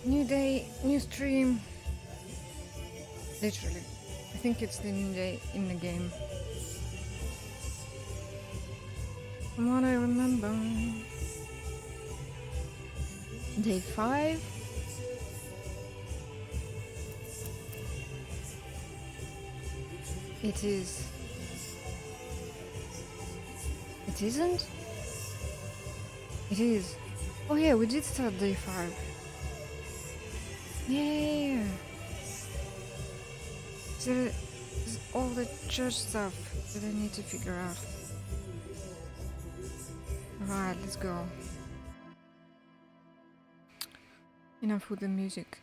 New day, new stream. Literally. I think it's the new day in the game. From what I remember. Day 5? It is. It isn't? It is. Oh yeah, we did start day 5. Yeah. There's all the church stuff that I need to figure out. Alright, let's go. Enough with the music.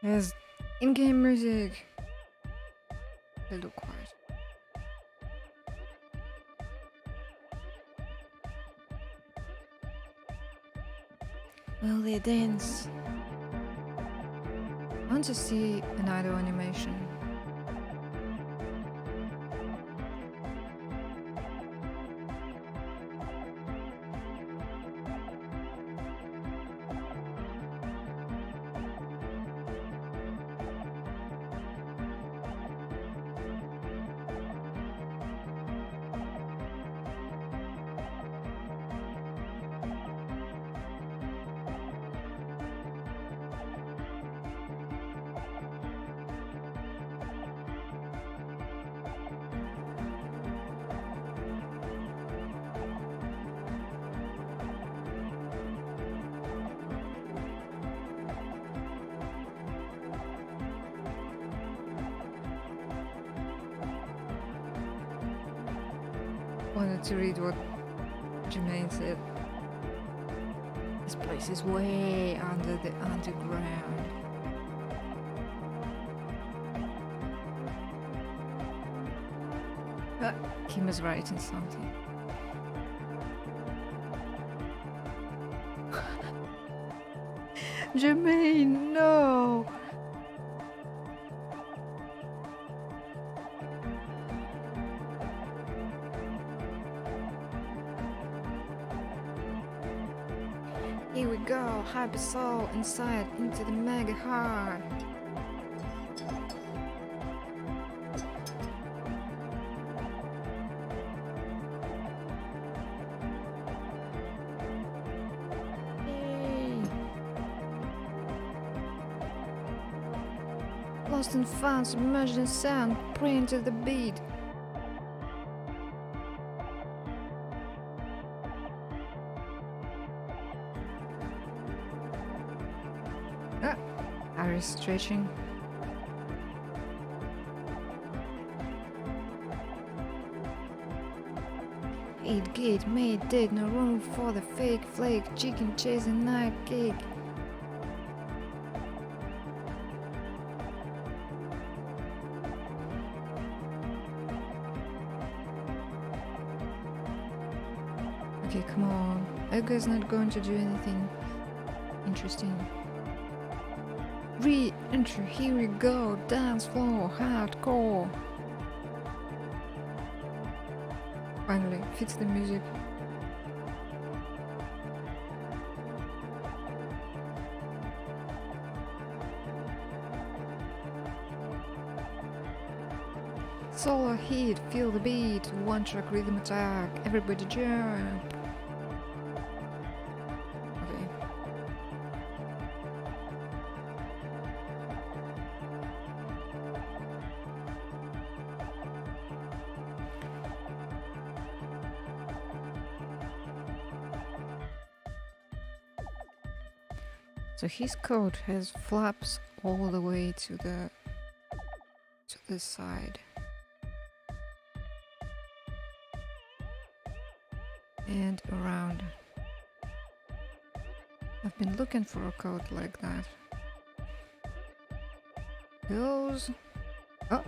There's in-game music. A little quiet. Will they dance? I want to see an idle animation. Wanted to read what Jermaine said. This place is way under the underground. Kim is writing something. Jermaine, no! Here we go, hyper soul inside into the mega heart. Yay. Lost and found, submerged in sound, praying to the beat. Iris stretching. Eight gate made dead, no room for the fake flake, chicken chasing night cake. Okay, come on. Edgar's not going to do anything interesting. Re-enter, here we go, dance floor, hardcore. Finally, fits the music. Solo hit, feel the beat, one track rhythm attack, everybody jump. So his coat has flaps all the way to the side. And around. I've been looking for a coat like that. Goes. Oh.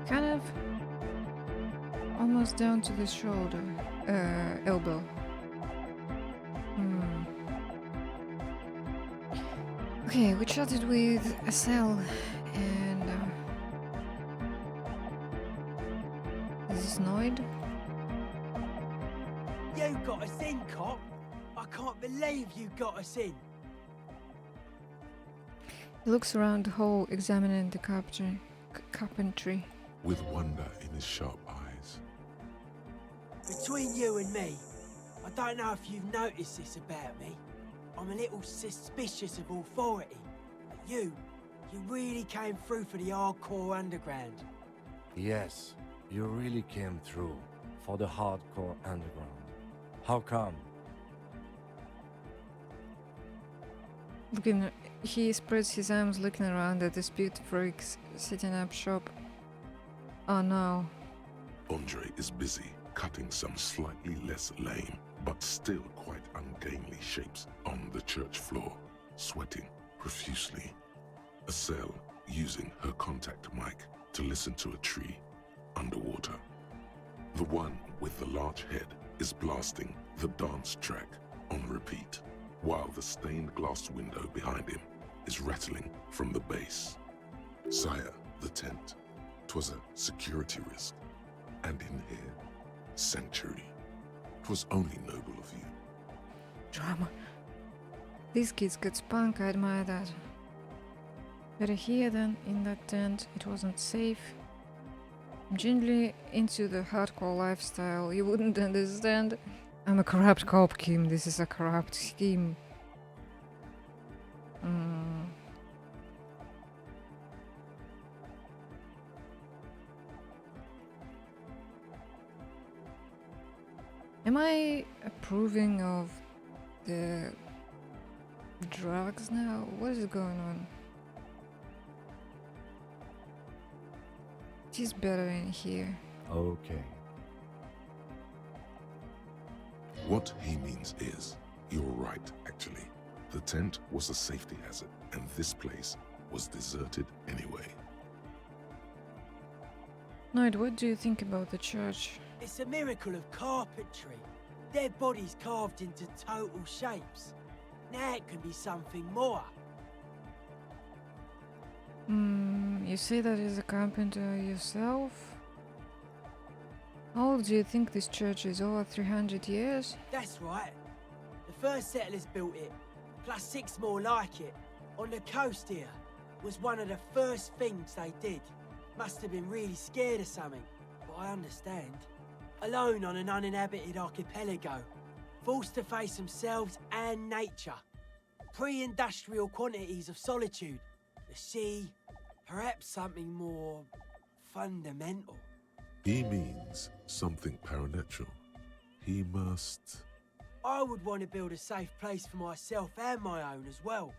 Kind of almost down to the shoulder. Elbow. Okay, we chatted with SL and us in, cop. I can't believe you got us in. He looks around the hall, examining the carpentry. With wonder in his sharp eyes. Between you and me, I don't know if you've noticed this about me. I'm a little suspicious of authority. But you really came through for the hardcore underground. Yes, you really came through for the hardcore underground. How come? He spreads his arms, looking around at the speed freaks setting up shop. Oh no. Andre is busy cutting some slightly less lame, but still quite ungainly shapes on the church floor, sweating profusely. Estelle using her contact mic to listen to a tree underwater. The one with the large head is blasting the dance track on repeat, while the stained glass window behind him is rattling from the bass. Sire, the tent. 'Twas a security risk. And in here, sanctuary. 'Twas only noble of you. Drama. These kids got spunk, I admire that. Better here than in that tent, it wasn't safe. I'm genuinely into the hardcore lifestyle, you wouldn't understand. I'm a corrupt cop, Kim, this is a corrupt scheme. Am I approving of the drugs now? What is going on? It is better in here. Okay. What he means is, you're right, actually. The tent was a safety hazard, and this place was deserted anyway. Knight, what do you think about the church? It's a miracle of carpentry. Dead bodies carved into total shapes. Now it can be something more. You say that as a carpenter yourself? How old do you think this church is? Over 300 years? That's right. The first settlers built it, plus 6 more like it, on the coast here. Was one of the first things they did. Must have been really scared of something, but I understand. Alone on an uninhabited archipelago, forced to face themselves and nature. Pre-industrial quantities of solitude. The sea, perhaps something more fundamental. He means something paranatural. He must... I would want to build a safe place for myself and my own as well.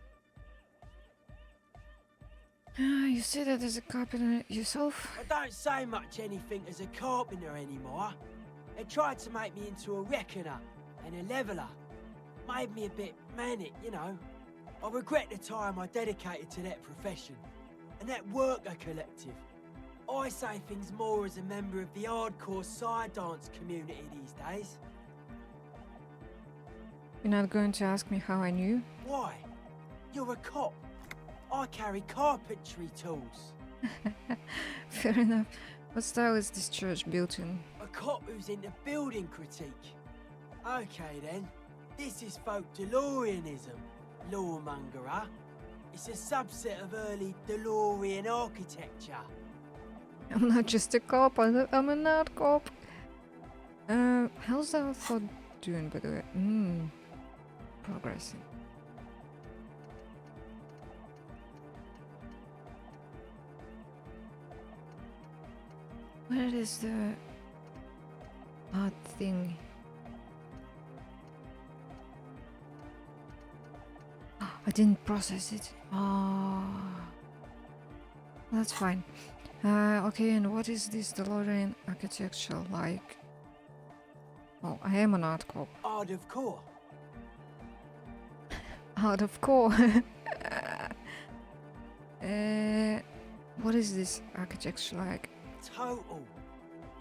You say that as a carpenter yourself? I don't say much anything as a carpenter anymore. They tried to make me into a reckoner and a leveller. Made me a bit manic, you know. I regret the time I dedicated to that profession and that worker collective. I say things more as a member of the hardcore side dance community these days. You're not going to ask me how I knew? Why? You're a cop. I carry carpentry tools. Fair enough. What style is this church built in? A cop who's into building critique. Okay then, this is folk DeLoreanism, lawmongerer. It's a subset of early DeLorean architecture. I'm not just a cop, I'm an art cop. How's our thought doing, by the way? Progressing. Where is the odd thing? I didn't process it. That's fine. Okay, and what is this DeLorean architecture like? Oh, I am an art cop. Art of core. Art of core. What is this architecture like? Total.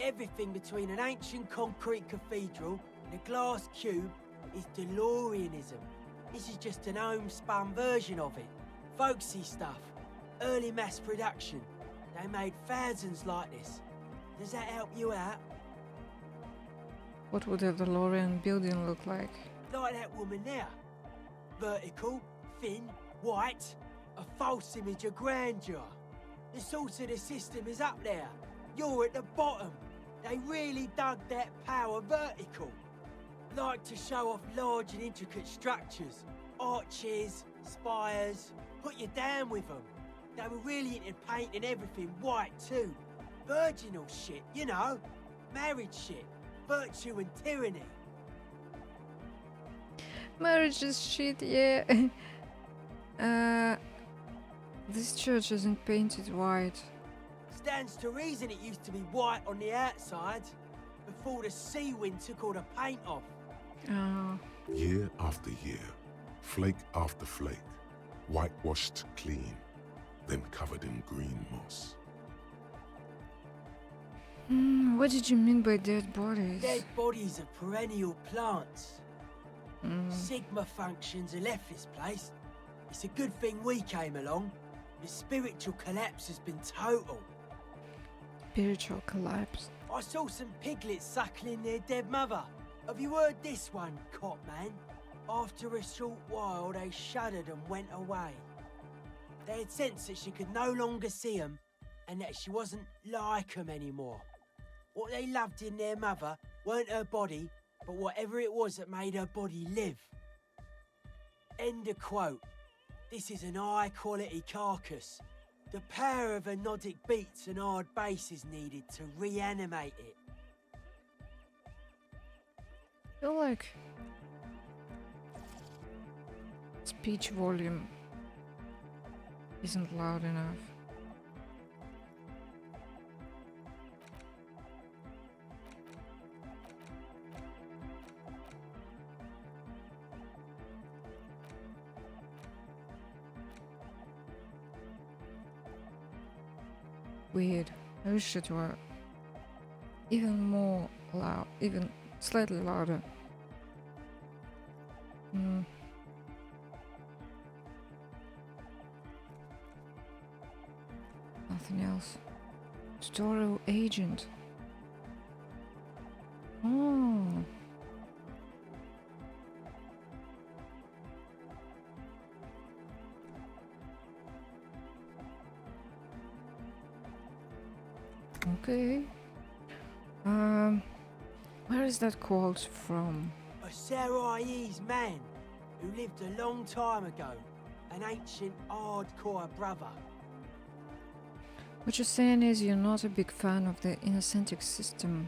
Everything between an ancient concrete cathedral and a glass cube is DeLoreanism. This is just an homespun version of it. Folksy stuff. Early mass production. They made thousands like this. Does that help you out? What would a DeLorean building look like? Like that woman there. Vertical, thin, white, a false image of grandeur. The source of the system is up there. You're at the bottom. They really dug that power vertical. Like to show off large and intricate structures. Arches, spires, put you down with them. They were really into painting everything white too. Virginal shit, you know. Marriage shit. Virtue and tyranny. Marriage is shit, yeah. This church isn't painted white. Stands to reason it used to be white on the outside before the sea wind took all the paint off. Oh. Year after year, flake after flake, whitewashed clean, then covered in green moss. What did you mean by dead bodies? Dead bodies of perennial plants. Mm. Sigma functions have left this place. It's a good thing we came along. The spiritual collapse has been total. Spiritual collapse. I saw some piglets suckling their dead mother. Have you heard this one, cop man? After a short while, they shuddered and went away. They had sensed that she could no longer see them and that she wasn't like them anymore. What they loved in their mother weren't her body, but whatever it was that made her body live. End of quote. This is an high-quality carcass. The power of anodic beats and hard bass is needed to reanimate it. I feel like speech volume isn't loud enough. Weird. I wish it were even more loud, even slightly louder. Nothing else. Tutorial agent. Oh. Okay. Where is that quote from? A Sarais man who lived a long time ago, an ancient hardcore brother. What you're saying is you're not a big fan of the innocentic system.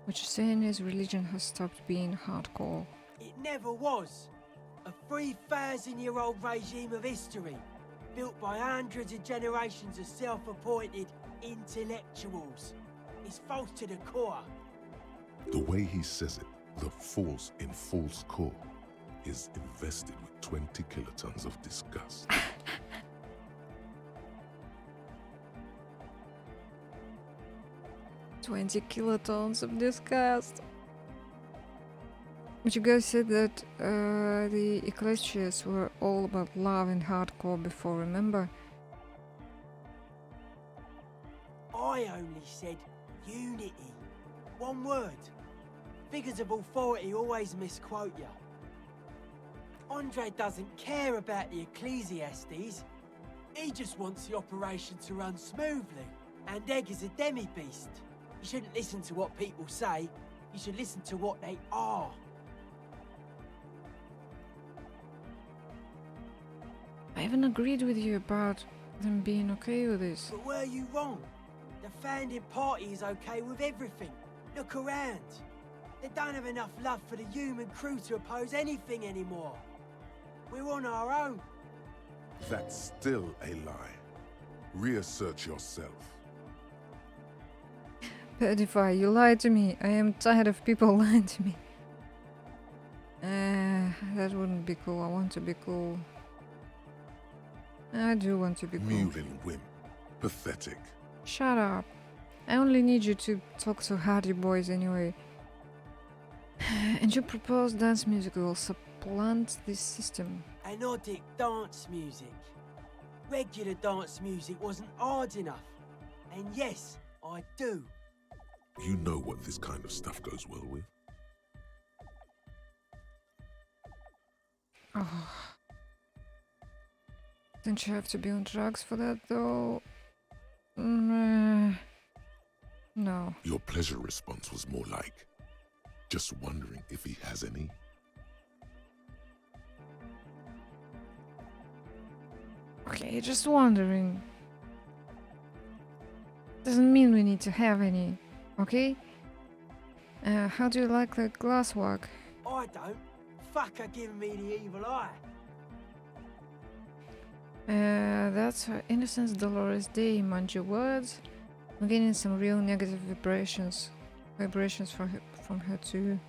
What you're saying is religion has stopped being hardcore. It never was. A 3,000-year-old regime of history, built by hundreds of generations of self-appointed intellectuals. It's false to the core. The way he says it, the force in Fool's core is invested with 20 kilotons of disgust. 20 kilotons of disgust. But you guys said that the Ecclesias were all about love and hardcore before, remember? I only said unity. One word. Figures of authority always misquote you. Andre doesn't care about the Ecclesiastes. He just wants the operation to run smoothly. And Egg is a demi-beast. You shouldn't listen to what people say. You should listen to what they are. I haven't agreed with you about them being okay with this. But were you wrong? The founding party is okay with everything. Look around. They don't have enough love for the human crew to oppose anything anymore. We're on our own. That's still a lie. Reassert yourself. Pedify, you lied to me. I am tired of people lying to me. That wouldn't be cool. I want to be cool. I do want to be cool. Mewling wimp. Pathetic. Shut up. I only need you to talk to hardy boys anyway. And your proposed dance music will supplant this system. Anodic dance music. Regular dance music wasn't hard enough. And yes, I do. You know what this kind of stuff goes well with. Oh. Don't you have to be on drugs for that, though? No. Your pleasure response was more like, just wondering if he has any. Okay, just wondering. Doesn't mean we need to have any, okay? How do you like that glasswork? I don't. Fuck her giving me the evil eye. That's her Innocence Dolores Day, mind your words. I'm getting some real negative vibrations from her too.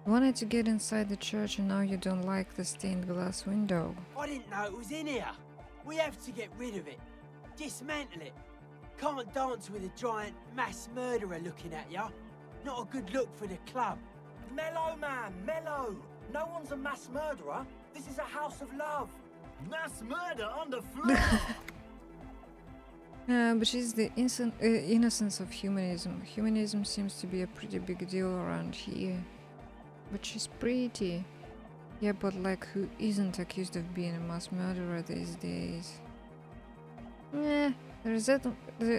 You wanted to get inside the church and now you don't like the stained glass window. I didn't know it was in here. We have to get rid of it. Dismantle it. Can't dance with a giant mass murderer looking at ya. Not a good look for the club. Mellow, man, mellow. No one's a mass murderer. This is a house of love. Mass murder on the floor. But she's the innocence of humanism. Humanism seems to be a pretty big deal around here. But she's pretty. Yeah, but like, who isn't accused of being a mass murderer these days? The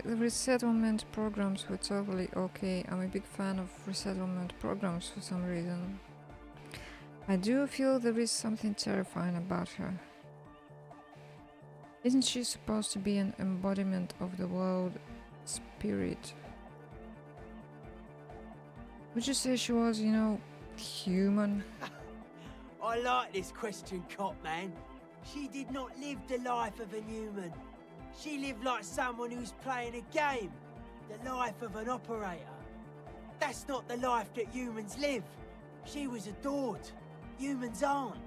resettlement programs were totally okay. I'm a big fan of resettlement programs for some reason. I do feel there is something terrifying about her. Isn't she supposed to be an embodiment of the world spirit? Would you say she was, you know, human? I like this question, cop man. She did not live the life of a human. She lived like someone who's playing a game. The life of an operator. That's not the life that humans live. She was adored. Humans aren't.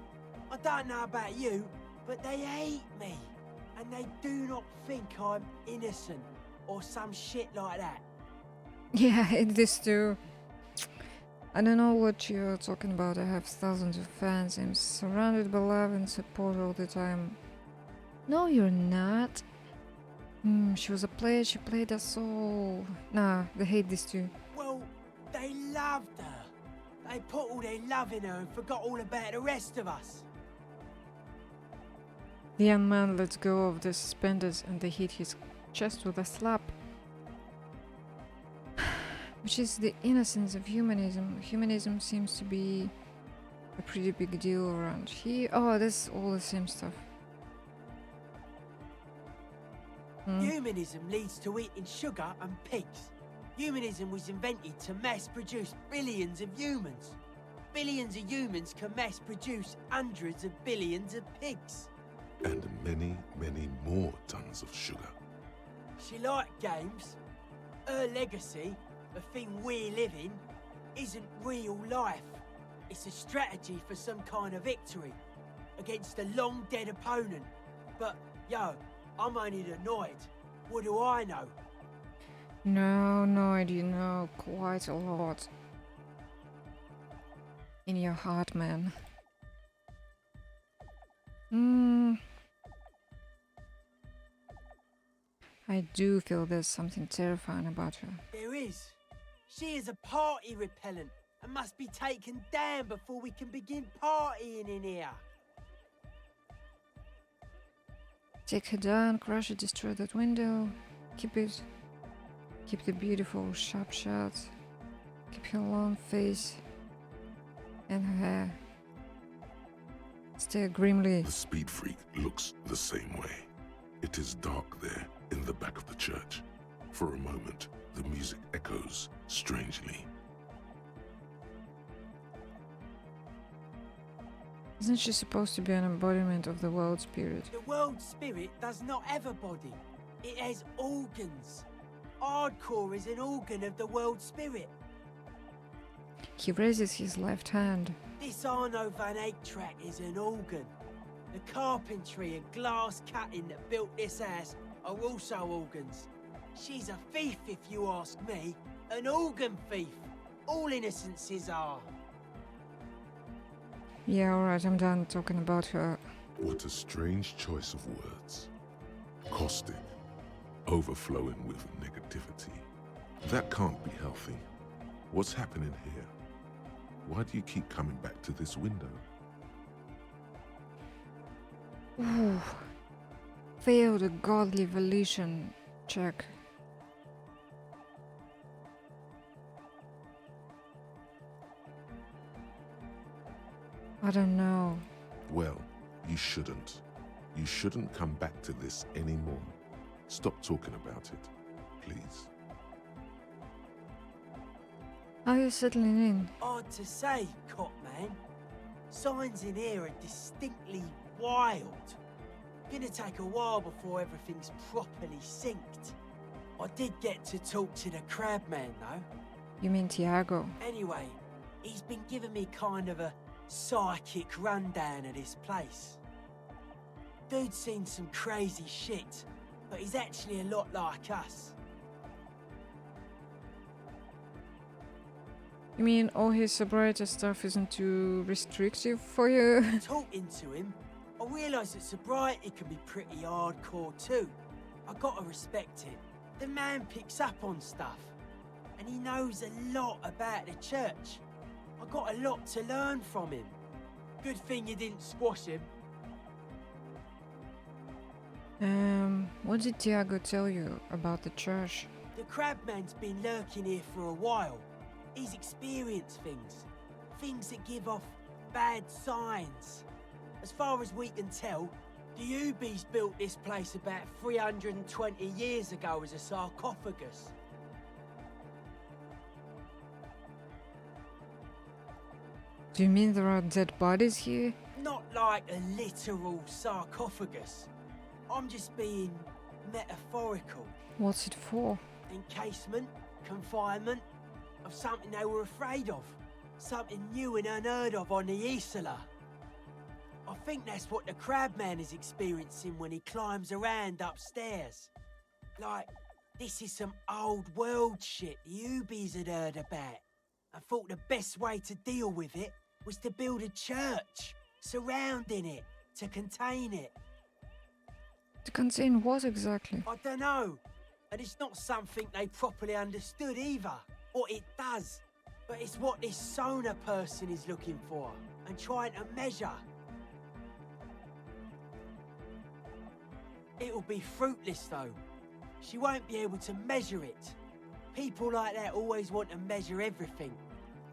I don't know about you, but they hate me. And they do not think I'm innocent or some shit like that. Yeah, I hate this too. I don't know what you're talking about. I have thousands of fans. I'm surrounded by love and support all the time. No, you're not. She was a player. She played us all. Nah, they hate this too. Well, they loved her. They put all their love in her and forgot all about the rest of us. The young man lets go of the suspenders and they hit his chest with a slap. Which is the innocence of humanism. Humanism seems to be a pretty big deal around here. Oh, that's all the same stuff. Humanism leads to eating sugar and pigs. Humanism was invented to mass produce billions of humans. Billions of humans can mass produce hundreds of billions of pigs. And many, many more tons of sugar. She liked games. Her legacy, the thing we live in, isn't real life. It's a strategy for some kind of victory against a long dead opponent. But, yo, I'm only annoyed. What do I know? No, I do know quite a lot. In your heart, man. I do feel there's something terrifying about her. There is. She is a party repellent and must be taken down before we can begin partying in here. Take her down, crush it, destroy that window. Keep it. Keep the beautiful sharp shut. Keep her long face and her hair. Stare grimly. The speed freak looks the same way. It is dark there in the back of the church. For a moment, the music echoes strangely. Isn't she supposed to be an embodiment of the world spirit? The world spirit does not have a body. It has organs. Hardcore is an organ of the world spirit. He raises his left hand. This Arno van Eyck track is an organ. The carpentry and glass cutting that built this house are also organs. She's a thief, if you ask me. An organ thief. All innocences are. Yeah, alright, I'm done talking about her. What a strange choice of words. Caustic, overflowing with negativity. That can't be healthy. What's happening here? Why do you keep coming back to this window? Ooh. Failed a godly volition check. I don't know. Well, you shouldn't. You shouldn't come back to this anymore. Stop talking about it, please. How are you settling in? Hard to say, Cop Man. Signs in here are distinctly wild. Gonna take a while before everything's properly synced. I did get to talk to the Crabman though. You mean Tiago? Anyway, he's been giving me kind of a psychic rundown of this place. Dude's seen some crazy shit, but he's actually a lot like us. You mean all his sobriety stuff isn't too restrictive for you? Talking to him, I realised that sobriety can be pretty hardcore too. I gotta respect it. The man picks up on stuff, and he knows a lot about the church. I got a lot to learn from him. Good thing you didn't squash him. What did Tiago tell you about the church? The Crabman's been lurking here for a while. He's experienced things. Things that give off bad signs. As far as we can tell, the Ubies built this place about 320 years ago as a sarcophagus. Do you mean there are dead bodies here? Not like a literal sarcophagus. I'm just being metaphorical. What's it for? Encasement, confinement, of something they were afraid of. Something new and unheard of on the Isla. I think that's what the Crabman is experiencing when he climbs around upstairs. Like, this is some old world shit the Ubies had heard about. I thought the best way to deal with it was to build a church surrounding it, to contain it. To contain what exactly? I don't know. And it's not something they properly understood either. Or it does. But it's what this Sona person is looking for and trying to measure. It'll be fruitless though. She won't be able to measure it. People like that always want to measure everything.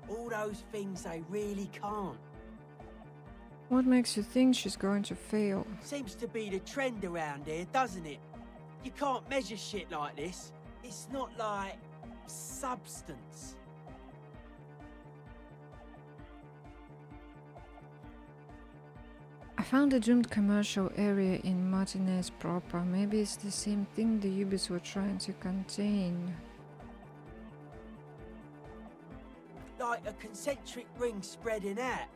All those things they really can't. What makes you think she's going to fail? Seems to be the trend around here, doesn't it? You can't measure shit like this. It's not like substance. I found a doomed commercial area in Martinez proper. Maybe it's the same thing the Ubis were trying to contain. Like a concentric ring spreading out.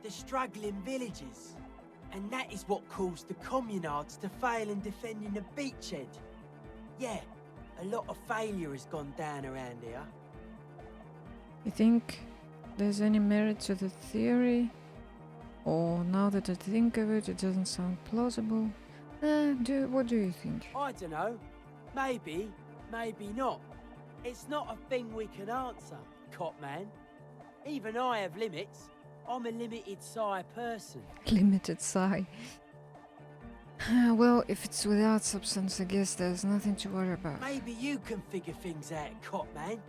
The struggling villages. And that is what caused the communards to fail in defending the beachhead. Yeah, a lot of failure has gone down around here. You think there's any merit to the theory? Or now that I think of it, it doesn't sound plausible? What do you think? I don't know. Maybe, maybe not. It's not a thing we can answer, Cop Man. Even I have limits. I'm a limited psi person. Limited psi. Well, if it's without substance, I guess there's nothing to worry about. Maybe you can figure things out, Cop Man.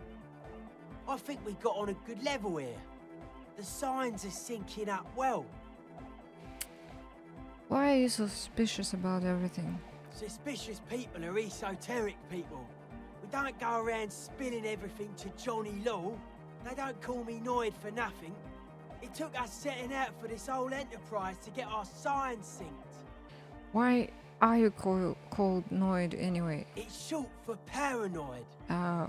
I think we got on a good level here. The signs are syncing up well. Why are you so suspicious about everything? Suspicious people are esoteric people. We don't go around spilling everything to Johnny Law. They don't call me Noid for nothing. It took us setting out for this whole enterprise to get our signs synced. Why are you called Noid anyway? It's short for paranoid. Oh.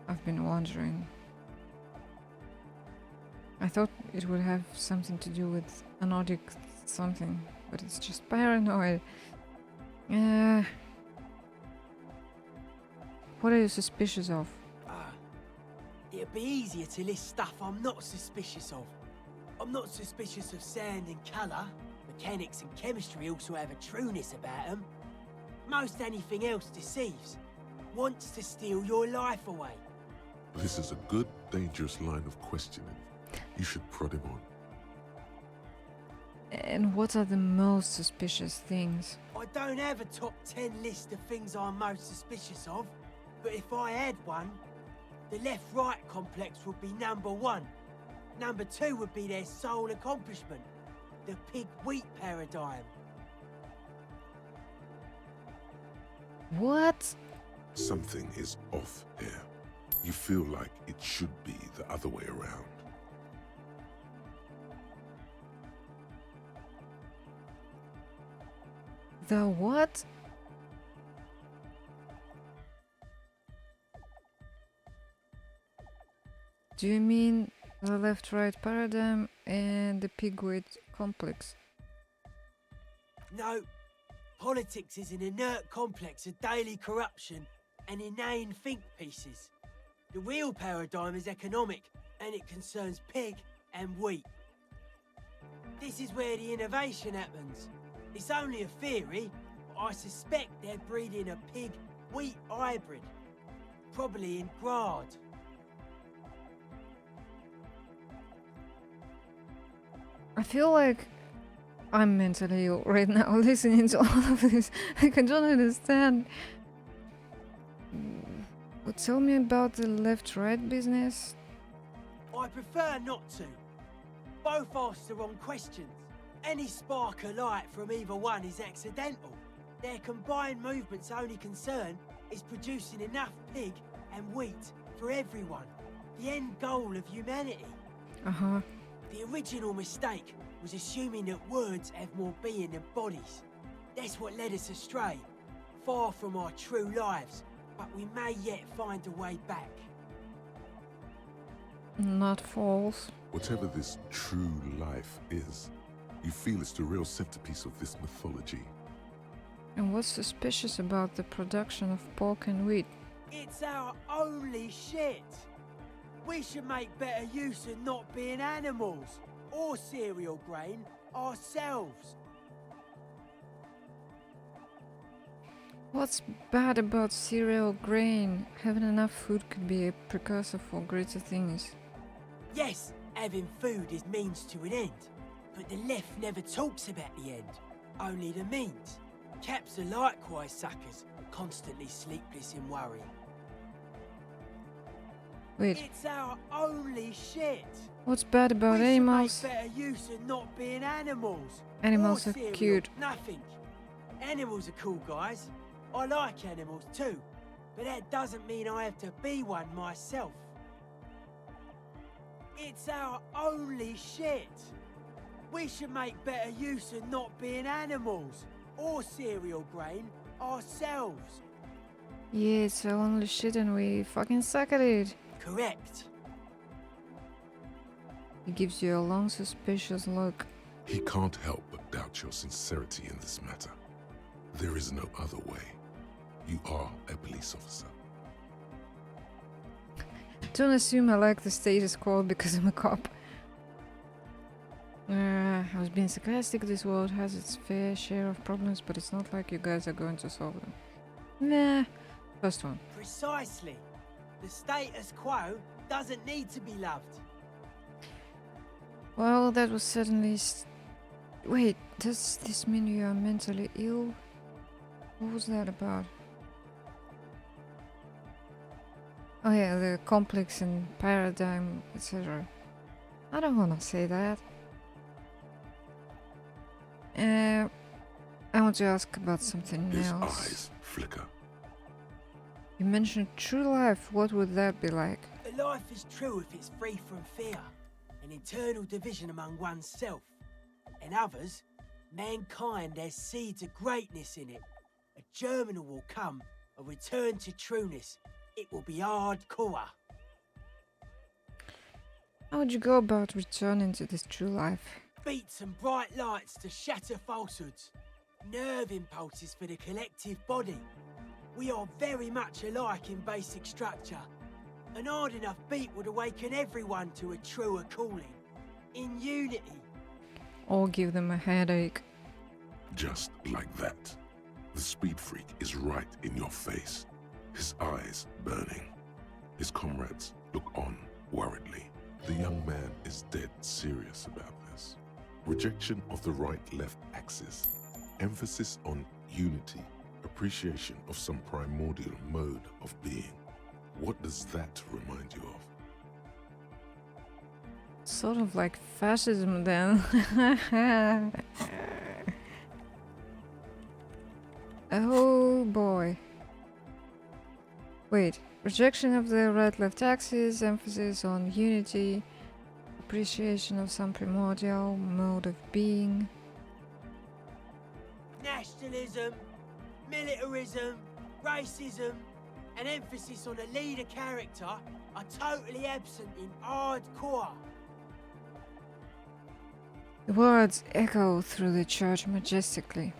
I've been wondering. I thought it would have something to do with anodic something, but it's just paranoid. What are you suspicious of? It'd be easier to list stuff I'm not suspicious of. I'm not suspicious of sound and colour. Mechanics and chemistry also have a trueness about them. Most anything else deceives. wants to steal your life away. This is a good, dangerous line of questioning. You should prod him on. And what are the most suspicious things? I don't have a top 10 list of things I'm most suspicious of, but if I had one, the left-right complex would be number 1. Number 2 would be their sole accomplishment, the pig-wheat paradigm. What? Something is off here. You feel like it should be the other way around. The what? Do you mean the left-right paradigm and the pig-wheat complex? No, politics is an inert complex of daily corruption and inane think pieces. The real paradigm is economic, and it concerns pig and wheat. This is where the innovation happens. It's only a theory, but I suspect they're breeding a pig-wheat hybrid. Probably in Grad. I feel like I'm mentally ill right now listening to all of this. Like, I don't understand. Well, tell me about the left-right business. I prefer not to. Both ask the wrong questions. Any spark of light from either one is accidental. Their combined movement's only concern is producing enough pig and wheat for everyone. The end goal of humanity. Uh-huh. The original mistake was assuming that words have more being than bodies. That's what led us astray, far from our true lives, but we may yet find a way back. Not false. Whatever this true life is, you feel it's the real centerpiece of this mythology. And what's suspicious about the production of pork and wheat? It's our only shit. We should make better use of not being animals or cereal grain ourselves. What's bad about cereal grain? Having enough food could be a precursor for greater things. Yes, having food is means to an end, but the left never talks about the end, only the means. Caps are likewise suckers, constantly sleepless in worry. Wait, It's our only shit. what's bad about We animals? should make better use of not being animals. Animals or are cereal, cute. Nothing. Animals are cool, guys. I like animals too, but that doesn't mean I have to be one myself. It's our only shit. We should make better use of not being animals or cereal grain ourselves. Yeah, it's our only shit and we fucking suck at it. Correct. He gives you a long suspicious look. He can't help but doubt your sincerity in this matter. There is no other way. You are a police officer. Don't assume I like the status quo because I'm a cop. I was being sarcastic. This world has its fair share of problems, but it's not like you guys are going to solve them. Nah. First one. Precisely. The status quo doesn't need to be loved. Well, that was certainly... Wait, does this mean you are mentally ill? What was that about? Oh yeah, the complex and paradigm, etc. I don't wanna say that. I want to ask about something His else. eyes flicker. You mentioned true life. What would that be like? A life is true if it's free from fear, an internal division among oneself. And others, mankind has seeds of greatness in it. A germinal will come, a return to trueness. It will be hardcore. How would you go about returning to this true life? Beats and bright lights to shatter falsehoods. Nerve impulses for the collective body. We are very much alike in basic structure. An hard enough beat would awaken everyone to a truer calling. In unity. Or give them a headache? Just like that. The speed freak is right in your face. his eyes burning. His comrades look on worriedly. The young man is dead serious about this. Rejection of the right-left axis, emphasis on unity, appreciation of some primordial mode of being. What does that remind you of? Sort of like fascism then. Oh boy. Wait, rejection of the right-left axis, emphasis on unity, appreciation of some primordial mode of being. Nationalism, militarism, racism, and emphasis on a leader character are totally absent in hardcore. The words echo through the church majestically.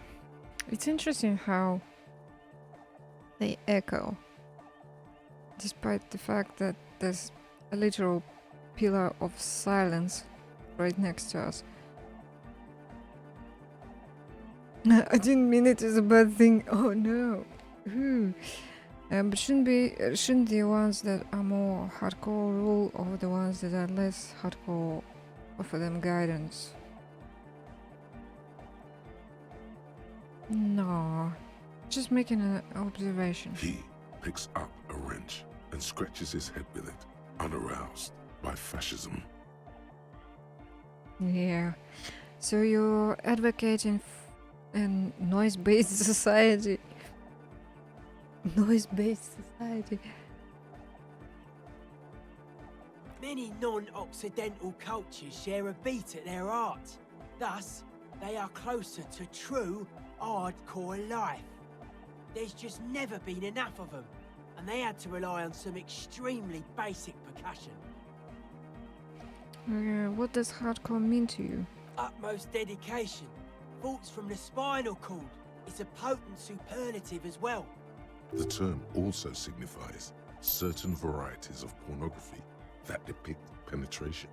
It's interesting how they echo, despite the fact that there's a literal pillar of silence right next to us. I didn't mean it as a bad thing. Oh no. Ooh. But shouldn't the ones that are more hardcore rule over the ones that are less hardcore, offer them guidance? No, just making an observation. He picks up a wrench and scratches his head with it, unaroused by fascism. Yeah, so you're advocating a noise-based society. Noise-based society. Many non-Occidental cultures share a beat at their art. Thus, they are closer to true hardcore life. There's just never been enough of them, and they had to rely on some extremely basic percussion. What does hardcore mean to you? Utmost dedication, thoughts from the spinal cord. It's a potent superlative as well. The term also signifies certain varieties of pornography that depict penetration,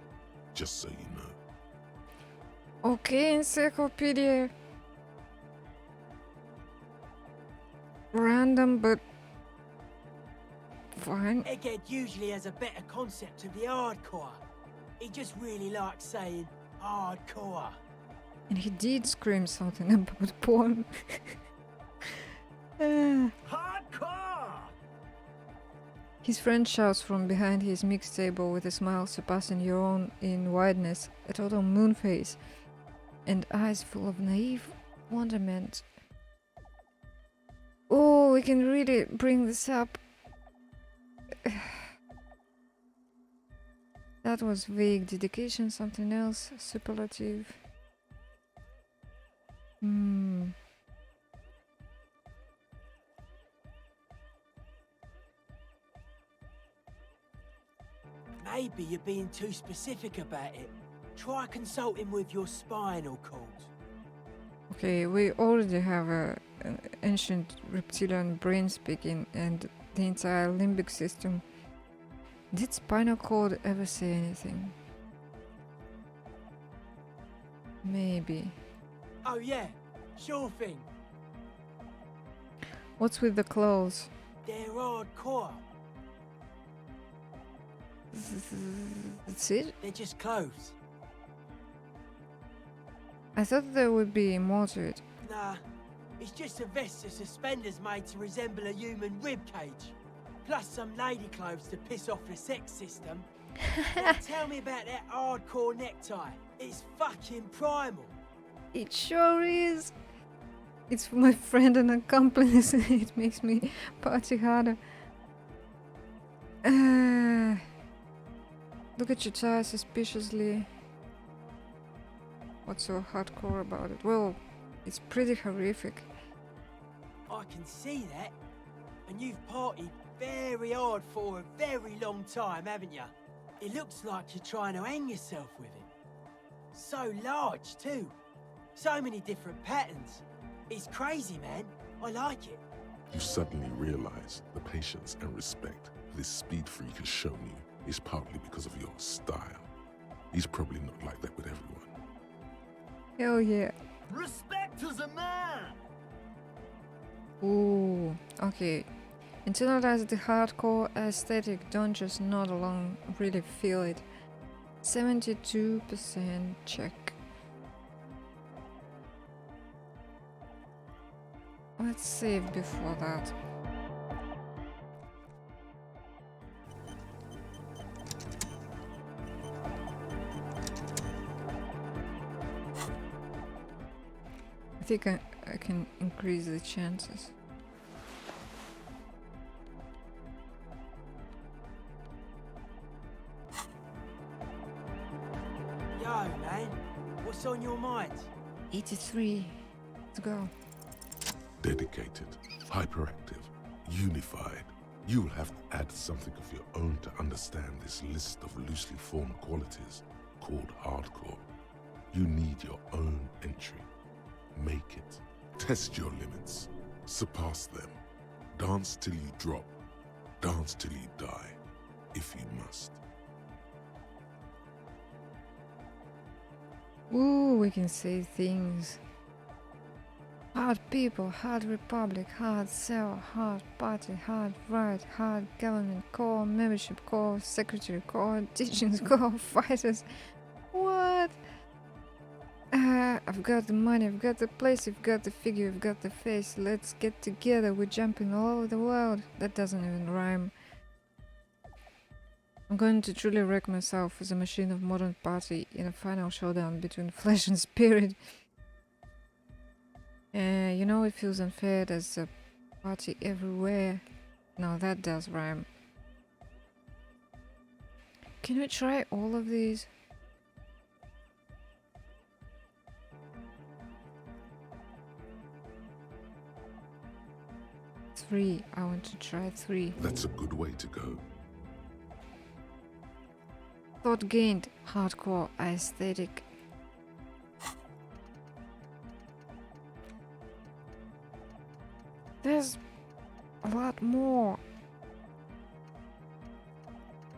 just so you know. Okay, encyclopedia. Random, but fine. Egghead usually has a better concept of the hardcore. He just really likes saying hardcore. And he did scream something about porn. Hardcore! His friend shouts from behind his mix table with a smile surpassing your own in wideness, a total moon face, and eyes full of naive wonderment. Oh, we can really bring this up. That was vague. Dedication, something else. Superlative. Maybe you're being too specific about it. Try consulting with your spinal cord. Okay, we already have an ancient reptilian brain speaking and the entire limbic system. Did spinal cord ever say anything? Maybe. Oh yeah, sure thing. What's with the clothes? They're hardcore. That's it? They're just clothes. I thought there would be more to it. Nah, it's just a vest with suspenders made to resemble a human rib cage. Plus some lady clothes to piss off the sex system. Now tell me about that hardcore necktie. It's fucking primal. It sure is. It's for my friend and accomplice. It makes me party harder. Look at your tie suspiciously. What's so hardcore about it? Well, it's pretty horrific. I can see that. And you've partied very hard for a very long time, haven't you? It looks like you're trying to hang yourself with it. So large, too. So many different patterns. It's crazy, man. I like it. You suddenly realize the patience and respect this speed freak has shown you is partly because of your style. He's probably not like that with everyone. Hell yeah. Respect as a man! Ooh, okay. Internalize the hardcore aesthetic, don't just nod along, really feel it. 72% check. Let's save before that. I think I can increase the chances. Yo, man, what's on your mind? 83. Let's go. Dedicated, hyperactive, unified. You'll have to add something of your own to understand this list of loosely formed qualities called hardcore. You need your own entry. Make it. Test your limits. Surpass them. Dance till you drop. Dance till you die, if you must. Ooh, we can say things. Hard people, hard republic, hard cell, hard party, hard right, hard government core, membership core, secretary core, teachings core, fighters. What? I've got the money, I've got the place, I've got the figure, I've got the face. Let's get together, we're jumping all over the world. That doesn't even rhyme. I'm going to truly wreck myself as a machine of modern party in a final showdown between flesh and spirit. You know it feels unfair, there's a party everywhere. No, that does rhyme. Can we try all of these? Three. I want to try 3. That's a good way to go. Thought gained. Hardcore aesthetic. There's a lot more.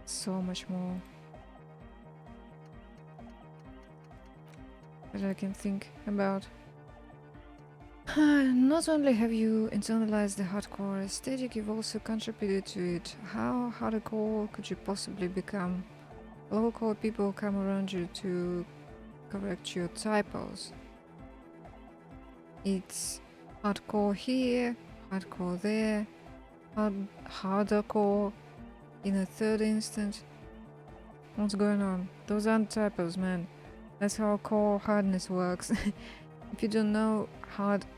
So much more. That I can think about. Not only have you internalized the hardcore aesthetic, you've also contributed to it. How hardcore could you possibly become? Local people come around you to correct your typos. It's hardcore here, hardcore there, hardcore in a third instance. What's going on? Those aren't typos, man. That's how core hardness works. If you don't know hard-core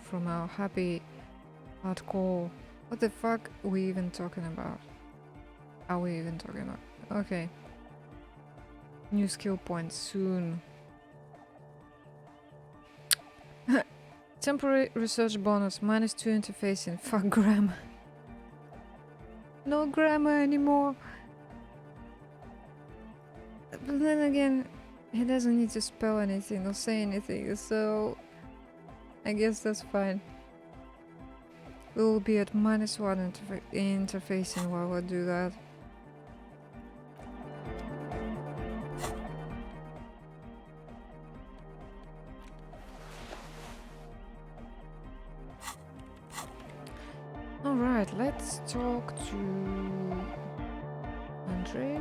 from our happy hardcore, what the fuck are we even talking about? Are we even talking about? Okay. New skill points soon. Temporary research bonus, -2 interfacing. Fuck grammar. No grammar anymore. But then again, he doesn't need to spell anything or say anything, so I guess that's fine. We will be at -1 interfacing while we do that. Alright, let's talk to Andre.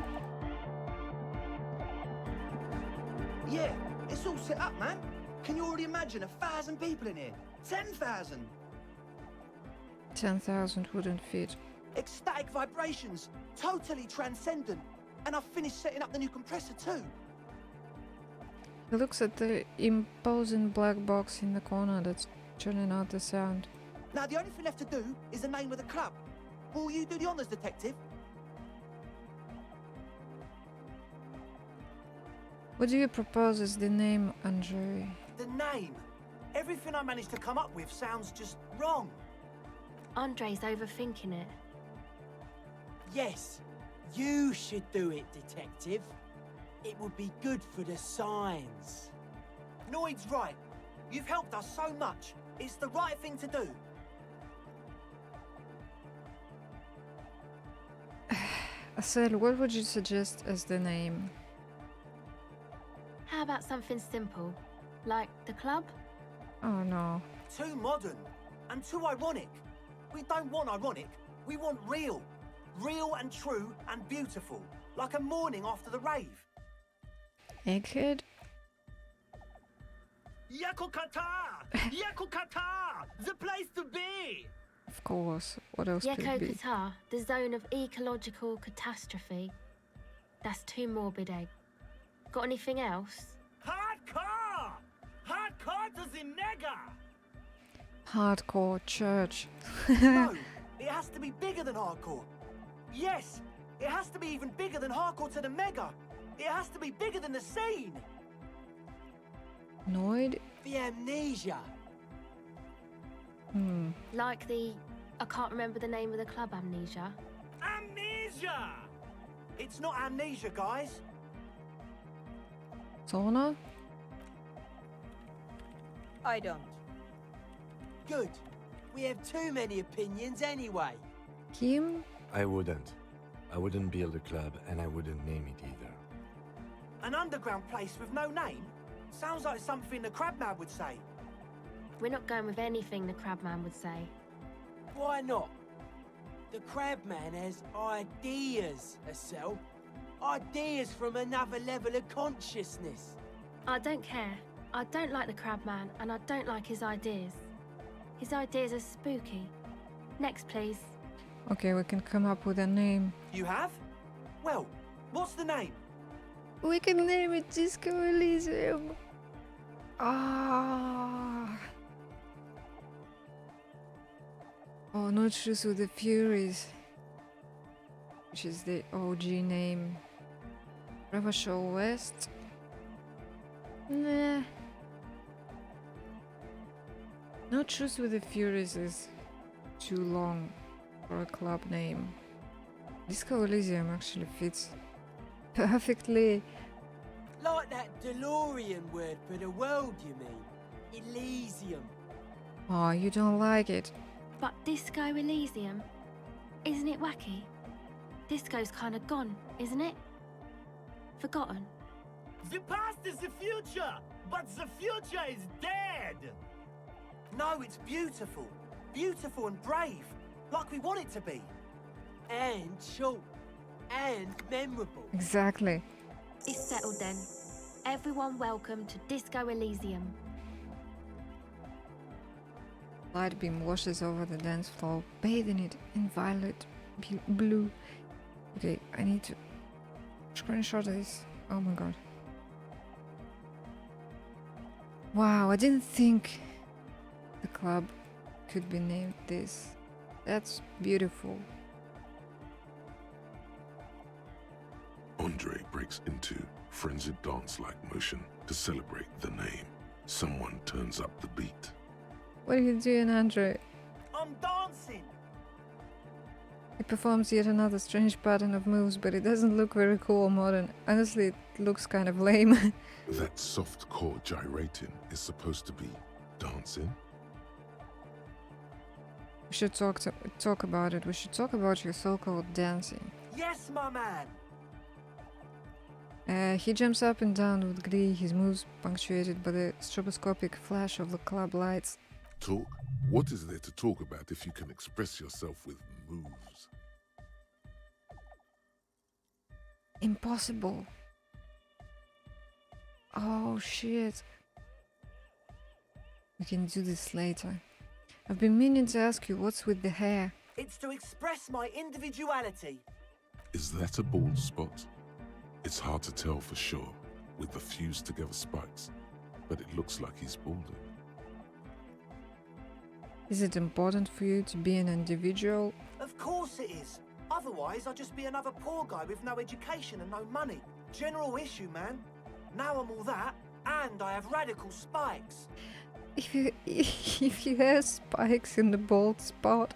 Yeah, it's all set up, man. Can you already imagine 1,000 people in here? 10,000! 10,000 wouldn't fit. Ecstatic vibrations, totally transcendent. And I've finished setting up the new compressor too. He looks at the imposing black box in the corner that's churning out the sound. Now the only thing left to do is the name of the club. Will you do the honors, detective? What do you propose as the name, Andre? The name. Everything I managed to come up with sounds just wrong. Andre's overthinking it. Yes, you should do it, detective. It would be good for the signs. Noid's right. You've helped us so much. It's the right thing to do. Asel, what would you suggest as the name? How about something simple? Like the club? Oh no. Too modern and too ironic. We don't want ironic. We want real. Real and true and beautiful. Like a morning after the rave. Egghead? Yakukata! Yakukata! The place to be! Of course. What else could it be? Yekko-Qatar, the zone of ecological catastrophe. That's too morbid, Egg. Got anything else? Hardcore! Hardcore to the mega! Hardcore church. No, it has to be bigger than hardcore. Yes, it has to be even bigger than hardcore to the mega. It has to be bigger than the scene. Noid? The amnesia. Like the... I can't remember the name of the club, Amnesia. Amnesia! It's not amnesia, guys. Sauna? I don't. Good. We have too many opinions anyway. Kim? I wouldn't. I wouldn't build a club, and I wouldn't name it either. An underground place with no name? Sounds like something the Crabman would say. We're not going with anything the Crabman would say. Why not? The Crabman has ideas, Estelle. Ideas from another level of consciousness. I don't care. I don't like the Crabman, and I don't like his ideas. His ideas are spooky. Next, please. Okay, we can come up with a name. You have? Well, what's the name? We can name it Disco Elysium. Ah. Oh, not Shoes with the Furies, which is the OG name. Ravachol West. Nah. Not Shoes with the Furies is too long for a club name. Disco Elysium actually fits perfectly. Like that DeLorean word for the world, you mean? Elysium. Oh, you don't like it. But Disco Elysium? Isn't it wacky? Disco's kind of gone, isn't it? Forgotten. The past is the future, but the future is dead. No, it's beautiful. Beautiful and brave. Like we want it to be. And short. And memorable. Exactly. It's settled then. Everyone welcome to Disco Elysium. Light beam washes over the dance floor, bathing it in violet blue. Okay, I need to screenshot this. Oh my god. Wow, I didn't think the club could be named this. That's beautiful. Andre breaks into frenzied dance-like motion to celebrate the name. Someone turns up the beat. What are you doing, Andre? I'm dancing. He performs yet another strange pattern of moves, but it doesn't look very cool or modern. Honestly, it looks kind of lame. That soft core gyrating is supposed to be dancing? We should talk about it. We should talk about your so-called dancing. Yes, my man. He jumps up and down with glee, his moves punctuated by the stroboscopic flash of the club lights. Talk? What is there to talk about if you can express yourself with moves? Impossible. Oh shit. We can do this later. I've been meaning to ask you, what's with the hair? It's to express my individuality. Is that a bald spot? It's hard to tell for sure with the fused together spikes, but it looks like he's balding. Is it important for you to be an individual? Of course it is. Otherwise, I'd just be another poor guy with no education and no money. General issue, man. Now I'm all that, and I have radical spikes. If you have spikes in the bald spot,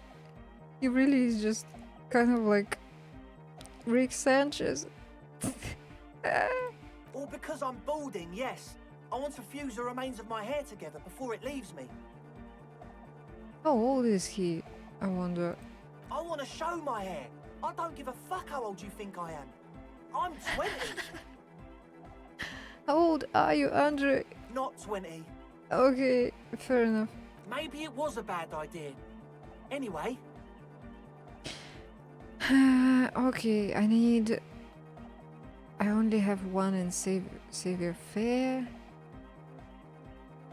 he really is just kind of like Rick Sanchez. Or because I'm balding, yes. I want to fuse the remains of my hair together before it leaves me. How old is he, I wonder? I want to show my hair. I don't give a fuck how old you think I am. I'm 20. How old are you, Andre? Not 20. Okay, fair enough. Maybe it was a bad idea. Anyway, Okay, I only have one in Savior Fair,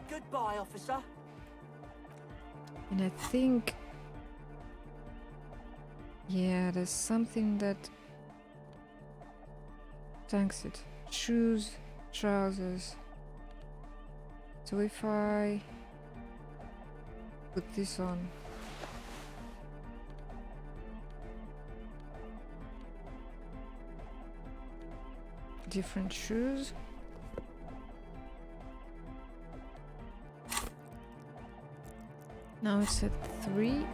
Goodbye, officer. and I think, yeah, there's something that tanks it. Shoes, trousers. So if I put this on, different shoes. Now it's at 3.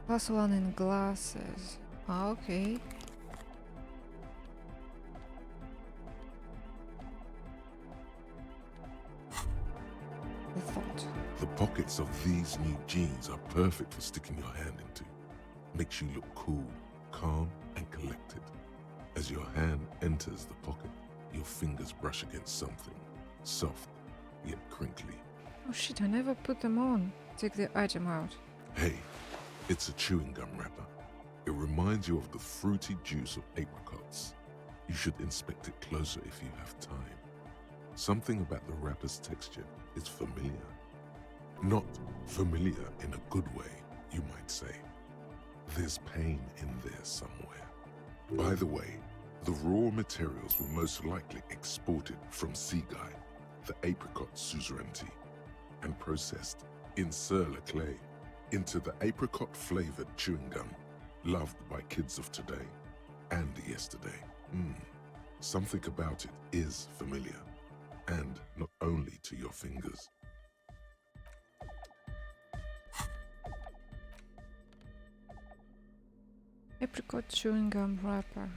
+1 in glasses. Okay. I thought. The pockets of these new jeans are perfect for sticking your hand into. Makes you look cool, calm, and collected. As your hand enters the pocket, your fingers brush against something soft yet crinkly. Oh shit, I never put them on. Take the item out. Hey, it's a chewing gum wrapper. It reminds you of the fruity juice of apricots. You should inspect it closer if you have time. Something about the wrapper's texture is familiar. Not familiar in a good way, you might say. There's pain in there somewhere. By the way, the raw materials were most likely exported from Seaguy, the apricot suzerainty, and processed in sur-le-clay into the apricot-flavored chewing gum loved by kids of today and yesterday. Something about it is familiar, and not only to your fingers. Apricot chewing gum wrapper.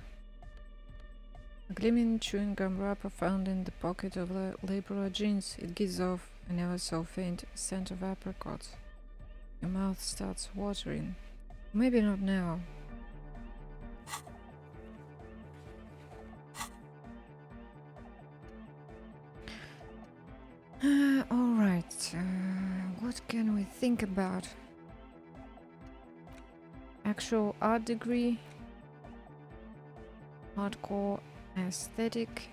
A gleaming chewing gum wrapper found in the pocket of the laborer jeans. It gives off a never so faint scent of apricot. Your mouth starts watering. Maybe not now. Alright, what can we think about? Actual art degree, hardcore aesthetic.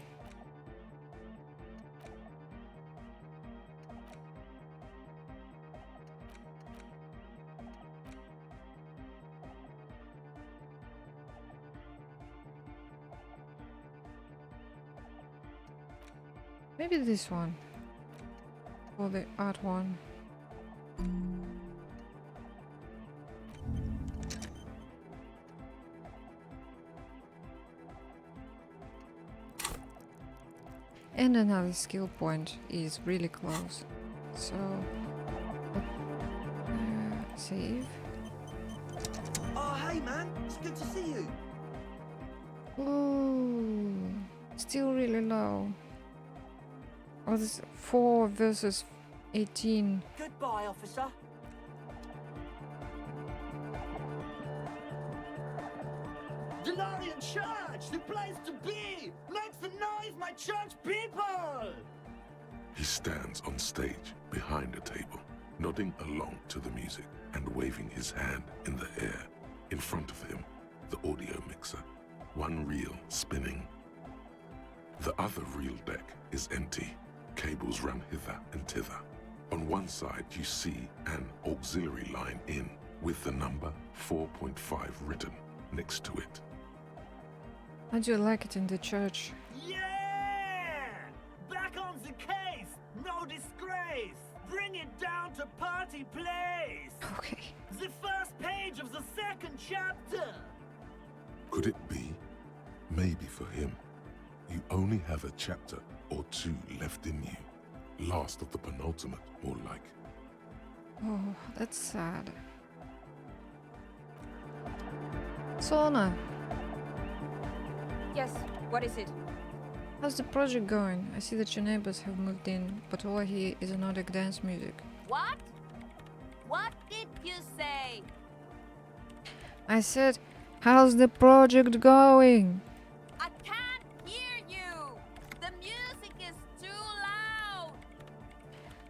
Maybe this one. Or the art one. And another skill point is really close. So, save. Oh, hey, man. It's good to see you. Ooh, still really low. Oh, this 4 versus 18. Goodbye, officer. DeLorean Church, the place to be. Make some noise, my church people. He stands on stage behind a table, nodding along to the music and waving his hand in the air. In front of him, the audio mixer, one reel spinning. The other reel deck is empty. Cables run hither and thither. On one side, you see an auxiliary line in with the number 4.5 written next to it. How do you like it in the church? Yeah! Back on the case. No disgrace. Bring it down to party place. Okay. The first page of the second chapter. Could it be? Maybe for him, you only have a chapter or 2 left in you. Last of the penultimate, more like. Oh, that's sad. Sona, Yes, what is it? How's the project going? I see that your neighbors have moved in, but all I hear is anodic dance music. What? What did you say? I said, how's the project going? I can't hear you! The music is too loud!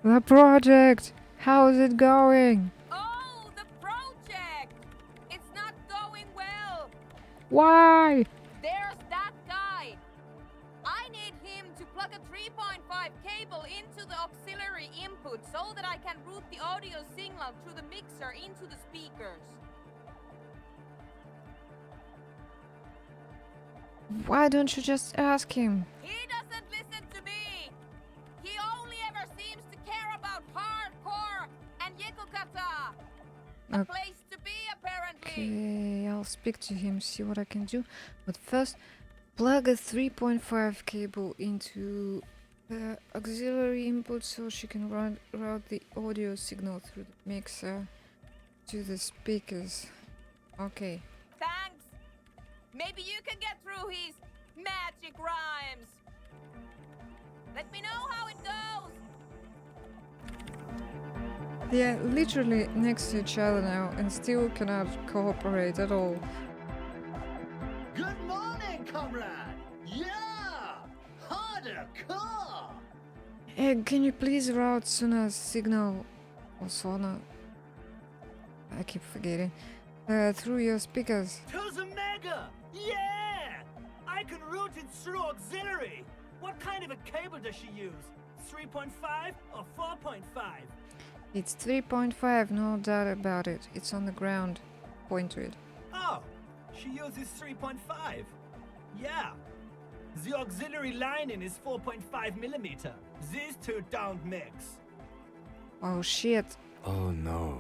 The project! How's it going? Oh, the project! It's not going well! Why? There's that guy! I need him to plug a 3.5 cable into the auxiliary input so that I can route the audio signal through the mixer into the speakers. Why don't you just ask him? He doesn't listen to me! He only ever seems to care about hardcore and Yekukata! A Ok- place to be, apparently! Okay, I'll speak to him, see what I can do. But first, plug a 3.5 cable into the auxiliary input so she can route the audio signal through the mixer to the speakers. Okay. Thanks! Maybe you can get through his magic rhymes! Let me know how it goes! They are literally next to each other now and still cannot cooperate at all. Good morning, comrade! Yeah! Harder car! Hey, can you please route Suna's signal, or Sona, I keep forgetting, through your speakers? To the mega! Yeah! I can route it through auxiliary! What kind of a cable does she use? 3.5 or 4.5? It's 3.5, no doubt about it. It's on the ground. Point to it. Oh, she uses 3.5. Yeah. The auxiliary lining is 4.5 millimeter. These two don't mix. Oh shit. Oh no,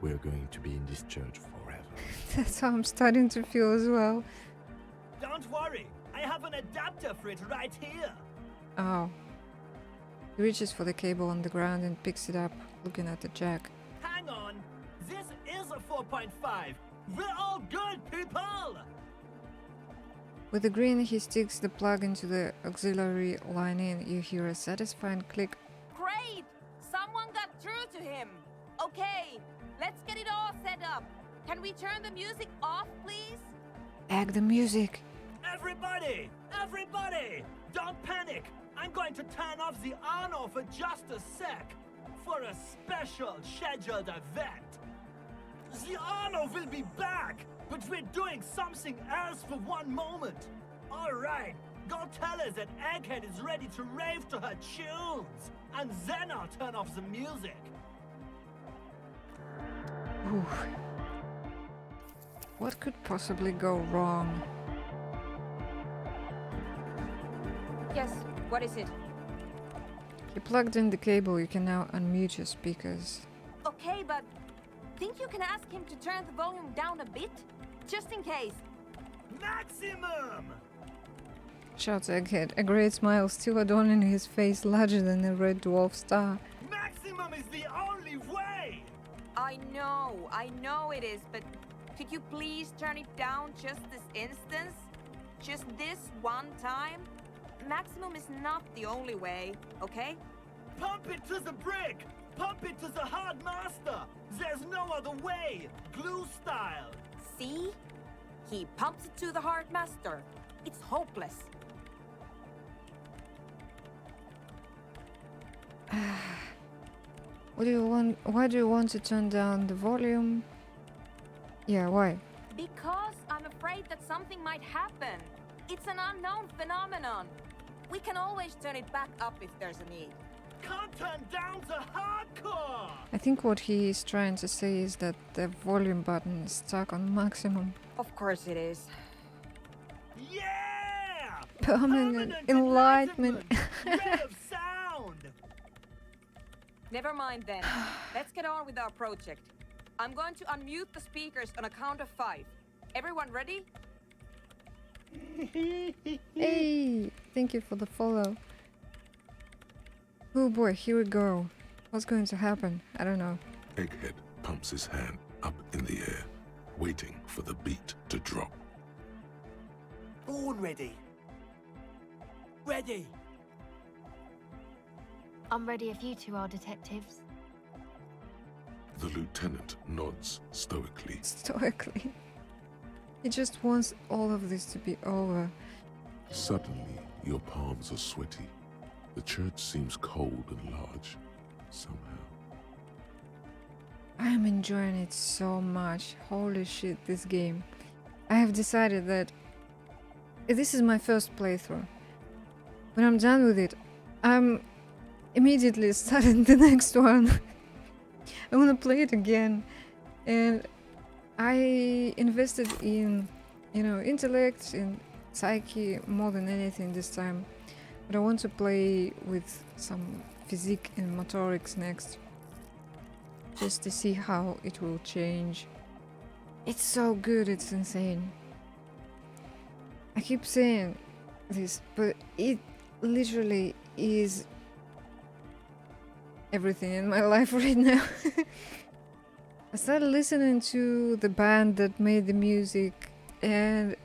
we're going to be in this church forever. That's how I'm starting to feel as well. Don't worry, I have an adapter for it right here. Oh. He reaches for the cable on the ground and picks it up, looking at the jack. Hang on, this is a 4.5. We're all good, people! With a grin, he sticks the plug into the auxiliary line in. You hear a satisfying click. Great! Someone got through to him! Okay, let's get it all set up. Can we turn the music off, please? Egg the music. Everybody! Everybody! Don't panic! I'm going to turn off the Arno for just a sec. For a special scheduled event. The Arno will be back, but we're doing something else for one moment. Alright, go tell her that Egghead is ready to rave to her tunes. And then I'll turn off the music. Ooh. What could possibly go wrong? Yes, what is it? You plugged in the cable, you can now unmute your speakers. Okay, but think you can ask him to turn the volume down a bit? Just in case. Maximum! Shouts Egghead, a great smile still adorning his face larger than a red dwarf star. Maximum is the only way! I know it is, but could you please turn it down just this instance? Just this one time? Maximum is not the only way, okay? Pump it to the brick! Pump it to the hard master! There's no other way! Glue style! See? He pumps it to the hard master. It's hopeless. What do you want? Why do you want to turn down the volume? Yeah, why? Because I'm afraid that something might happen. It's an unknown phenomenon. We can always turn it back up if there's a need. Can't turn down the hardcore! I think what he is trying to say is that the volume button is stuck on maximum. Of course it is. Yeah! Permanent enlightenment. Red of sound! Never mind then. Let's get on with our project. I'm going to unmute the speakers on a count of 5. Everyone ready? Hey, thank you for the follow. Oh boy, here we go. What's going to happen? I don't know. Egghead pumps his hand up in the air, waiting for the beat to drop. Born ready. Ready! I'm ready if you two are detectives. The lieutenant nods stoically. Stoically. He just wants all of this to be over. Suddenly, your palms are sweaty. The church seems cold and large, somehow. I am enjoying it so much. Holy shit, this game. I have decided that this is my first playthrough. When I'm done with it, I'm immediately starting the next one. I want to play it again. And I invested in, intellect, in psyche more than anything this time. But I want to play with some physique and motorics next. Just to see how it will change. It's so good, it's insane. I keep saying this, but it literally is everything in my life right now. I started listening to the band that made the music and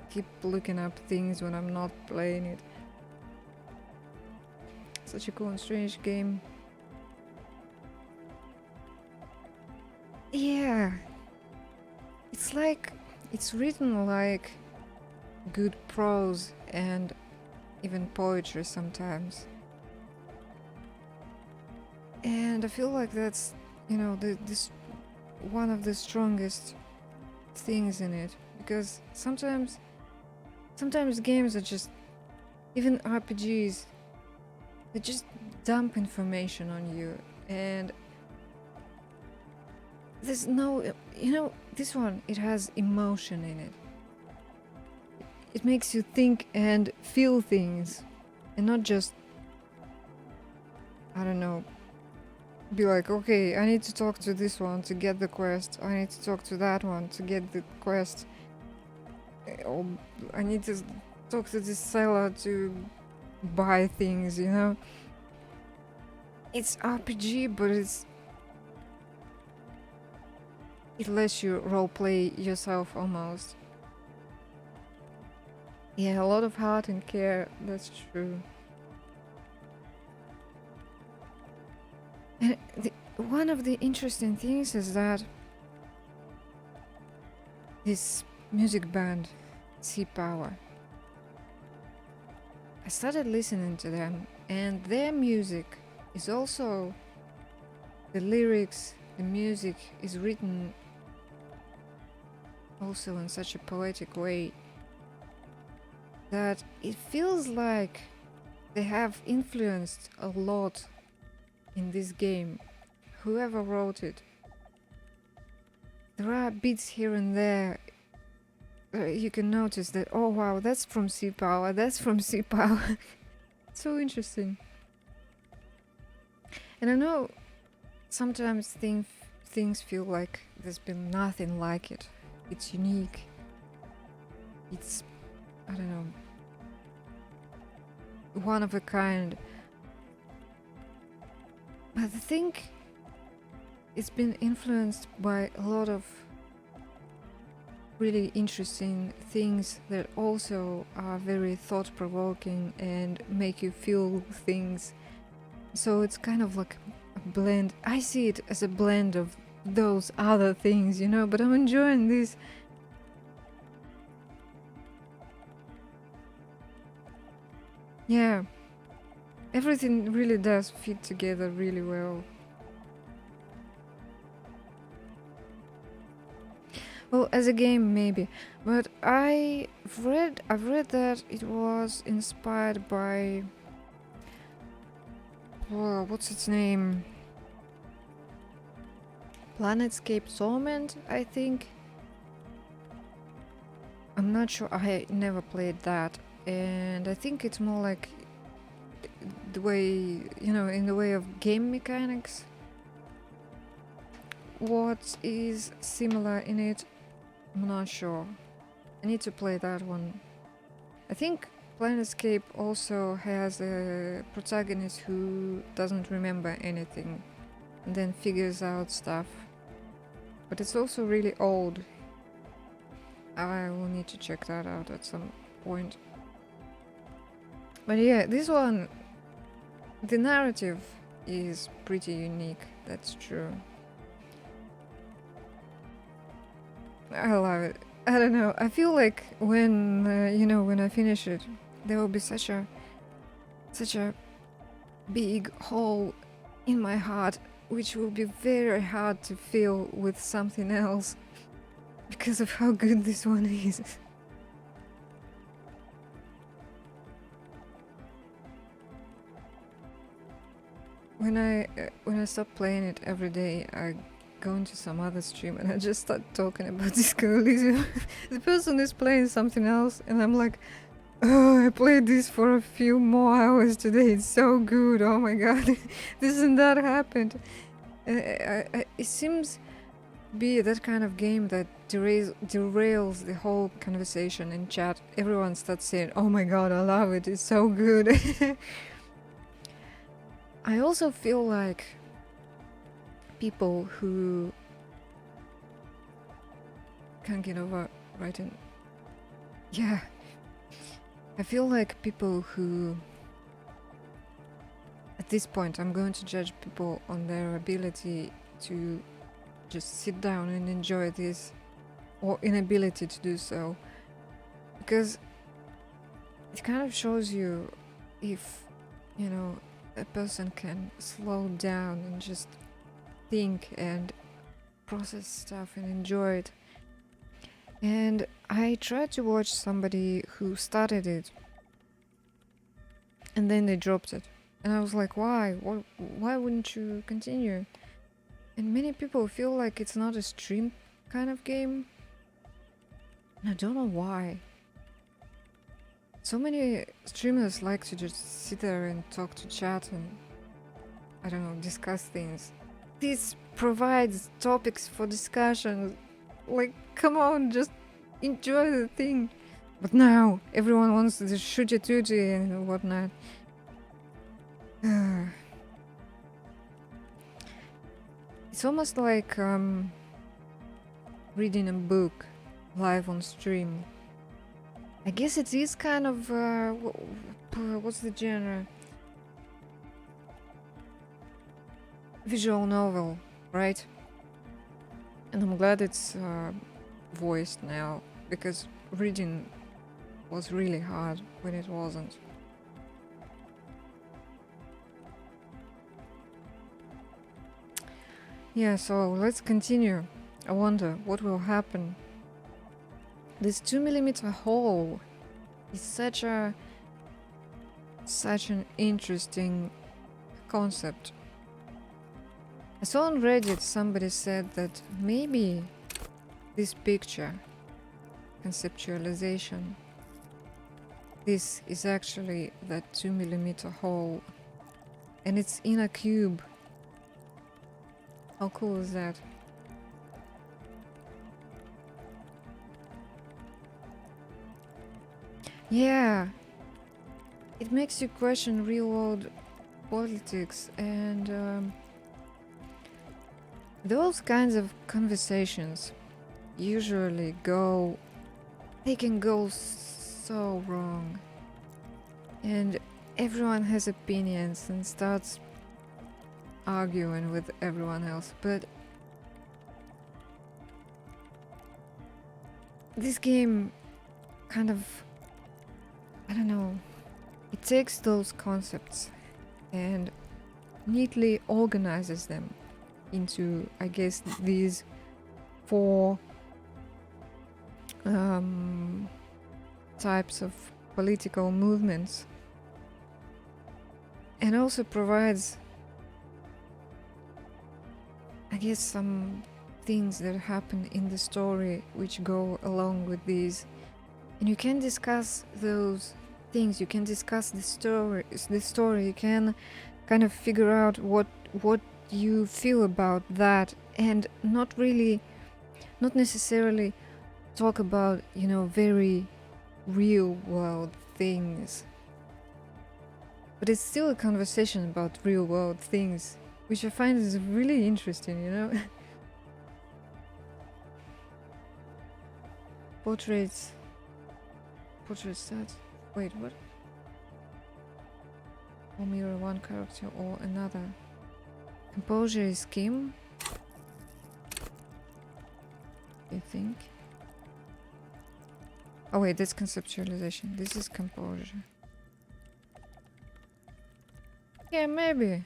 keep looking up things when I'm not playing it. Such a cool and strange game. Yeah, it's like, it's written like good prose and even poetry sometimes. And I feel like that's, this one of the strongest things in it, because sometimes games are just, even RPGs, they just dump information on you, and there's no, this one, it has emotion in it. It makes you think and feel things, and not just, I don't know, be like, okay, I need to talk to this one to get the quest, I need to talk to that one to get the quest, or I need to talk to this seller to buy things, It's RPG, but it lets you roleplay yourself almost. Yeah, a lot of heart and care, that's true. And one of the interesting things is that this music band, Sea Power, I started listening to them, and their music is also, the lyrics, the music is written also in such a poetic way that it feels like they have influenced a lot in this game, whoever wrote it. There are bits here and there, you can notice that, oh wow, that's from Sea Power, that's from Sea Power. So interesting. And I know sometimes things feel like there's been nothing like it. It's unique. It's, I don't know, one of a kind. But I think it's been influenced by a lot of really interesting things that also are very thought-provoking and make you feel things. So it's kind of like a blend. I see it as a blend of those other things, but I'm enjoying this. Yeah, everything really does fit together really well. Well, as a game maybe, but I've read that it was inspired by, what's its name? Planetscape Torment, I think. I'm not sure, I never played that, and I think it's more like the way, in the way of game mechanics. What is similar in it, I'm not sure. I need to play that one. I think Planetscape also has a protagonist who doesn't remember anything and then figures out stuff. But it's also really old. I will need to check that out at some point. But yeah, this one, the narrative is pretty unique, that's true. I love it. I don't know, I feel like when, when I finish it, there will be such a big hole in my heart, which will be very hard to fill with something else because of how good this one is. When I stop playing it every day, I go into some other stream and I just start talking about Disco Elysium. The person is playing something else, and I'm like, oh, I played this for a few more hours today. It's so good. Oh my god, this and that happened. It seems be that kind of game that derails the whole conversation in chat. Everyone starts saying, "Oh my god, I love it. It's so good." I also feel like people who can't get over writing. Yeah. I feel like people who, at this point, I'm going to judge people on their ability to just sit down and enjoy this, or inability to do so, because it kind of shows you if, a person can slow down and just think and process stuff and enjoy it. And I tried to watch somebody who started it and then they dropped it, and I was like, why wouldn't you continue? And many people feel like it's not a stream kind of game, and I don't know why. So many streamers like to just sit there and talk to chat and, I don't know, discuss things. This provides topics for discussion. Like, come on, just enjoy the thing. But now, everyone wants to shoot a tootie and whatnot. It's almost like reading a book live on stream. I guess it is kind of, what's the genre? Visual novel, right? And I'm glad it's voiced now, because reading was really hard when it wasn't. Yeah, so let's continue. I wonder what will happen. This 2mm hole is such an interesting concept. I saw on Reddit somebody said that maybe this picture, conceptualization, this is actually that 2mm hole, and it's in a cube. How cool is that? Yeah, it makes you question real-world politics, and those kinds of conversations usually they can go so wrong, and everyone has opinions and starts arguing with everyone else. But this game kind of, I don't know, it takes those concepts and neatly organizes them into, I guess, these 4 types of political movements, and also provides, I guess, some things that happen in the story which go along with these. And you can discuss those things, you can discuss the story, you can kind of figure out what you feel about that, and not necessarily talk about, very real world things. But it's still a conversation about real world things, which I find is really interesting, Portrait stats. Wait, what? or mirror one character or another. Composure is Kim, I think. Oh wait, that's conceptualization. This is composure. Yeah, maybe.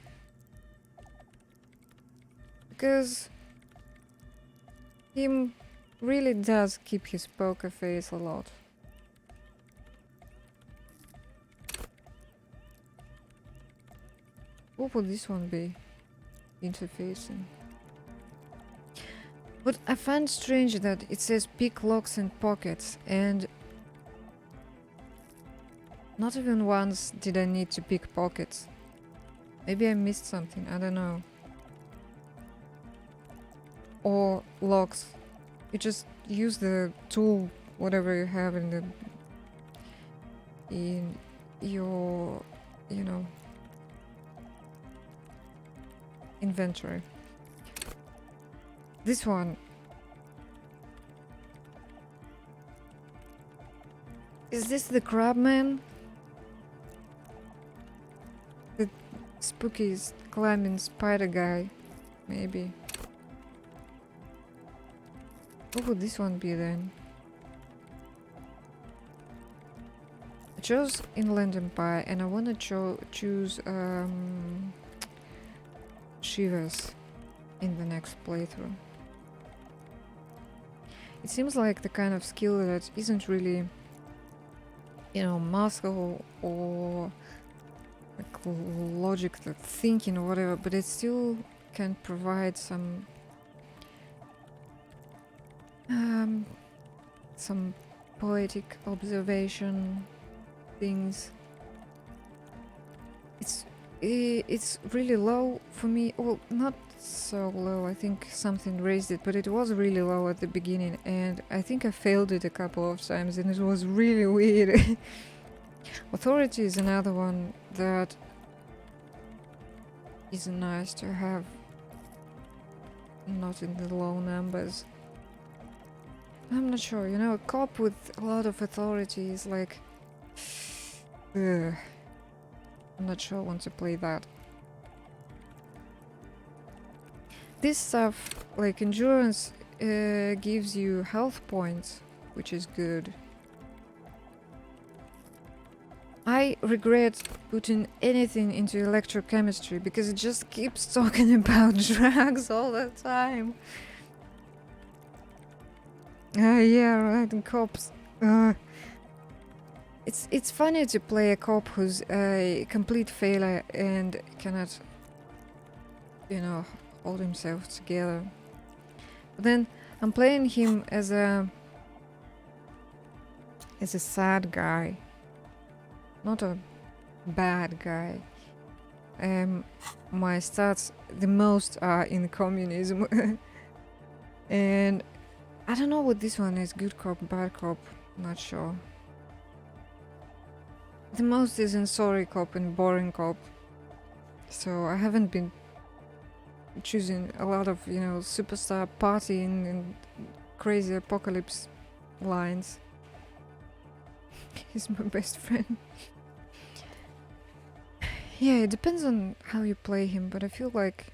Because Kim really does keep his poker face a lot. What would this one be? Interfacing. But I find strange that it says pick locks and pockets, and not even once did I need to pick pockets. Maybe I missed something, I don't know. Or locks. You just use the tool, whatever you have in your, you know, inventory. This one. Is this the crabman? The spooky climbing spider guy? Maybe. What would this one be then? I chose Inland Empire and I want to choose Shivers in the next playthrough. It seems like the kind of skill that isn't really, you know, muscle or like logic, like thinking or whatever, but it still can provide some poetic observation things. It's really low for me. Well, not so low. I think something raised it, but it was really low at the beginning, and I think I failed it a couple of times, and it was really weird. Authority is another one that is nice to have, not in the low numbers. I'm not sure, you know, a cop with a lot of authority is like... Ugh. I'm not sure I want to play that. This stuff, like endurance, gives you health points, which is good. I regret putting anything into electrochemistry because it just keeps talking about drugs all the time. Yeah, right, and cops. It's funny to play a cop who's a complete failure and cannot, you know, hold himself together. But then I'm playing him as a sad guy, not a bad guy. My stats the most are in communism, and I don't know what this one is. Good cop, bad cop, not sure. The most is in sorry cop and boring cop. So I haven't been choosing a lot of, you know, superstar partying and crazy apocalypse lines. He's my best friend. Yeah, it depends on how you play him, but I feel like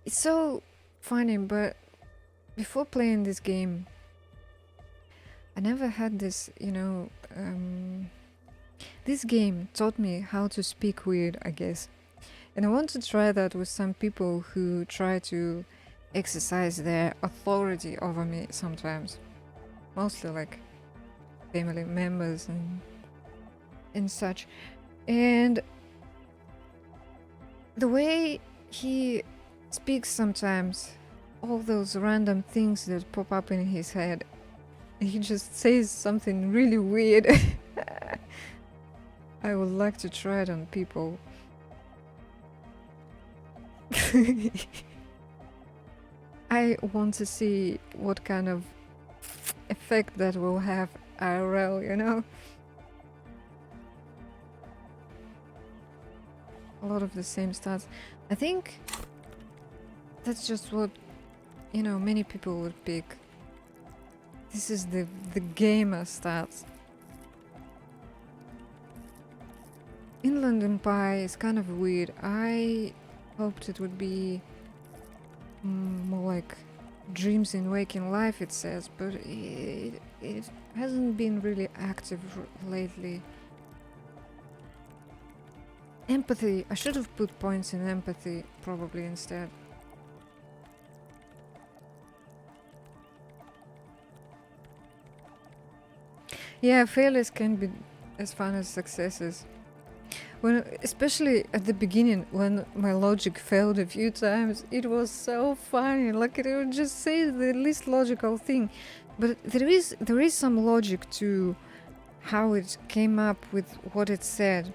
it's so funny, but before playing this game I never had this, you know, this game taught me how to speak weird, I guess. And I want to try that with some people who try to exercise their authority over me sometimes. Mostly like family members and such. And the way he speaks sometimes, all those random things that pop up in his head, he just says something really weird. I would like to try it on people. I want to see what kind of effect that will have IRL, you know? A lot of the same stats. I think that's just what, you know, many people would pick. This is the gamer stats. Inland Empire is kind of weird. I hoped it would be more like dreams in waking life, it says, but it hasn't been really active lately. Empathy. I should have put points in empathy probably instead. Yeah, failures can be as fun as successes. When, especially at the beginning, when my logic failed a few times, it was so funny. Like, it would just say the least logical thing, but there is some logic to how it came up with what it said.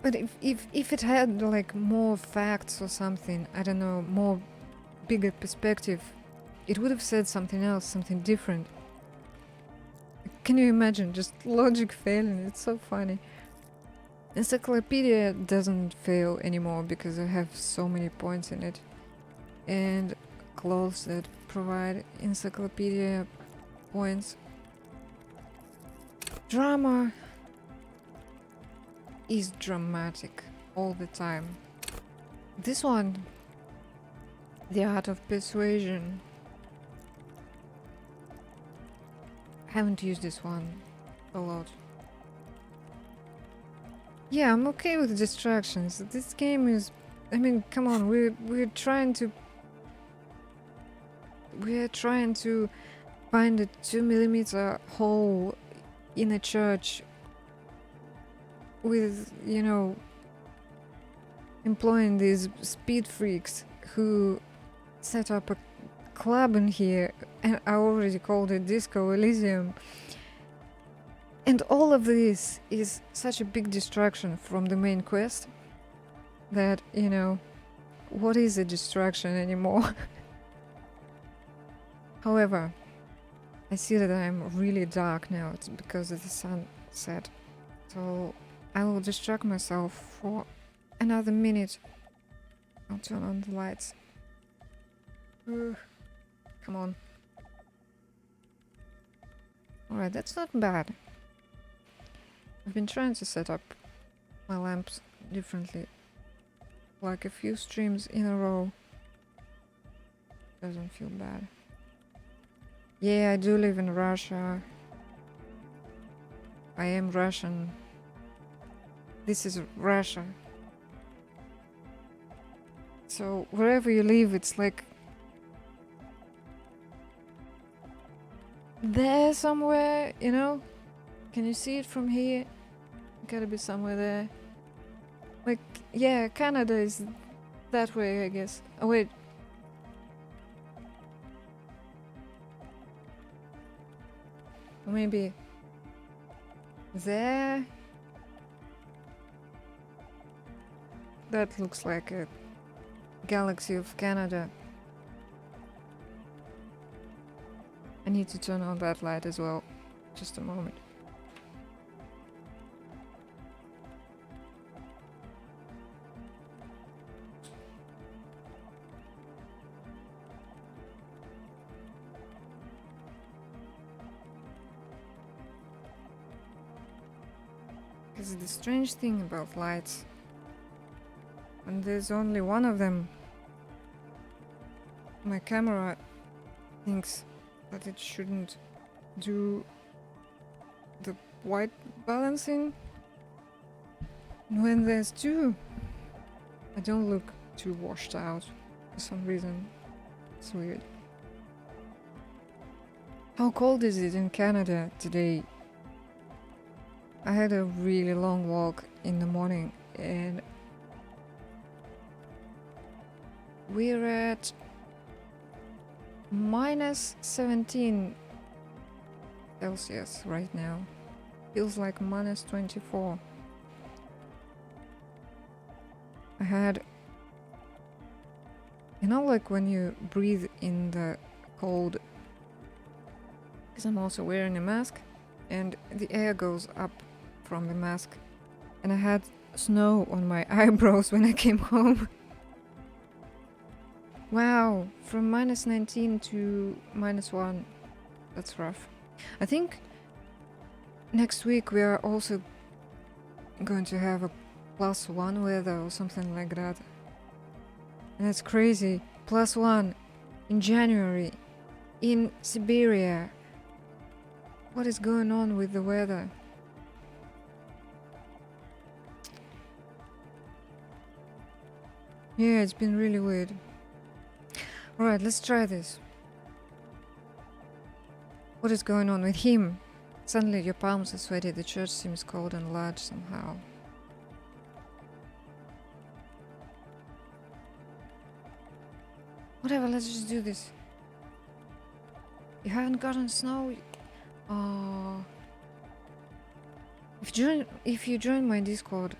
But if it had like more facts or something, I don't know, more bigger perspective, it would have said something else, something different. Can you imagine just logic failing? It's so funny. Encyclopedia doesn't fail anymore because I have so many points in it. And clothes that provide encyclopedia points. Drama is dramatic all the time. This one, The Art of Persuasion. Haven't used this one a lot. Yeah, I'm okay with distractions. This game is, I mean, come on, we're trying to find a 2mm hole in a church with, you know, employing these speed freaks who set up a club in here, and I already called it Disco Elysium. And all of this is such a big distraction from the main quest that, you know, what is a distraction anymore? However, I see that I'm really dark now. It's because of the sunset. So I will distract myself for another minute. I'll turn on the lights. Come on. Alright, that's not bad. I've been trying to set up my lamps differently. Like a few streams in a row. Doesn't feel bad. Yeah, I do live in Russia. I am Russian. This is Russia. So wherever you live, it's like there somewhere, you know? Can you see it from here? Gotta be somewhere there. Like, yeah, Canada is that way, I guess. Oh, wait. Or maybe there? That looks like a galaxy of Canada. I need to turn on that light as well. Just a moment. Because the strange thing about lights, when there's only one of them, my camera thinks that it shouldn't do the white balancing. And when there's two, I don't look too washed out for some reason. It's weird. How cold is it in Canada today? I had a really long walk in the morning and we're at -17 Celsius right now. Feels like -24. I had, you know, like when you breathe in the cold, because I'm also wearing a mask and the air goes up from the mask, and I had snow on my eyebrows when I came home. Wow, from -19 to -1. That's rough. I think Next week we are also going to have a +1 weather or something like that. And it's crazy. +1 in January in Siberia. What is going on with the weather? Yeah, it's been really weird. Alright, let's try this. What is going on with him? Suddenly your palms are sweaty, the church seems cold and large somehow. Whatever, let's just do this. You haven't gotten snow? Oh. If you join my Discord,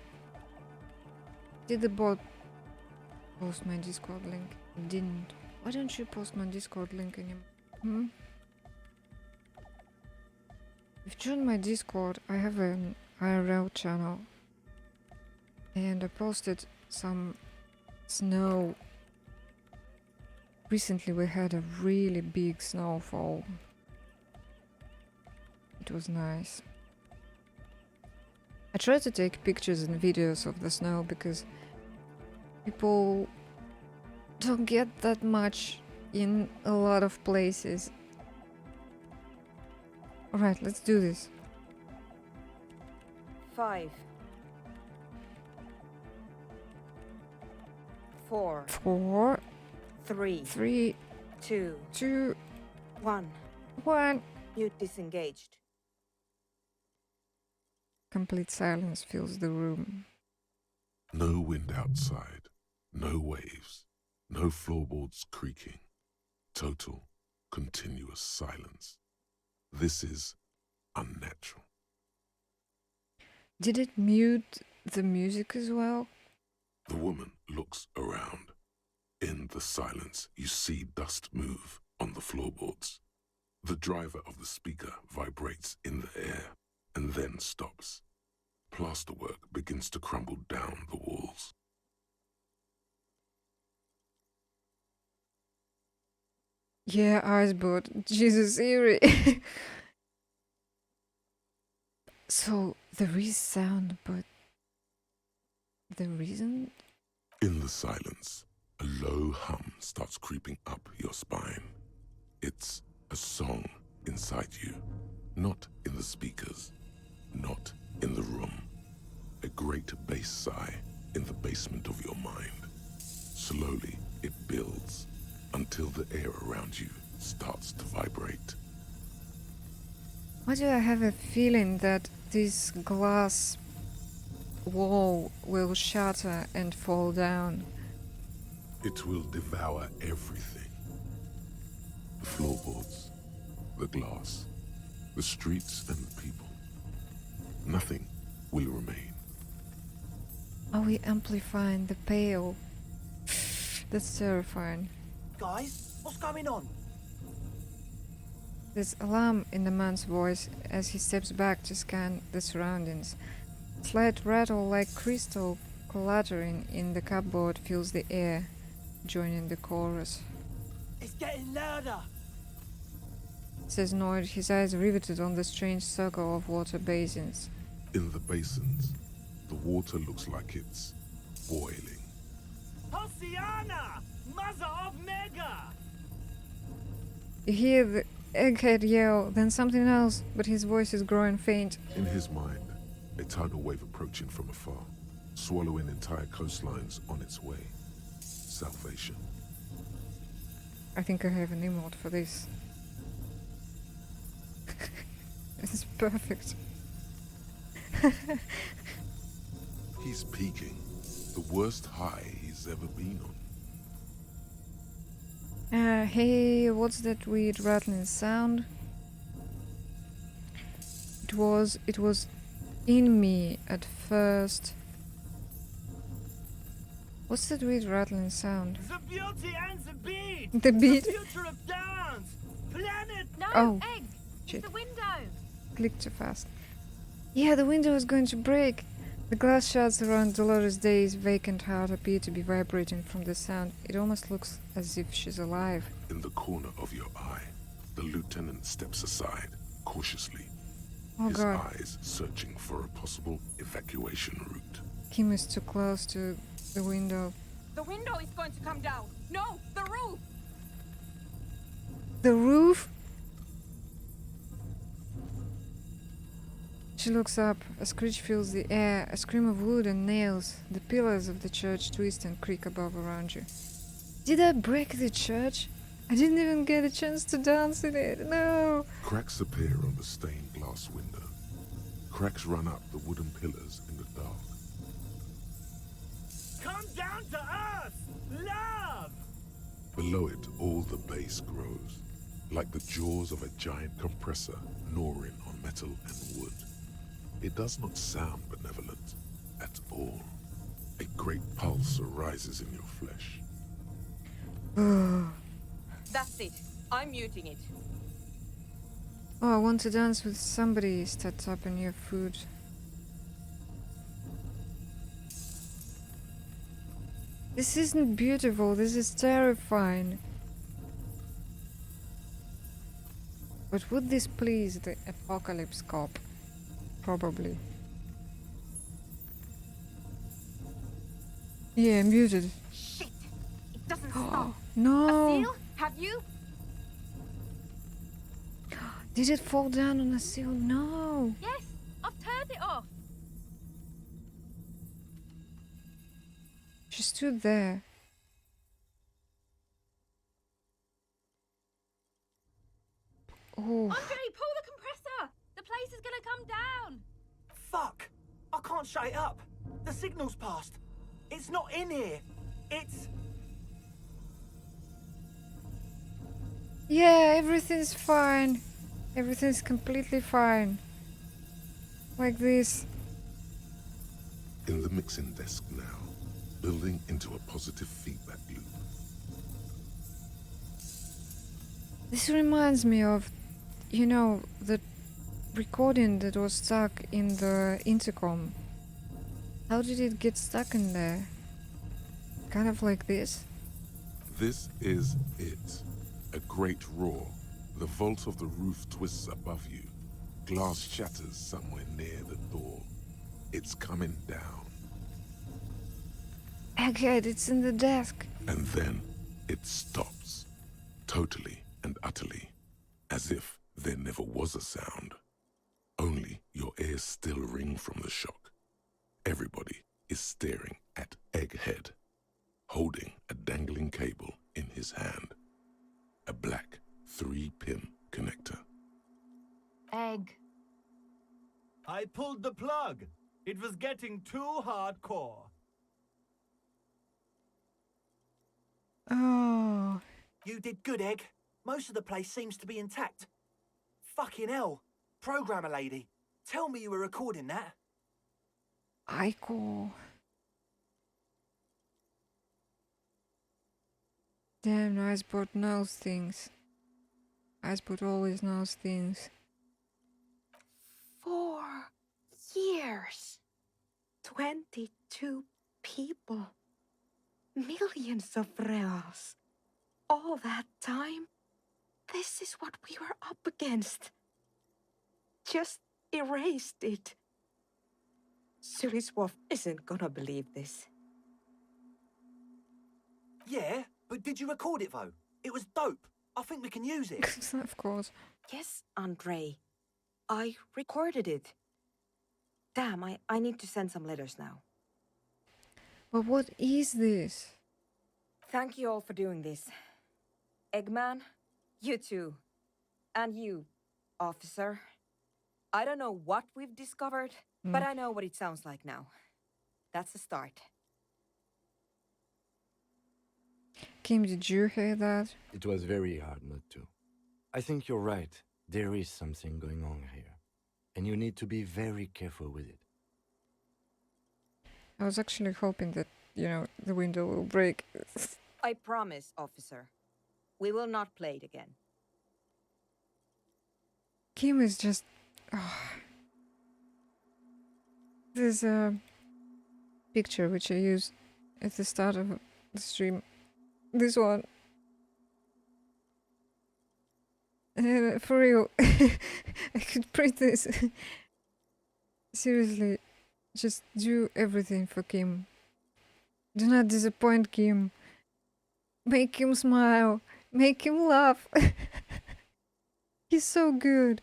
did the bot post my Discord link? It didn't. Why don't you post my Discord link anymore? If you join my Discord, I have an IRL channel and I posted some snow. Recently we had a really big snowfall. It was nice. I try to take pictures and videos of the snow because people don't get that much in a lot of places. Alright, let's do this. 5, 4, 4, 3, 3, 2, 2, 1. 1. Mute disengaged. Complete silence fills the room. No wind outside, no waves, no floorboards creaking. Total, continuous silence. This is unnatural. Did it mute the music as well? The woman looks around. In the silence, you see dust move on the floorboards. The driver of the speaker vibrates in the air and then stops. Plasterwork begins to crumble down the walls. Yeah, Icebot. Jesus, Eerie. So, there is sound, but there isn't? In the silence, a low hum starts creeping up your spine. It's a song inside you, not in the speakers, not in the room. A great bass sigh in the basement of your mind. Slowly, it builds until the air around you starts to vibrate. Why do I have a feeling that this glass wall will shatter and fall down? It will devour everything. The floorboards, the glass, the streets and the people. Nothing will remain. Are we amplifying the pale? That's terrifying. Guys, what's going on? There's alarm in the man's voice as he steps back to scan the surroundings. Slight rattle like crystal clattering in the cupboard fills the air, joining the chorus. It's getting louder. Says Noid, his eyes riveted on the strange circle of water basins. In the basins, the water looks like it's boiling. Hosiana! Mother of Mega! You hear the egghead yell, then something else, but his voice is growing faint. In his mind, a tidal wave approaching from afar, swallowing entire coastlines on its way. Salvation. I think I have an emote for this. This is perfect. He's peaking. The worst high he's ever been on. Hey, what's that weird rattling sound? It was in me at first. What's that weird rattling sound? The beauty and the beat! The beat? The future of dance! Planet! No, Oh, Egg! shit. The window! Clicked too fast. Yeah, the window is going to break. The glass shards around Dolores Day's vacant heart appear to be vibrating from the sound. It almost looks as if she's alive. In the corner of your eye, the lieutenant steps aside, cautiously. Oh his god. eyes searching for a possible evacuation route. Kim is too close to the window. The window is going to come down. No, the roof! The roof? She looks up. A screech fills the air. A scream of wood and nails. The pillars of the church twist and creak above around you. Did I break the church? I didn't even get a chance to dance in it. No! Cracks appear on the stained glass window. Cracks run up the wooden pillars in the dark. Come down to earth! Love! Below it, all the bass grows, like the jaws of a giant compressor gnawing on metal and wood. It does not sound benevolent at all. A great pulse arises in your flesh. That's it. I'm muting it. Oh, I want to dance with somebody. Starts up in your food. This isn't beautiful. This is terrifying. But would this please the apocalypse cop? Probably. Yeah, muted. Shit! It doesn't stop. No! A seal? Have you? Did it fall down on a seal? No! Yes, I've turned it off. She stood there. Oh, Andre, pull the compressor. The place is gonna come down. Fuck! I can't shut it up. The signal's passed. It's not in here. It's... yeah, everything's fine. Everything's completely fine. Like this. In the mixing desk now, building into a positive feedback loop. This reminds me of, you know, the recording that was stuck in the intercom. How did it get stuck in there? Kind of like this. This is it. A great roar. The vault of the roof twists above you. Glass shatters somewhere near the door. It's coming down. Egghead, it's in the desk. And then it stops. Totally and utterly. As if there never was a sound. Only your ears still ring from the shock. Everybody is staring at Egghead, holding a dangling cable in his hand. A black 3-pin connector. Egg. I pulled the plug. It was getting too hardcore. Oh, You did good, Egg. Most of the place seems to be intact. Fucking hell. Programmer lady, tell me you were recording that. Aiko. Damn, Icebot knows things. Icebot always knows things. 4 years. 22 people. Millions of reals. All that time? This is what we were up against. Just erased it. s02e12 isn't gonna believe this. Yeah, but did you record it though? It was dope. I think we can use it. Of course. Yes, Andre. I recorded it. Damn, I need to send some letters now. But what is this? Thank you all for doing this. Eggman, you too. And you, officer. I don't know what we've discovered, but I know what it sounds like now. That's a start. Kim, did you hear that? It was very hard not to. I think you're right. There is something going on here. And you need to be very careful with it. I was actually hoping that, you know, the window will break. I promise, officer. We will not play it again. Kim is just... There's a picture which I used at the start of the stream. This one. For real, I could print this. Seriously, just do everything for Kim. Do not disappoint Kim. Make him smile. Make him laugh. He's so good.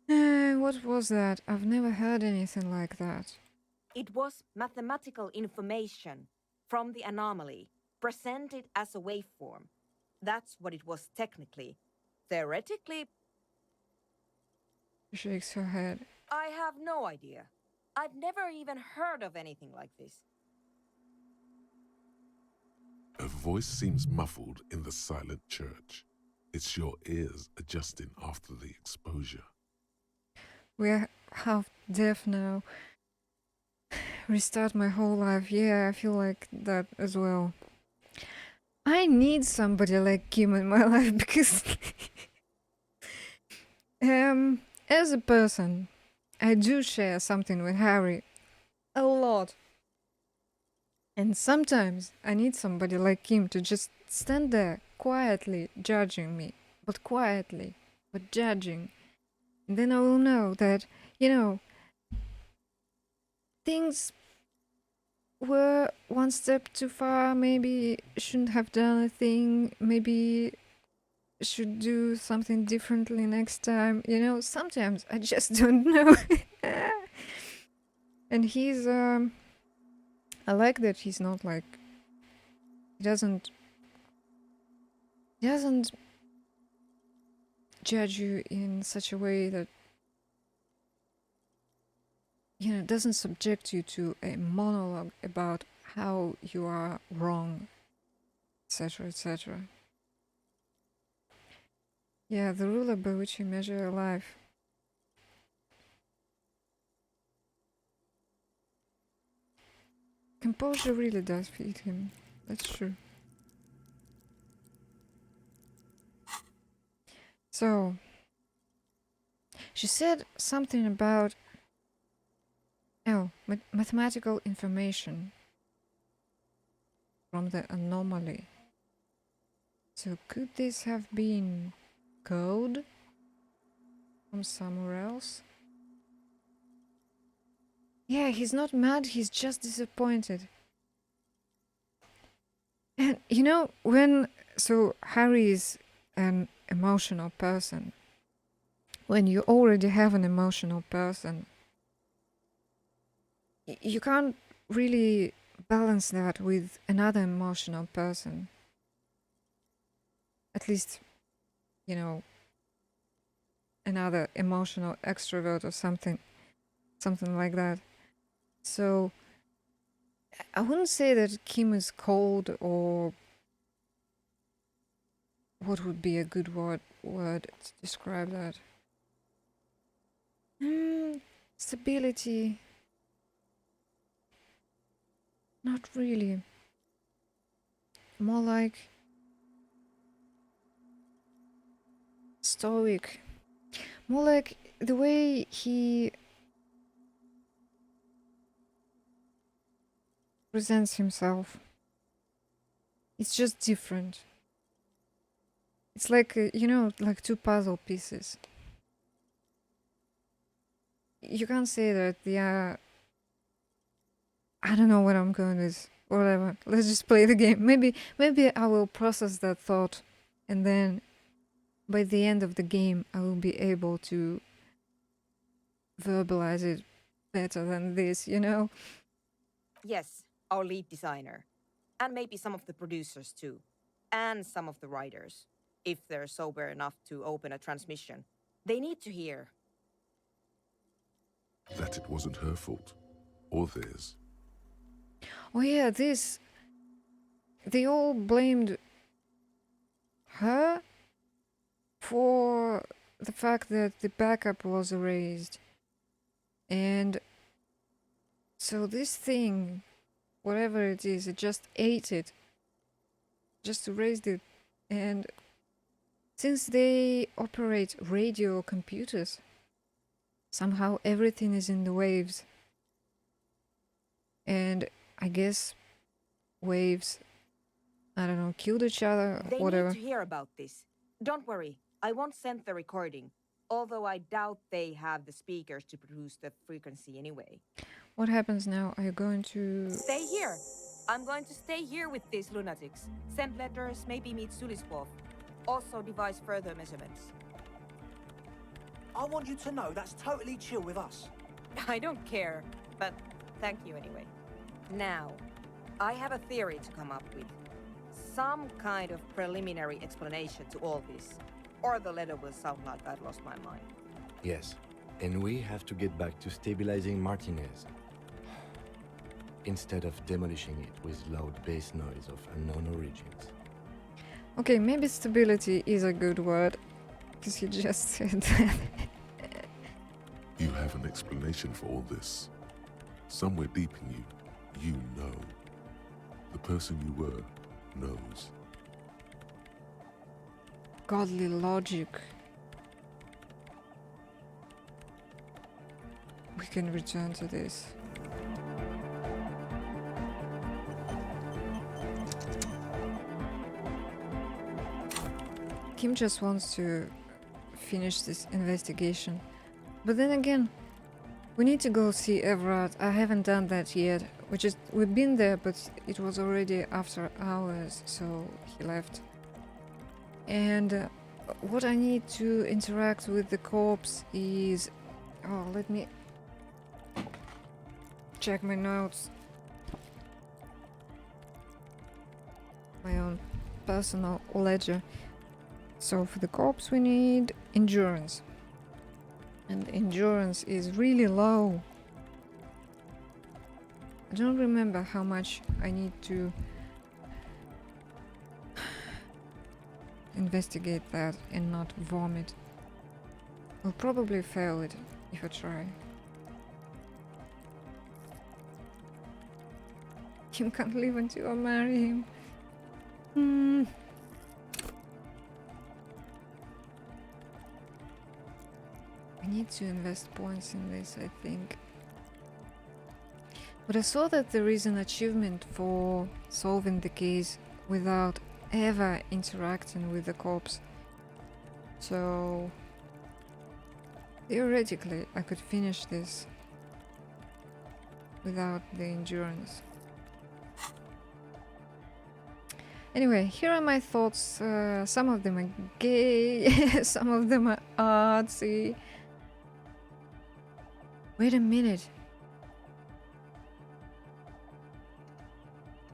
What was that? I've never heard anything like that. It was mathematical information from the anomaly, presented as a waveform. That's what it was technically. Theoretically, She shakes her head. I have no idea. I've never even heard of anything like this. A voice seems muffled in the silent church. It's your ears adjusting after the exposure. We're half deaf now. Restart my whole life. Yeah, I feel like that as well. I need somebody like Kim in my life because as a person, I do share something with Harry. A lot. And sometimes I need somebody like Kim to just stand there quietly judging me. But quietly. But judging. And then I will know that, things were one step too far. Maybe shouldn't have done a thing. Maybe should do something differently next time. Sometimes I just don't know. And he's I like that he's not like he doesn't judge you in such a way that doesn't subject you to a monologue about how you are wrong, etc., etc. Yeah, the ruler by which you measure your life. Composure really does feed him. That's true. So, she said something about mathematical information from the anomaly. So could this have been code from somewhere else? Yeah, he's not mad, he's just disappointed. And Harry is an emotional person. When you already have an emotional person, you can't really balance that with another emotional person. At least, another emotional extrovert or something like that. So I wouldn't say that Kim is cold, or what would be a good word to describe that? Stability. Not really. More like stoic. More like the way he presents himself. It's just different. It's like, like two puzzle pieces. You can't say that they are... I don't know what I'm going with. Whatever. Let's just play the game. Maybe I will process that thought, and then by the end of the game I will be able to verbalize it better than this, Yes, our lead designer. And maybe some of the producers too. And some of the writers. If they're sober enough to open a transmission. They need to hear. That it wasn't her fault, or theirs. Oh yeah, they all blamed her for the fact that the backup was erased. And so this thing, whatever it is, it just ate it. Just erased it. And since they operate radio computers, somehow everything is in the waves. And I guess waves I don't know, killed each other, They whatever. need to hear about this. Don't worry, I won't send the recording, although I doubt they have the speakers to produce the frequency anyway. What happens now? Are you going to... Stay here. I'm going to stay here with these lunatics. Send letters, maybe meet s02e12. Also devise further measurements. I want you to know that's totally chill with us. I don't care, but thank you anyway. Now, I have a theory to come up with. Some kind of preliminary explanation to all this. Or the letter will sound like I've lost my mind. Yes, and we have to get back to stabilizing Martinez. Instead of demolishing it with loud bass noise of unknown origins. Okay, maybe stability is a good word, because you just said that. You have an explanation for all this. Somewhere deep in you, you know. The person you were knows. Godly logic. We can return to this. Kim just wants to finish this investigation. But then again, we need to go see Everard. I haven't done that yet. We've been there, but it was already after hours, so he left. And what I need to interact with the corpse is... Oh, let me check my notes. My own personal ledger. So for the corpse we need endurance. And endurance is really low. I don't remember how much I need to investigate that and not vomit. I'll probably fail it if I try. Kim can't leave until I marry him. I need to invest points in this, I think. But I saw that there is an achievement for solving the case without ever interacting with the corpse. So theoretically I could finish this without the endurance. Anyway, here are my thoughts. Some of them are gay, some of them are artsy. Wait a minute.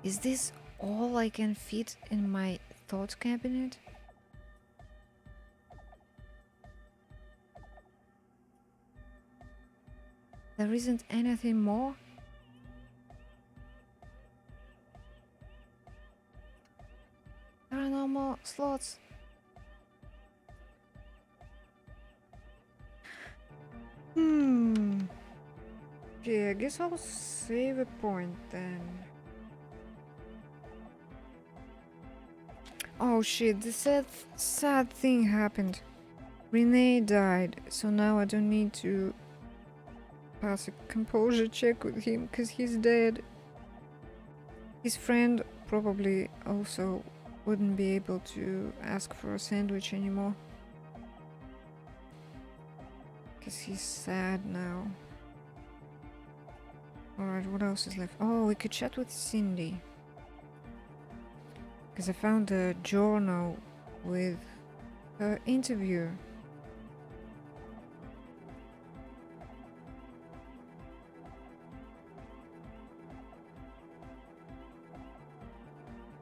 Is this all I can fit in my thought cabinet? There isn't anything more? There are no more slots. Okay, I guess I'll save a point then. Oh shit, the sad thing happened. Renee died, so now I don't need to pass a composure check with him because he's dead. His friend probably also wouldn't be able to ask for a sandwich anymore. Because he's sad now. Alright, what else is left? Oh, we could chat with Cindy. Because I found a journal with her interview.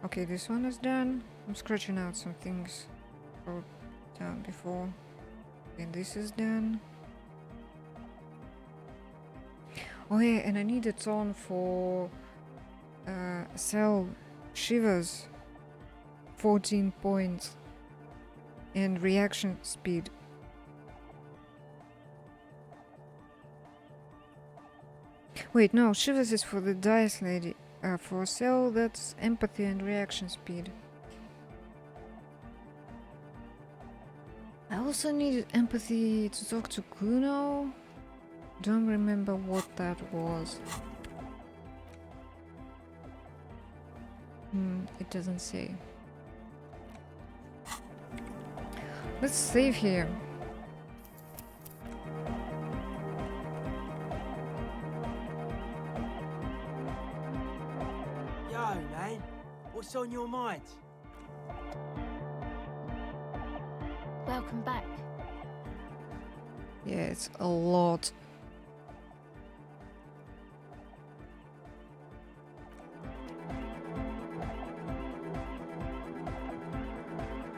Okay, this one is done. I'm scratching out some things I wrote down before. And this is done. Oh yeah, and I need a tone for cell shivers. 14 points. And reaction speed. Wait, no, shivers is for the dice lady. For cell, that's empathy and reaction speed. I also needed empathy to talk to Kuno. Don't remember what that was. It doesn't say. Let's save here. Yo, man, what's on your mind? Welcome back. Yeah, it's a lot.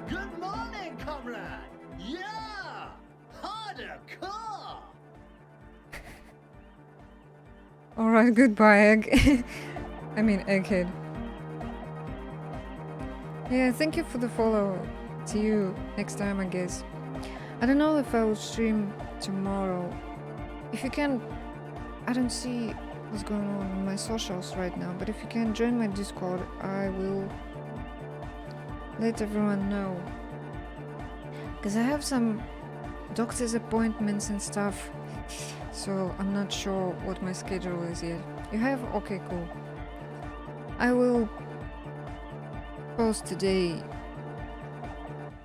Good morning, comrade! Yeah! Harder car! Alright, goodbye, Egg. I mean, Egghead. Yeah, thank you for the follow. See you next time, I guess. I don't know if I will stream tomorrow. If you can, I don't see what's going on my socials right now, but if you can join my Discord, I will let everyone know. Because I have some doctor's appointments and stuff, so I'm not sure what my schedule is yet. You have? Okay, cool. I will post today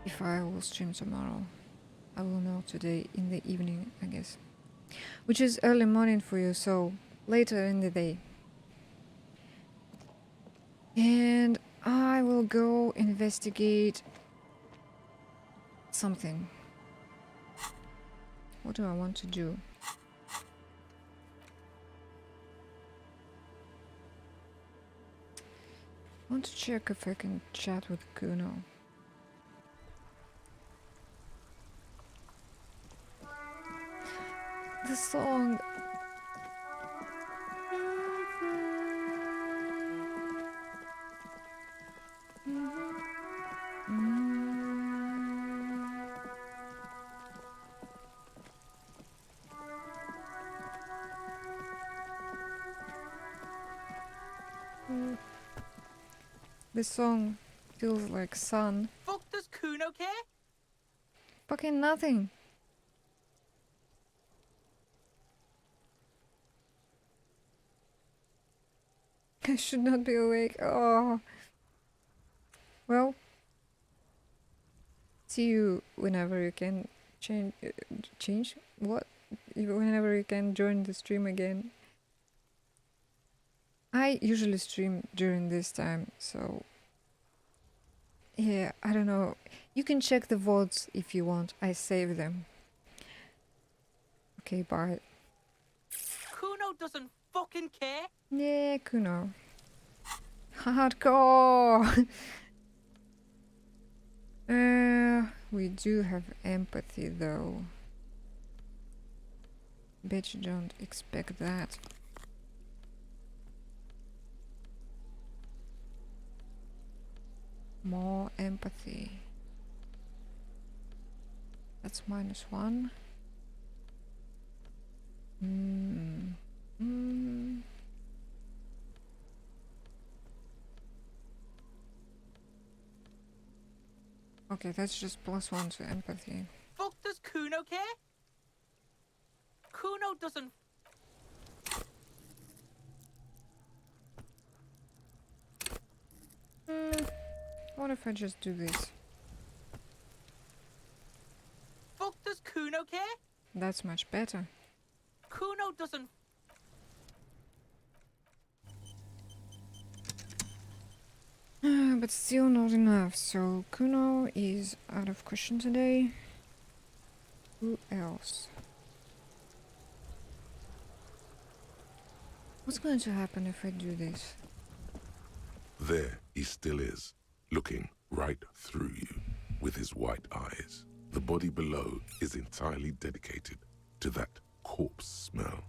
if I will stream tomorrow. I will know today in the evening, I guess. Which is early morning for you, so later in the day. And I will go investigate something. What do I want to do? I want to check if I can chat with Kuno. The song. This song feels like sun. Fuck does Kuno care? Fucking nothing. I should not be awake. Oh. Well. See you whenever you can change? What? Whenever you can join the stream again. I usually stream during this time, so yeah, I don't know. You can check the VODs if you want. I save them. Okay, bye. Kuno doesn't fucking care. Yeah, Kuno. Hardcore! We do have empathy though. Bet you don't expect that. More empathy. That's -1. Okay, that's just +1 to empathy. Fuck does Kuno care? Kuno doesn't. What if I just do this? Fuck does Kuno care? That's much better. Kuno doesn't. But still not enough, so Kuno is out of question today. Who else? What's going to happen if I do this? There he still is, looking right through you with his white eyes. The body below is entirely dedicated to that corpse smell.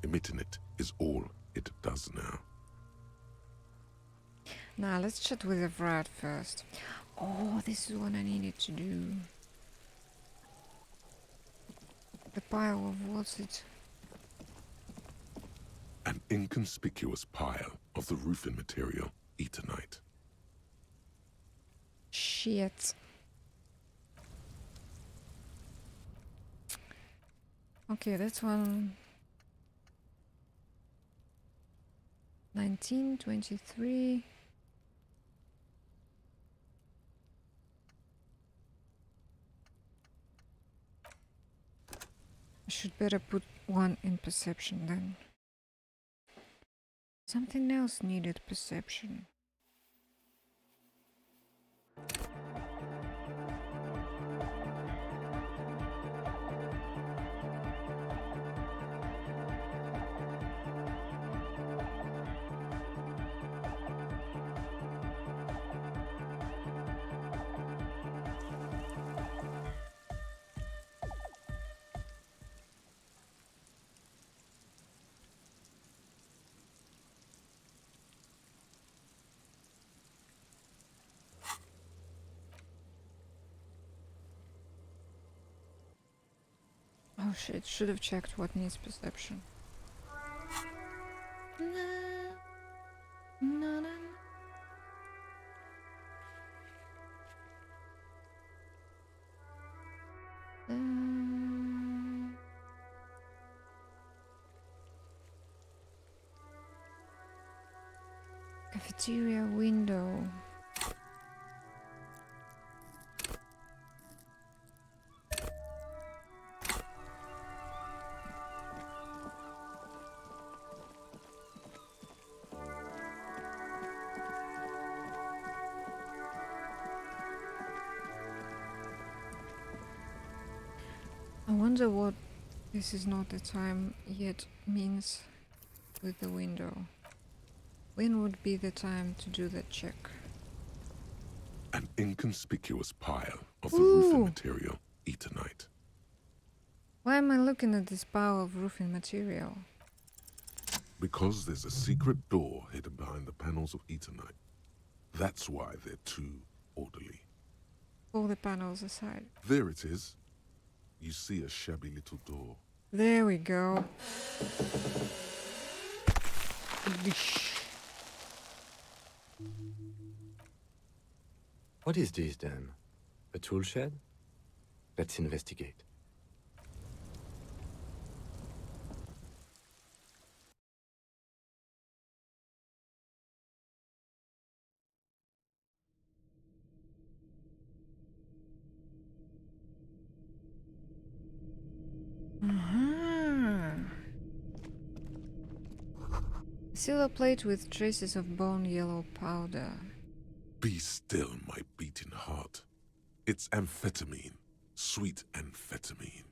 Emitting it is all it does now. Nah, let's chat with Evrad first. Oh, this is what I needed to do. The pile of what's it? An inconspicuous pile of the roofing material, Eternite. Shit. Okay, that's one. 1923. I should better put one in perception then. Something else needed perception. Oh shit, should have checked what needs perception. Cafeteria window. I wonder what this is not the time yet means with the window. When would be the time to do that check? An inconspicuous pile of the roofing Ooh. material, Eternite. Why am I looking at this pile of roofing material? Because there's a secret door hidden behind the panels of Eternite. That's why they're too orderly. Pull the panels aside. There it is. You see a shabby little door. There we go. What is this then? A tool shed? Let's investigate. Silver plate with traces of bone yellow powder. Be still, my beating heart. It's amphetamine. Sweet amphetamine.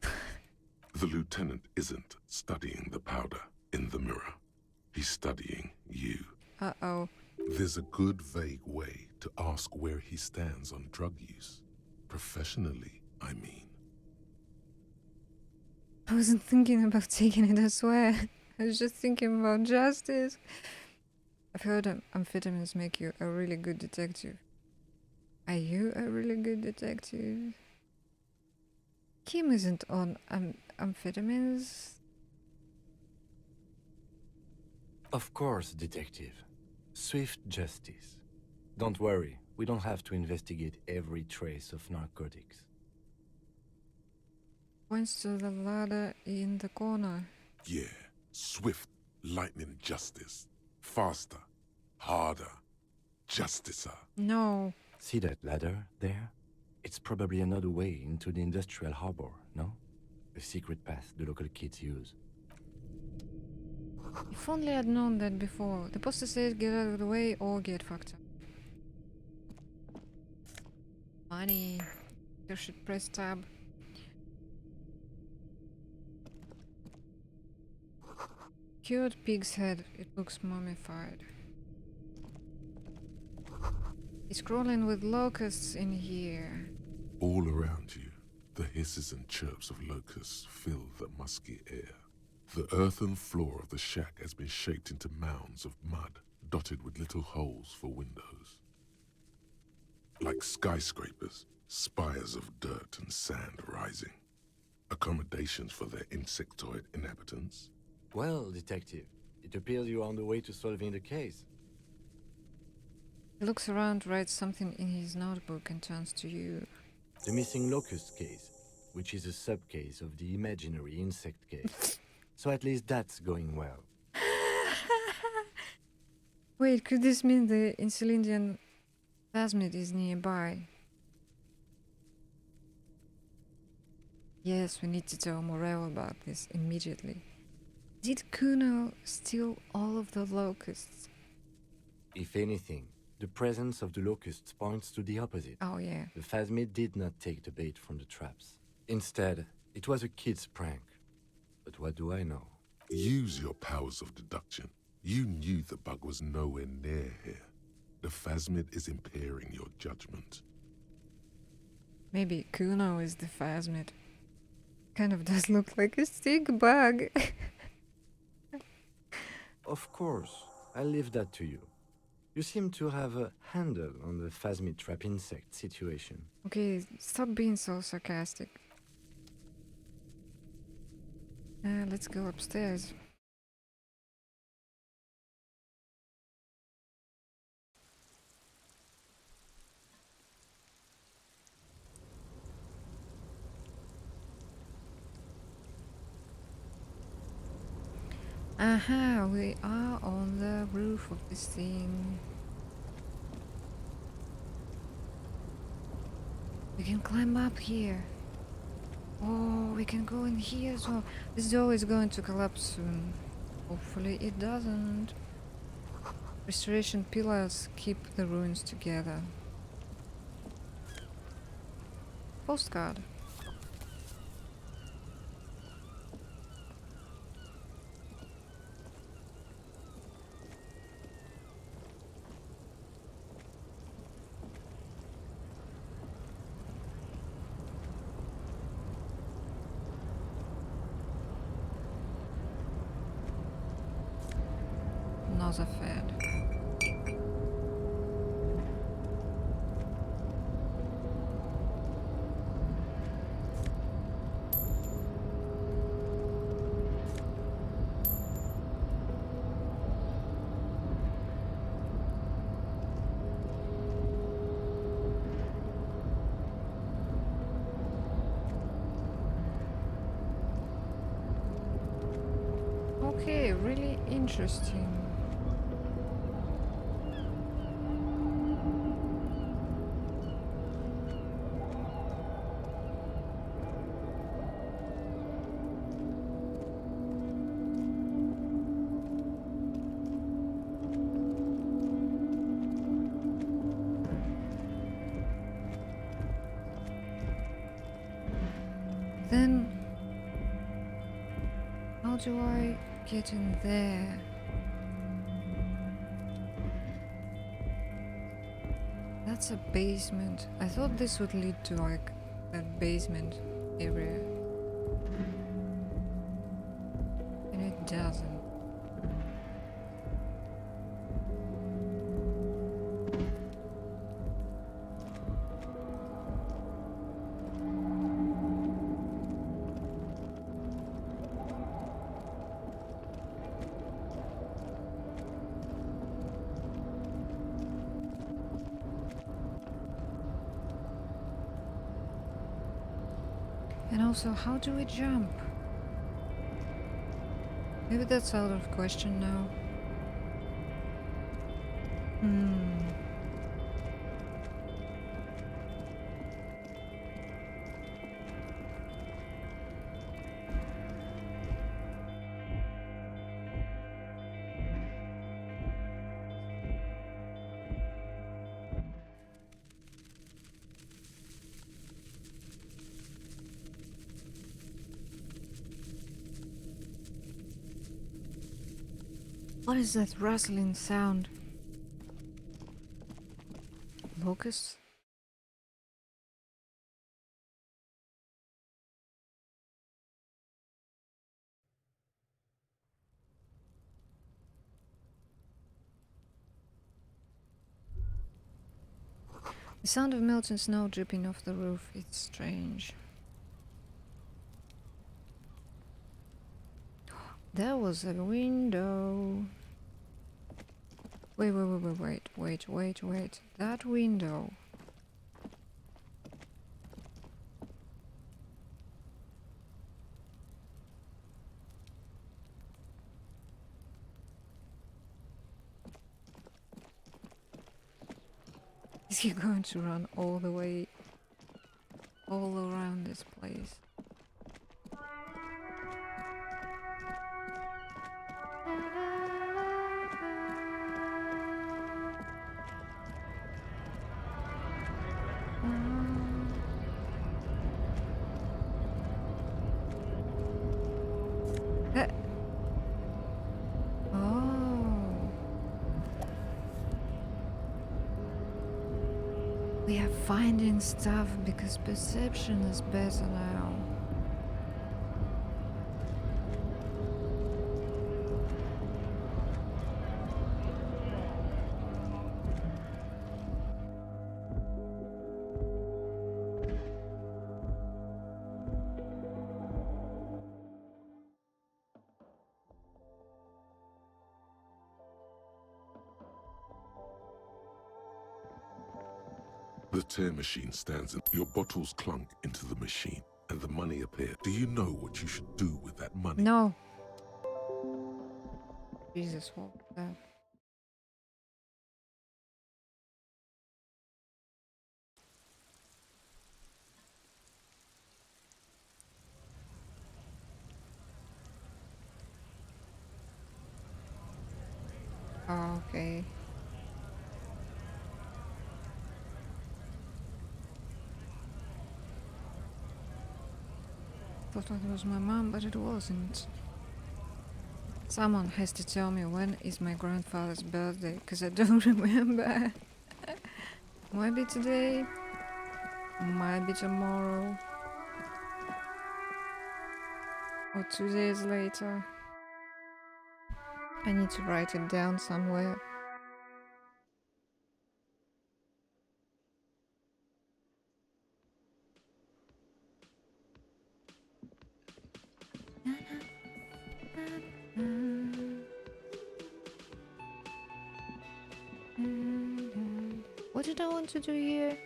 The lieutenant isn't studying the powder in the mirror. He's studying you. Uh-oh. There's a good vague way to ask where he stands on drug use. Professionally, I mean. I wasn't thinking about taking it, I swear. I was just thinking about justice. I've heard amphetamines make you a really good detective. Are you a really good detective? Kim isn't on amphetamines. Of course, detective. Swift justice. Don't worry, we don't have to investigate every trace of narcotics. Points to the ladder in the corner. Yeah, swift, lightning justice. Faster, harder, justicer. No. See that ladder there? It's probably another way into the industrial harbor, no? A secret path the local kids use. If only I'd known that before. The poster says get out of the way or get fucked up. Money. You should press tab. Cured pig's head. It looks mummified. It's crawling with locusts in here. All around you, the hisses and chirps of locusts fill the musky air. The earthen floor of the shack has been shaped into mounds of mud, dotted with little holes for windows. Like skyscrapers, spires of dirt and sand rising. Accommodations for their insectoid inhabitants. Well, detective, it appears you're on the way to solving the case. He looks around, writes something in his notebook and turns to you. The missing locust case, which is a sub-case of the imaginary insect case. So at least that's going well. Wait, could this mean the Insulindian plasmid is nearby? Yes, we need to tell Morel about this immediately. Did Kuno steal all of the locusts? If anything, the presence of the locusts points to the opposite. Oh yeah. The Phasmid did not take the bait from the traps. Instead, it was a kid's prank. But what do I know? Use your powers of deduction. You knew the bug was nowhere near here. The Phasmid is impairing your judgment. Maybe Kuno is the Phasmid. Kind of does look like a stick bug. Of course, I'll leave that to you. You seem to have a handle on the Phasmid trap insect situation. Okay, stop being so sarcastic. Let's go upstairs. Aha, we are on the roof of this thing. We can climb up here. Oh, we can go in here as well. This door is going to collapse soon. Hopefully it doesn't. Restoration pillars keep the ruins together. Postcard. Another fed. Okay, really interesting. Then, how do I get in there? That's a basement. I thought this would lead to like that basement area. And it doesn't. And also, how do we jump? Maybe that's out of question now. What is that rustling sound? Locusts? The sound of melting snow dripping off the roof, it's strange. There was a window. Wait. That window. Is he going to run all the way, all around this place? Oh. We are finding stuff because perception is better now. The tear machine stands and your bottles clunk into the machine and the money appears. Do you know what you should do with that money? No. Jesus, what was that? Oh, okay. Thought it was my mom, but it wasn't. Someone has to tell me when is my grandfather's birthday, because I don't remember. Might be today, might be tomorrow, or 2 days later. I need to write it down somewhere. What did I want to do here?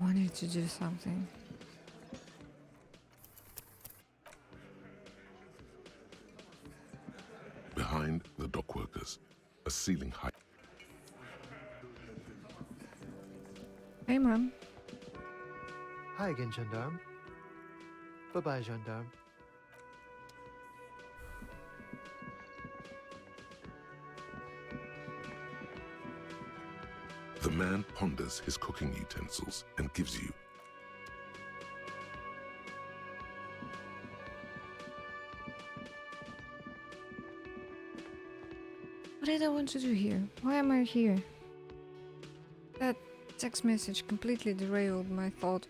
Wanted to do something. Behind the dock workers, a ceiling height. Hey, Mom. Hi again, gendarme. Bye-bye, gendarme. The man ponders his cooking utensils and gives you What did I want to do here? Why am I here? That text message completely derailed my thought.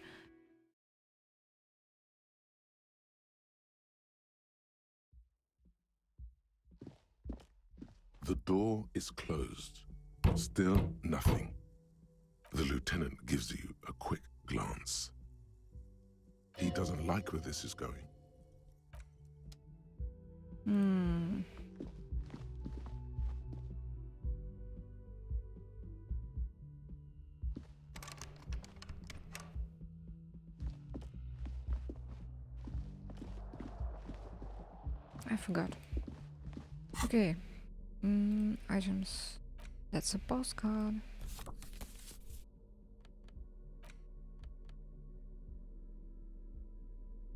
the door is closed. Still nothing. The lieutenant gives you a quick glance. He doesn't like where this is going. I forgot. Okay. Items. That's a postcard.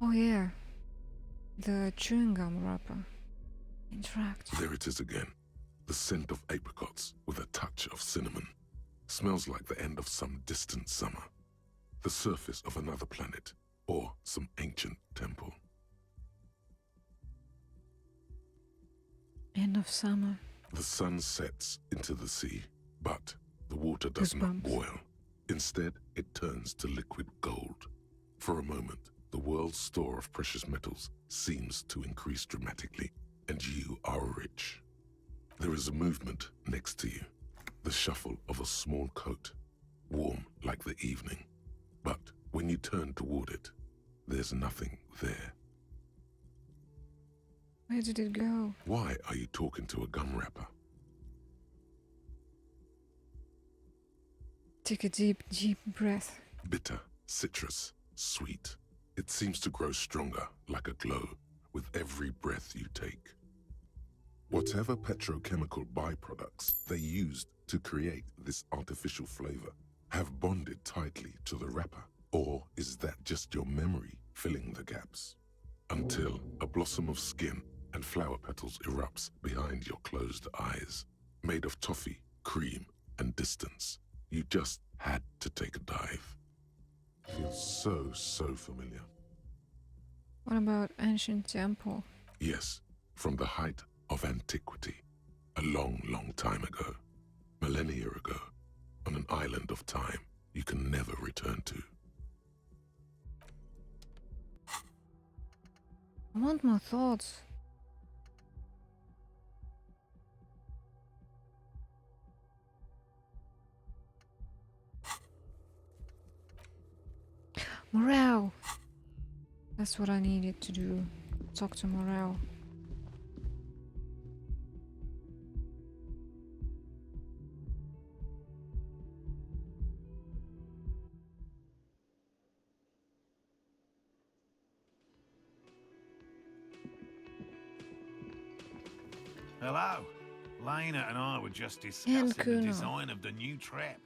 Oh yeah. The chewing gum wrapper. Interact. There it is again. The scent of apricots with a touch of cinnamon. Smells like the end of some distant summer. The surface of another planet or some ancient temple. End of summer. The sun sets into the sea, but the water does not Goosebumps. boil. Instead, it turns to liquid gold. For a moment, the world's store of precious metals seems to increase dramatically, and you are rich. There is a movement next to you, the shuffle of a small coat, warm like the evening. But when you turn toward it, there's nothing there. Where did it go? Why are you talking to a gum wrapper? Take a deep, deep breath. Bitter, citrus, sweet. It seems to grow stronger, like a glow, with every breath you take. Whatever petrochemical byproducts they used to create this artificial flavor have bonded tightly to the wrapper. Or is that just your memory filling the gaps? Until a blossom of skin and flower petals erupts behind your closed eyes, made of toffee, cream, and distance. You just had to take a dive. Feels so familiar. What about ancient temple? Yes, from the height of antiquity. A long time ago. Millennia ago. On an island of time you can never return to. I want more thoughts. Morale! That's what I needed to do. Talk to Morale. Hello. Lena and I were just And discussing the Kuno. design of the new trap.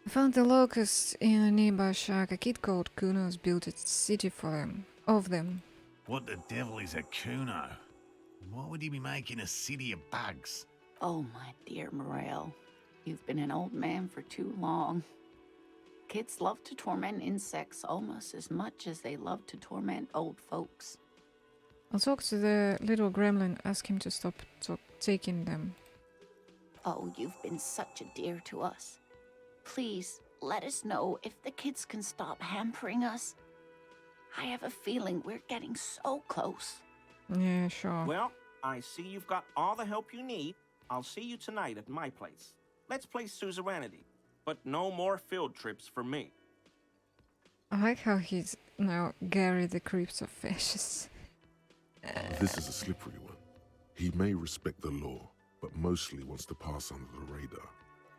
I found the locusts in a nearby shack. A kid called Kuno's built a city for them. Of them. What the devil is a Kuno? Why would he be making a city of bugs? Oh, my dear Morel, you've been an old man for too long. Kids love to torment insects almost as much as they love to torment old folks. I'll talk to the little gremlin, ask him to stop taking them. Oh, you've been such a dear to us. Please, let us know if the kids can stop hampering us. I have a feeling we're getting so close. Yeah, sure. Well, I see you've got all the help you need. I'll see you tonight at my place. Let's play suzerainty, but no more field trips for me. I like how he's now Gary the Creeps of Fascists. This is a slippery one. He may respect the law, but mostly wants to pass under the radar.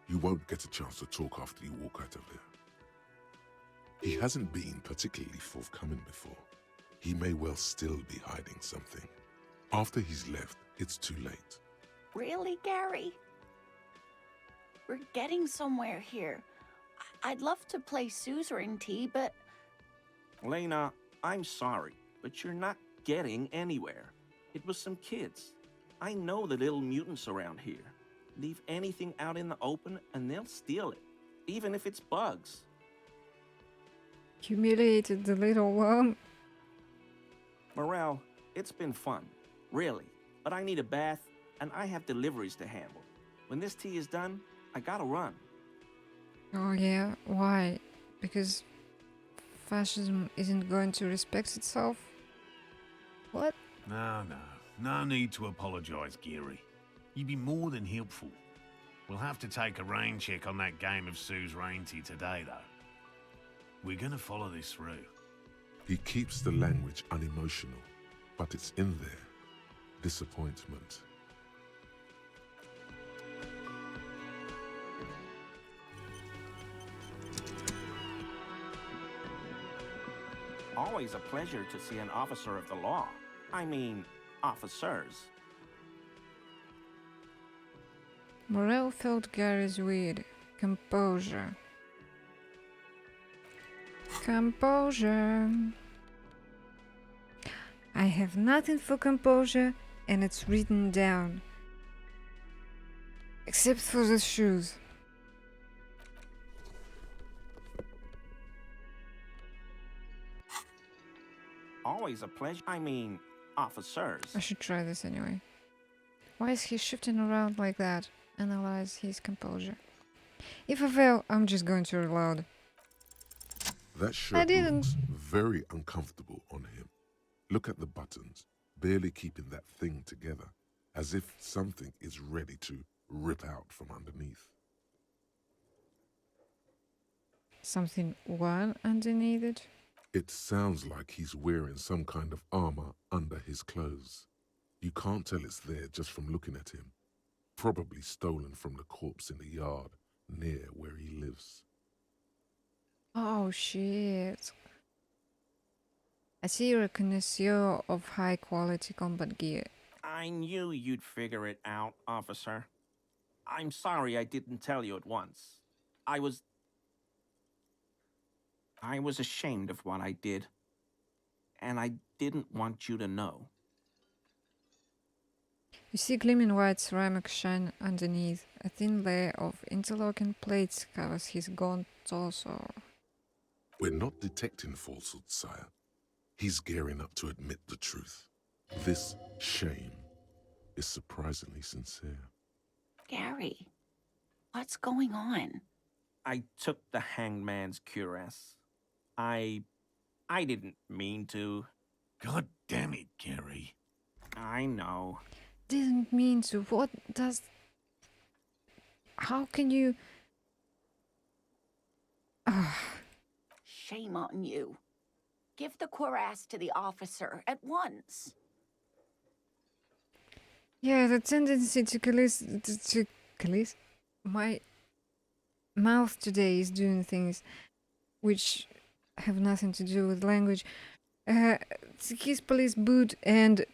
You won't get a chance to talk after you walk out of there. He hasn't been particularly forthcoming before. He may well still be hiding something. After he's left, it's too late. Really, Gary? We're getting somewhere here. I'd love to play suzerainty, but... Lena, I'm sorry, but you're not getting anywhere. It was some kids. I know the little mutants around here. Leave anything out in the open and they'll steal it, even if it's bugs. Humiliated the little worm. Morel, it's been fun, really, but I need a bath and I have deliveries to handle. When this tea is done, I gotta run. Oh yeah, why? Because fascism isn't going to respect itself? What? No need to apologise, Gary. You'd be more than helpful. We'll have to take a rain check on that game of suzerainty today, though. We're gonna follow this through. He keeps the language unemotional, but it's in there. Disappointment. Always a pleasure to see an officer of the law. I mean, officers. Morel felt Gary's weird. Composure. Composure. I have nothing for composure, and it's written down. Except for the shoes. Always a pleasure. I mean, officers. I should try this anyway. Why is he shifting around like that? Analyze his composure. If I fail, I'm just going to reload. That shirt looks very uncomfortable on him. Look at the buttons, barely keeping that thing together, as if something is ready to rip out from underneath. Something one underneath it? It sounds like he's wearing some kind of armor under his clothes. You can't tell it's there just from looking at him. Probably stolen from the corpse in the yard near where he lives. Oh shit. I see you're a connoisseur of high quality combat gear. I knew you'd figure it out, officer. I'm sorry I didn't tell you at once. I was ashamed of what I did. And I didn't want you to know. You see gleaming white ceramic shine underneath. A thin layer of interlocking plates covers his gaunt torso. We're not detecting falsehood, sire. He's gearing up to admit the truth. This shame is surprisingly sincere. Gary, what's going on? I took the hanged man's cuirass. I didn't mean to. God damn it, Gary. I know. Didn't mean to. What does... How can you... Shame on you. Give the cuirass to the officer at once. Yeah, the tendency to collise. My mouth today is doing things which have nothing to do with language. His police boot and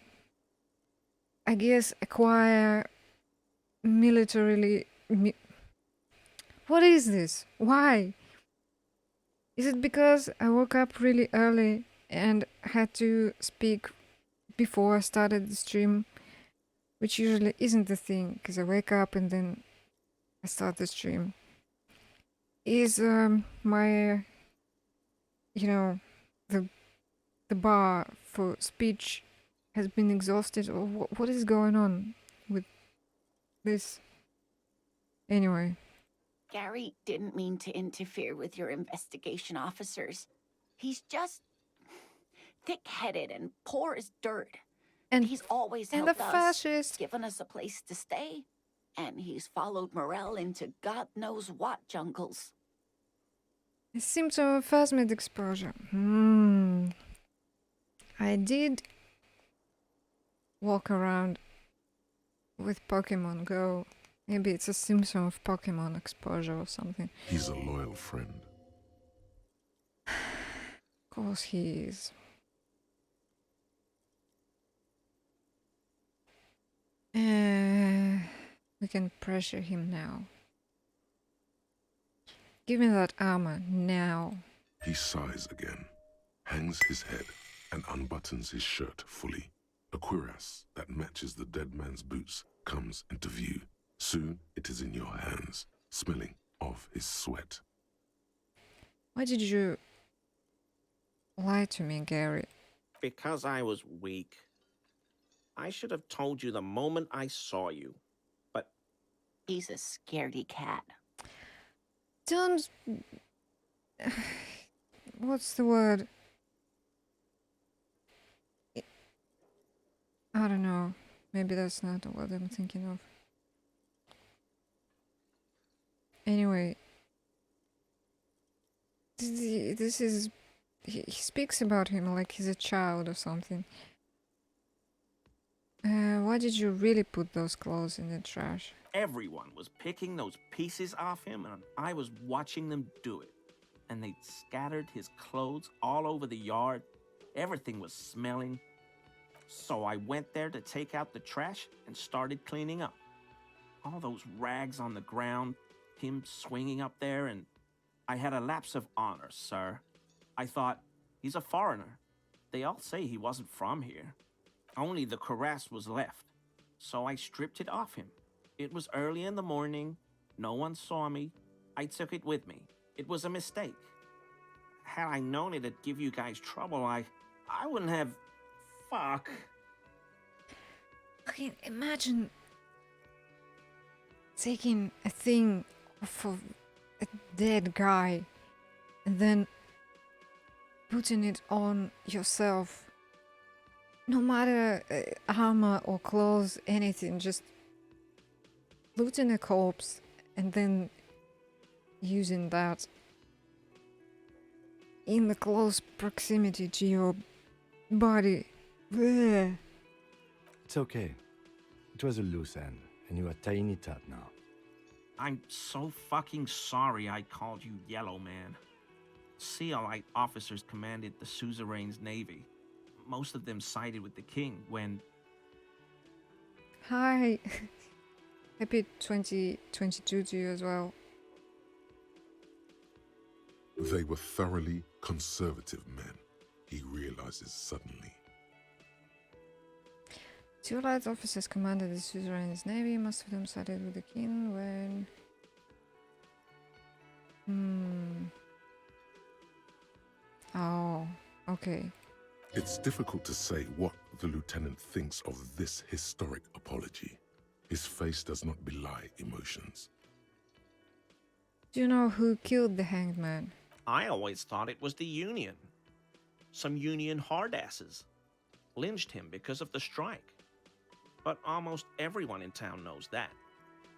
I guess acquire militarily. What is this? Why? Is it because I woke up really early and had to speak before I started the stream? Which usually isn't the thing, because I wake up and then I start the stream. Is my, the bar for speech has been exhausted, or what is going on with this? Anyway. Gary didn't mean to interfere with your investigation officers. He's just thick-headed and poor as dirt. And he's always and helped the us, fascist. given us a place to stay. And he's followed Morel into God knows what jungles. A symptom of phasmid exposure. I did walk around with Pokemon Go. Maybe it's a symptom of Pokemon exposure or something. He's a loyal friend. Of course he is. We can pressure him now. Give me that armor now. He sighs again, hangs his head, and unbuttons his shirt fully. A cuirass that matches the dead man's boots comes into view. Soon it is in your hands, smelling of his sweat. Why did you lie to me, Gary? Because I was weak. I should have told you the moment I saw you. But he's a scaredy cat. Don't... What's the word? I don't know. Maybe that's not what I'm thinking of. Anyway. This is... He speaks about him like he's a child or something. Why did you really put those clothes in the trash? everyone was picking those pieces off him, and I was watching them do it. And they'd scattered his clothes all over the yard. Everything was smelling. So I went there to take out the trash and started cleaning up. All those rags on the ground, him swinging up there, and I had a lapse of honor, sir. I thought, he's a foreigner. They all say he wasn't from here. Only the cuirass was left. So I stripped it off him. It was early in the morning. No one saw me. I took it with me. It was a mistake. Had I known it'd give you guys trouble, I wouldn't have... Fuck. Okay, imagine taking a thing of a dead guy and then putting it on yourself. No matter armor or clothes, anything, just looting a corpse and then using that in the close proximity to your body. Blech. It's okay. It was a loose end, and you are tying it up now. I'm so fucking sorry I called you Yellow Man. Sealite officers commanded the suzerain's navy. Most of them sided with the king when... Hi. Happy 2022 to you as well. They were thoroughly conservative men, he realizes suddenly. Two allied officers commanded the suzerain's navy. Most of them sided with the king when... Oh, okay. It's difficult to say what the lieutenant thinks of this historic apology. His face does not belie emotions. Do you know who killed the hanged man? I always thought it was the Union. Some Union hardasses lynched him because of the strike. But almost everyone in town knows that.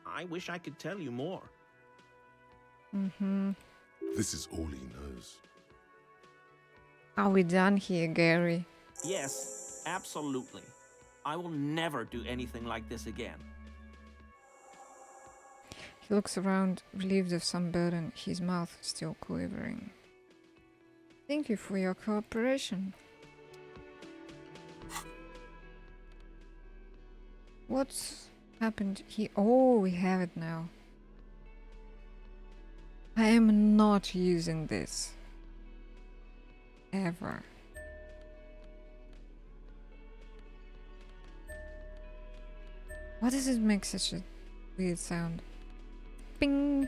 I wish I could tell you more. This is all he knows. Are we done here, Gary? Yes, absolutely. I will never do anything like this again. He looks around, relieved of some burden, his mouth still quivering. Thank you for your cooperation. What's happened here? Oh, we have it now. I am not using this. Ever. Why does it make such a weird sound? Bing!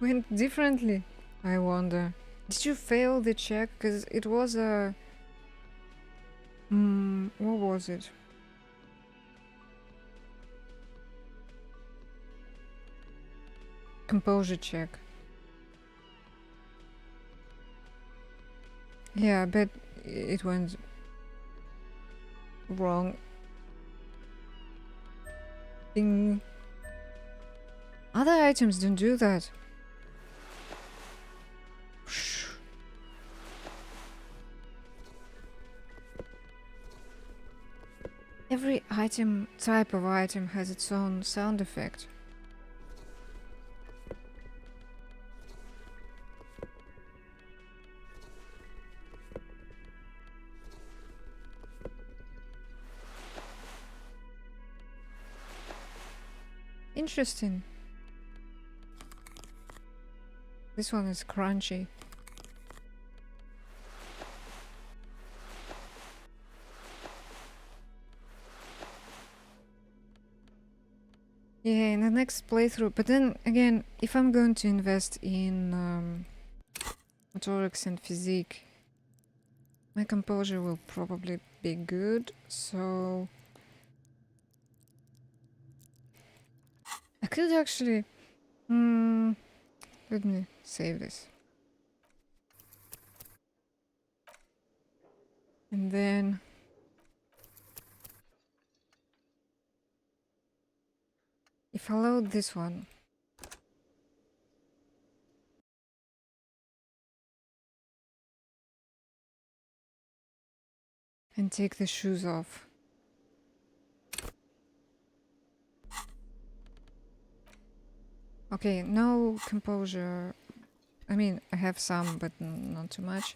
Went differently, I wonder. Did you fail the check? Because it was a... what was it? Composure check. Yeah, I bet it went wrong. Ding. Other items don't do that. Every item, type of item has its own sound effect. Interesting. This one is crunchy. Yeah, in the next playthrough. But then again, if I'm going to invest in motorics and physique, my composure will probably be good. So I could actually... let me save this. And then... if I load this one... and take the shoes off. Okay, no composure. I mean, I have some, but not too much.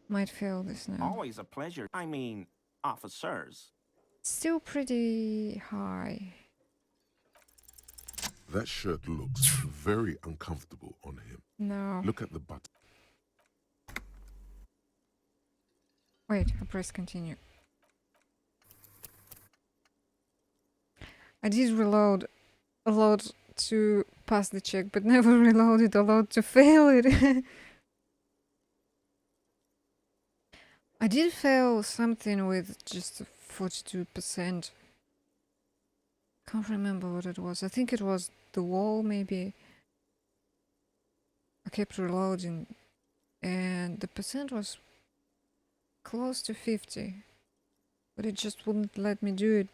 Might fail this now. Always a pleasure. I mean, officers. Still pretty high. That shirt looks very uncomfortable on him. No. Look at the button. Wait, I press continue. I did reload a lot to pass the check, but never reloaded a lot to fail it. I did fail something with just 42%. Can't remember what it was. I think it was the wall, maybe. I kept reloading, and the percent was close to 50, but it just wouldn't let me do it.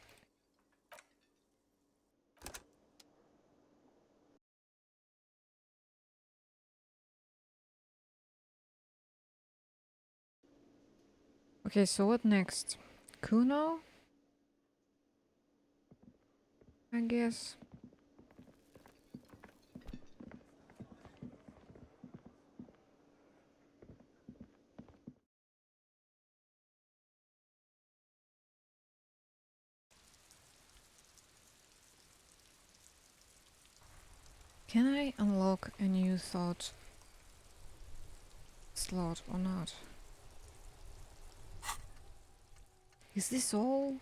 Okay, so what next? Kuno? I guess. Can I unlock a new thought slot or not? Is this all?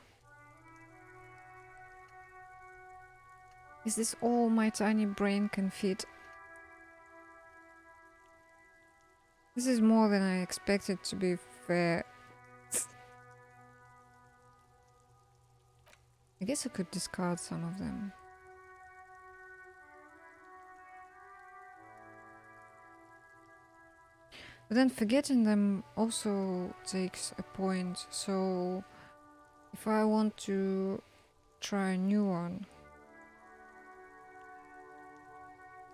Is this all my tiny brain can fit? This is more than I expected, to be fair. I guess I could discard some of them. But then forgetting them also takes a point, so if I want to try a new one,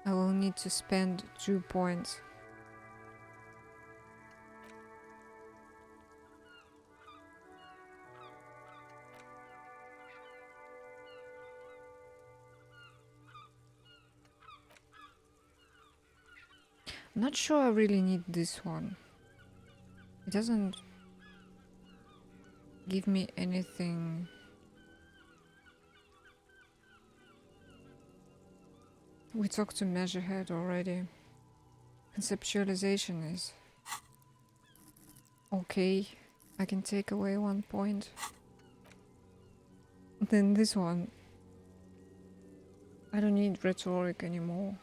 I will need to spend 2 points. I'm not sure I really need this one. It doesn't give me anything. We talked to Measurehead already. Conceptualization is okay. I can take away 1 point. Then this one. I don't need rhetoric anymore.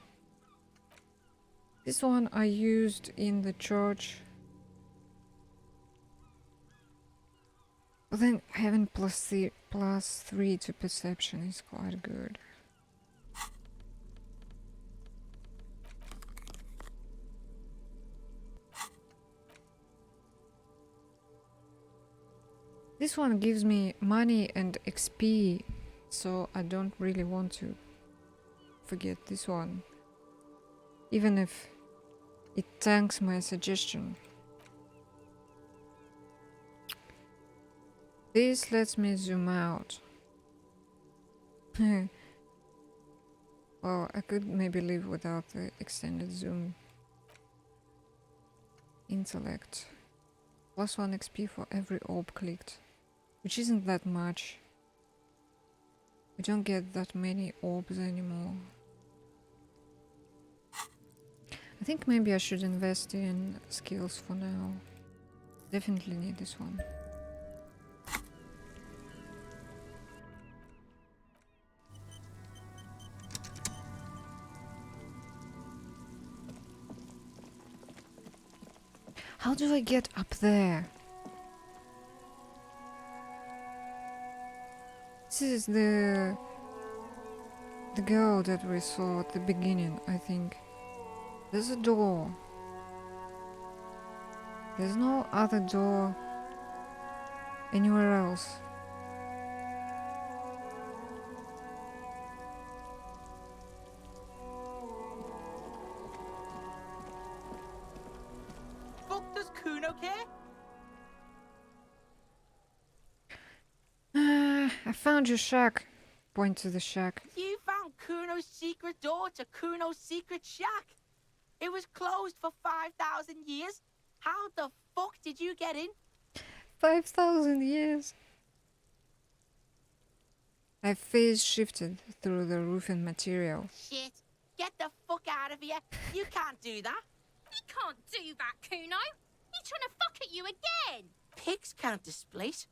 This one I used in the church. But then having +3 to perception is quite good. This one gives me money and XP, so I don't really want to forget this one. Even if it tanks my suggestion. This lets me zoom out. Well, I could maybe live without the extended zoom. Intellect. +1 XP for every orb clicked. Which isn't that much. We don't get that many orbs anymore. I think maybe I should invest in skills for now. Definitely need this one. How do I get up there? This is the girl that we saw at the beginning, I think. There's a door. There's no other door anywhere else. Fuck does Kuno care? I found your shack. Point to the shack. You found Kuno's secret door to Kuno's secret shack. It was closed for 5,000 years. How the fuck did you get in? 5,000 years. I phase shifted through the roofing material. Shit. Get the fuck out of here. You can't do that. He can't do that, Kuno. He's trying to fuck at you again. Pigs can't displace.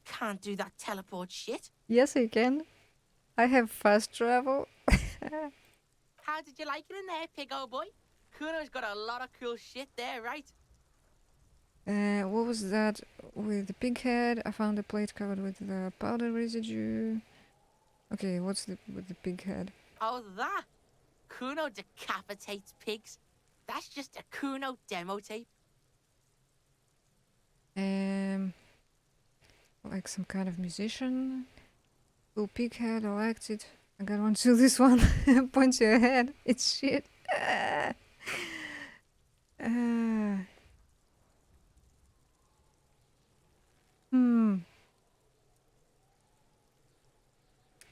Can't do that teleport shit. Yes, I can. I have fast travel. How did you like it in there, pig old boy? Kuno's got a lot of cool shit there, right? What was that with the pig head? I found a plate covered with the powder residue. Okay, what's with the pig head? Oh, that? Kuno decapitates pigs. That's just a Kuno demo tape. Like some kind of musician. Cool pig head, I liked it. I got one to this one. Point to your head. It's shit.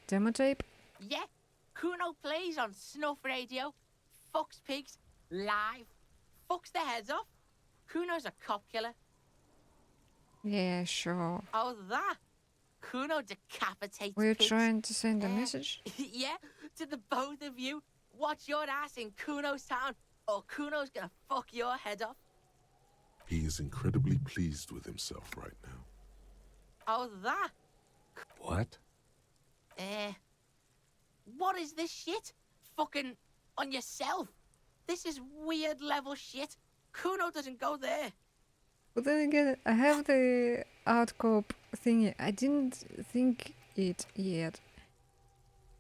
Demo tape? Yeah, Kuno plays on snuff radio, fucks pigs, live, fucks their heads off. Kuno's a cop killer. Yeah, sure. Oh, that? Kuno decapitates We're pigs. trying to send a message? Yeah, to the both of you. Watch your ass in Kuno's town, or Kuno's gonna fuck your head off. He is incredibly pleased with himself right now. Oh, that? What? What is this shit? Fucking on yourself? This is weird level shit. Kuno doesn't go there. But then again, I have the art corp thingy. I didn't think it yet.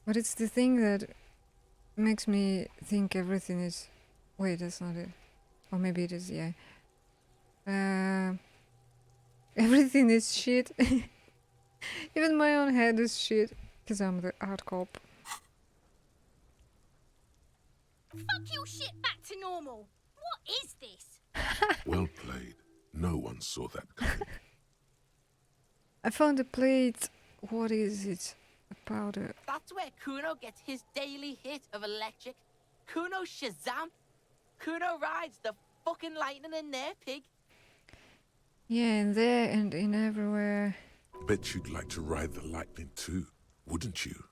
But it's the thing that makes me think everything is... Wait, that's not it. Or maybe it is, yeah. Everything is shit. Even my own head is shit. Because I'm the art corp. Fuck your shit back to normal. What is this? Well played. No one saw that coming. I found a plate. What is it? A powder. That's where Kuno gets his daily hit of electric. Kuno Shazam. Kuno rides the fucking lightning in there, pig. Yeah, in there and in everywhere. Bet you'd like to ride the lightning too, wouldn't you?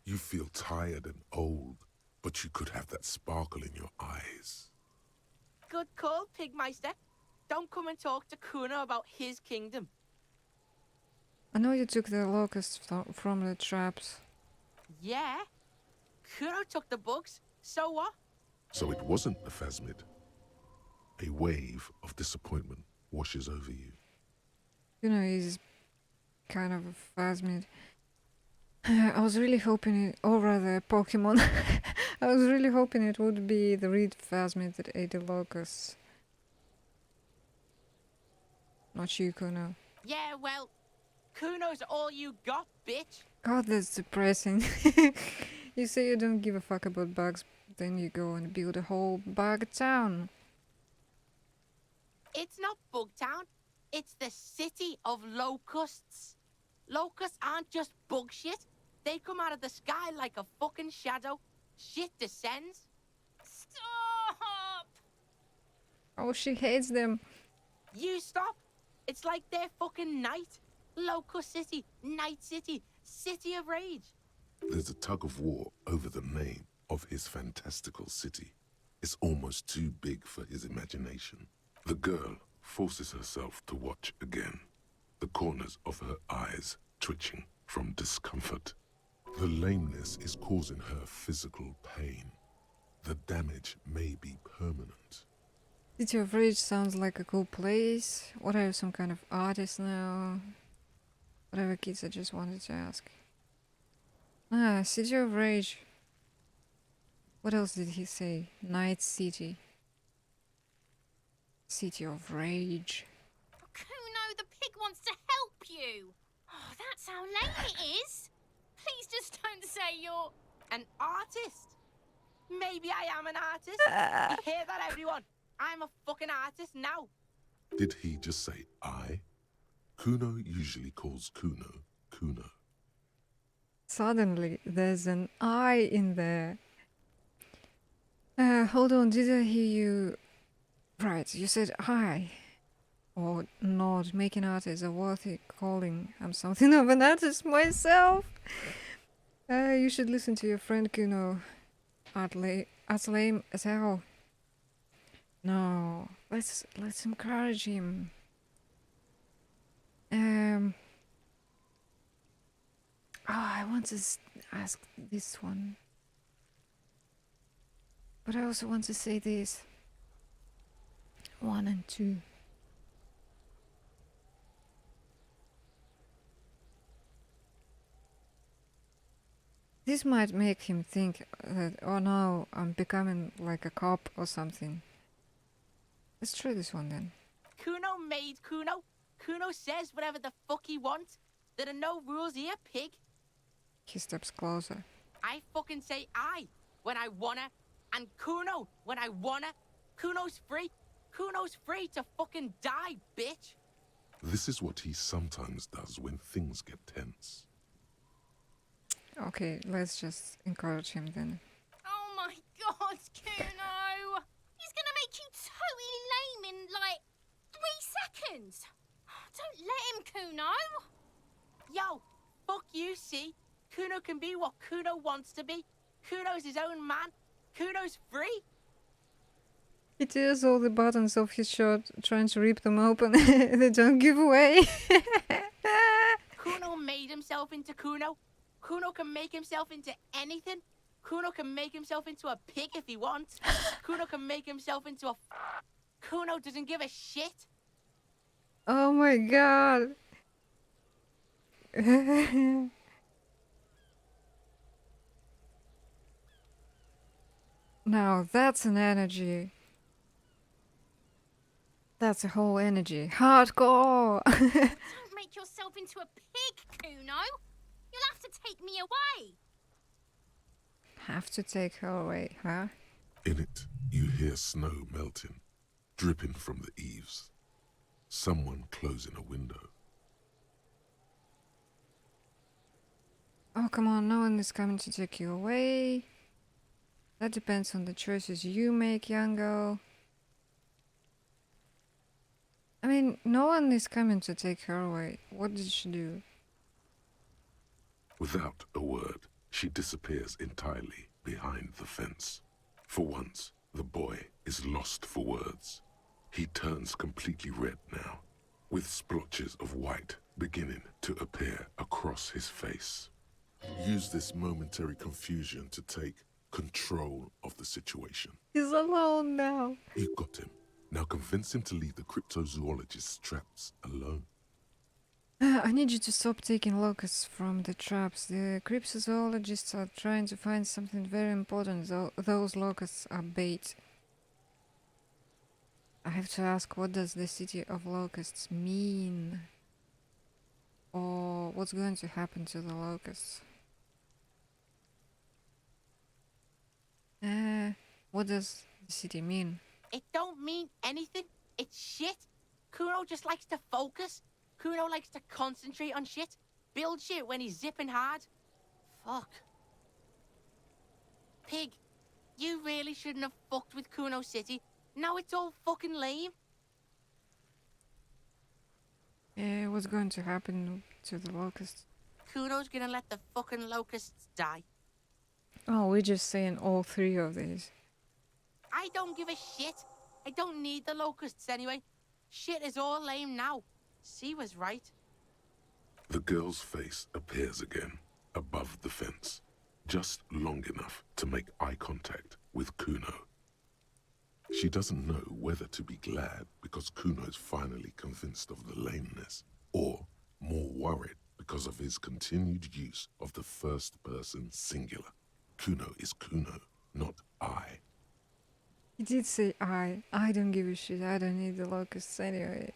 You feel tired and old, but you could have that sparkle in your eyes. Good call, Pigmeister. Don't come and talk to Kuno about his kingdom. I know you took the locusts from the traps. Yeah. Kuno took the bugs. So what? So it wasn't a phasmid. A wave of disappointment washes over you. You know, he's kind of a phasmid. I was really hoping it, or rather Pokemon. I was really hoping it would be the reed phasmid that ate the locusts. Not you, Kuno. Yeah, well, Kuno's all you got, bitch. God, that's depressing. You say you don't give a fuck about bugs, then you go and build a whole bug town. It's not Bugtown. It's the city of locusts. Locusts aren't just bug shit. They come out of the sky like a fucking shadow. Shit descends. Stop! Oh, she hates them. You stop. It's like their fucking night. Locust City, Night City, City of Rage. There's a tug of war over the name of his fantastical city. It's almost too big for his imagination. The girl forces herself to watch again, the corners of her eyes twitching from discomfort. The lameness is causing her physical pain. The damage may be permanent. City of Rage sounds like a cool place. What, are you some kind of artist now? Whatever, kids, I just wanted to ask. Ah, City of Rage. What else did he say? Night City. City of Rage. Kuno, the pig wants to help you. Oh, that's how lame it is. Please just don't say you're... An artist? Maybe I am an artist. You hear that, everyone? I'm a fucking artist now. Did he just say I? Kuno usually calls Kuno, Kuno. Suddenly, there's an I in there. Hold on, did I hear you... Right, you said I. Or not, making art is a worthy calling. I'm something of an artist myself. You should listen to your friend Kuno. Art's lame as hell. No, let's encourage him. I want to ask this one. But I also want to say this. 1 and 2. This might make him think that, oh no, I'm becoming like a cop or something. Let's try this one then. Kuno made Kuno. Kuno says whatever the fuck he wants. There are no rules here, pig. He steps closer. I fucking say I when I wanna, and Kuno when I wanna. Kuno's free. Kuno's free to fucking die, bitch. This is what he sometimes does when things get tense. Okay, let's just encourage him then. Oh my god, Kuno! He's gonna make you totally lame in, like, 3 seconds. Don't let him, Kuno. Yo, fuck you, see? Kuno can be what Kuno wants to be. Kuno's his own man. Kuno's free. He tears all the buttons off his shirt, trying to rip them open. They don't give away. Kuno made himself into Kuno. Kuno can make himself into anything. Kuno can make himself into a pig if he wants. Kuno can make himself into a... Kuno doesn't give a shit. Oh my god. Now that's an energy. That's a whole energy. Hardcore! Don't make yourself into a pig, Kuno. You'll have to take me away. Have to take her away, huh? In it, you hear snow melting, dripping from the eaves. Someone closing a window. Oh, come on, no one is coming to take you away. That depends on the choices you make, young girl. I mean, no one is coming to take her away. What did she do? Without a word, she disappears entirely behind the fence. For once, the boy is lost for words. He turns completely red now, with splotches of white beginning to appear across his face. Use this momentary confusion to take control of the situation. He's alone now. You got him. Now convince him to leave the cryptozoologist's traps alone. I need you to stop taking locusts from the traps. The cryptozoologists are trying to find something very important. Those locusts are bait. I have to ask, what does the city of locusts mean? Or what's going to happen to the locusts? What does the city mean? It don't mean anything. It's shit. Kuno just likes to focus. Kuno likes to concentrate on shit. Build shit when he's zipping hard. Fuck. Pig, you really shouldn't have fucked with Kuno City. Now it's all fucking lame. What's going to happen to the locusts? Kuno's gonna let the fucking locusts die. Oh, we're just saying all three of these. I don't give a shit. I don't need the locusts anyway. Shit is all lame now. C was right. The girl's face appears again, above the fence, just long enough to make eye contact with Kuno. She doesn't know whether to be glad because Kuno is finally convinced of the lameness, or more worried because of his continued use of the first person singular. Kuno is Kuno, not I. He did say I don't give a shit. I don't need the locusts anyway.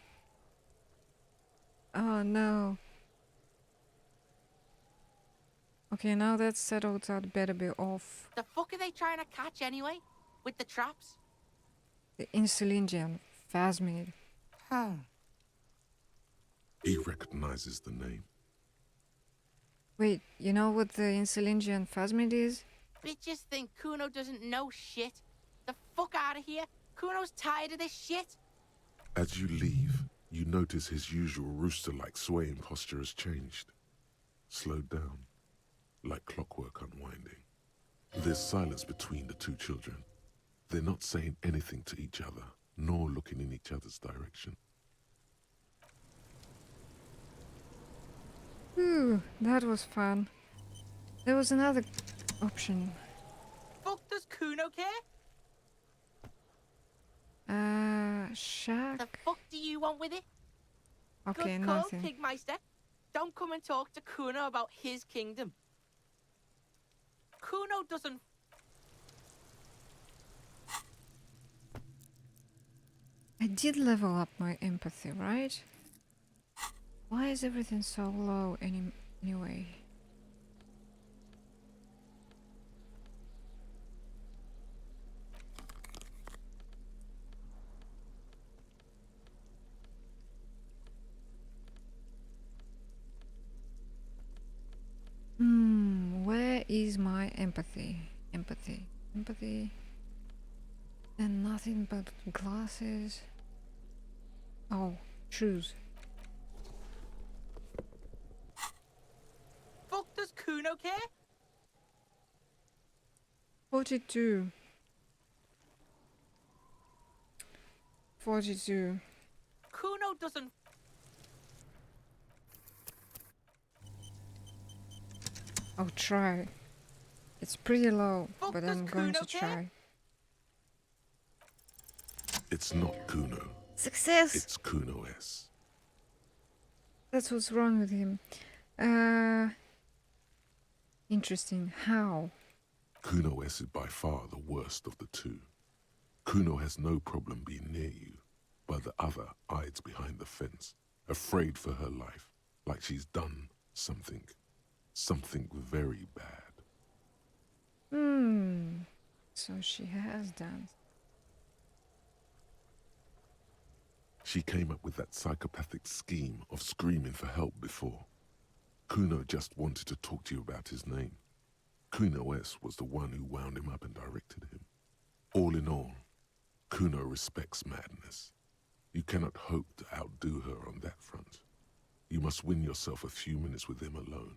Oh no. Okay, now that's settled, I'd better be off. The fuck are they trying to catch anyway? With the traps? The Insulingian phasmid. Huh. He recognizes the name. Wait, you know what the Insulingian phasmid is? Bitches think Kuno doesn't know shit. The fuck out of here. Kuno's tired of this shit. As you leave, you notice his usual rooster-like swaying posture has changed. Slowed down, like clockwork unwinding. There's silence between the two children. They're not saying anything to each other, nor looking in each other's direction. Ooh, that was fun. There was another option. Fuck does Kuno care? Shack? The fuck do you want with it? Okay, Good call, nothing. Pigmeister. Don't come and talk to Kuno about his kingdom. Kuno doesn't... I did level up my empathy, right? Why is everything so low anyway? Where is my empathy? Empathy. And nothing but glasses. Oh, shoes. Fuck does Kuno care? 42. 42. Kuno doesn't. I'll try. It's pretty low, Fuck but does I'm going Kuno to care? try. It's not Kuno. Success! It's Kuno S. That's what's wrong with him. Interesting. How? Kuno S is by far the worst of the two. Kuno has no problem being near you, but the other hides behind the fence, afraid for her life, like she's done something very bad. So she has done. She came up with that psychopathic scheme of screaming for help before. Kuno just wanted to talk to you about his name. Kuno S was the one who wound him up and directed him. All in all, Kuno respects madness. You cannot hope to outdo her on that front. You must win yourself a few minutes with him alone.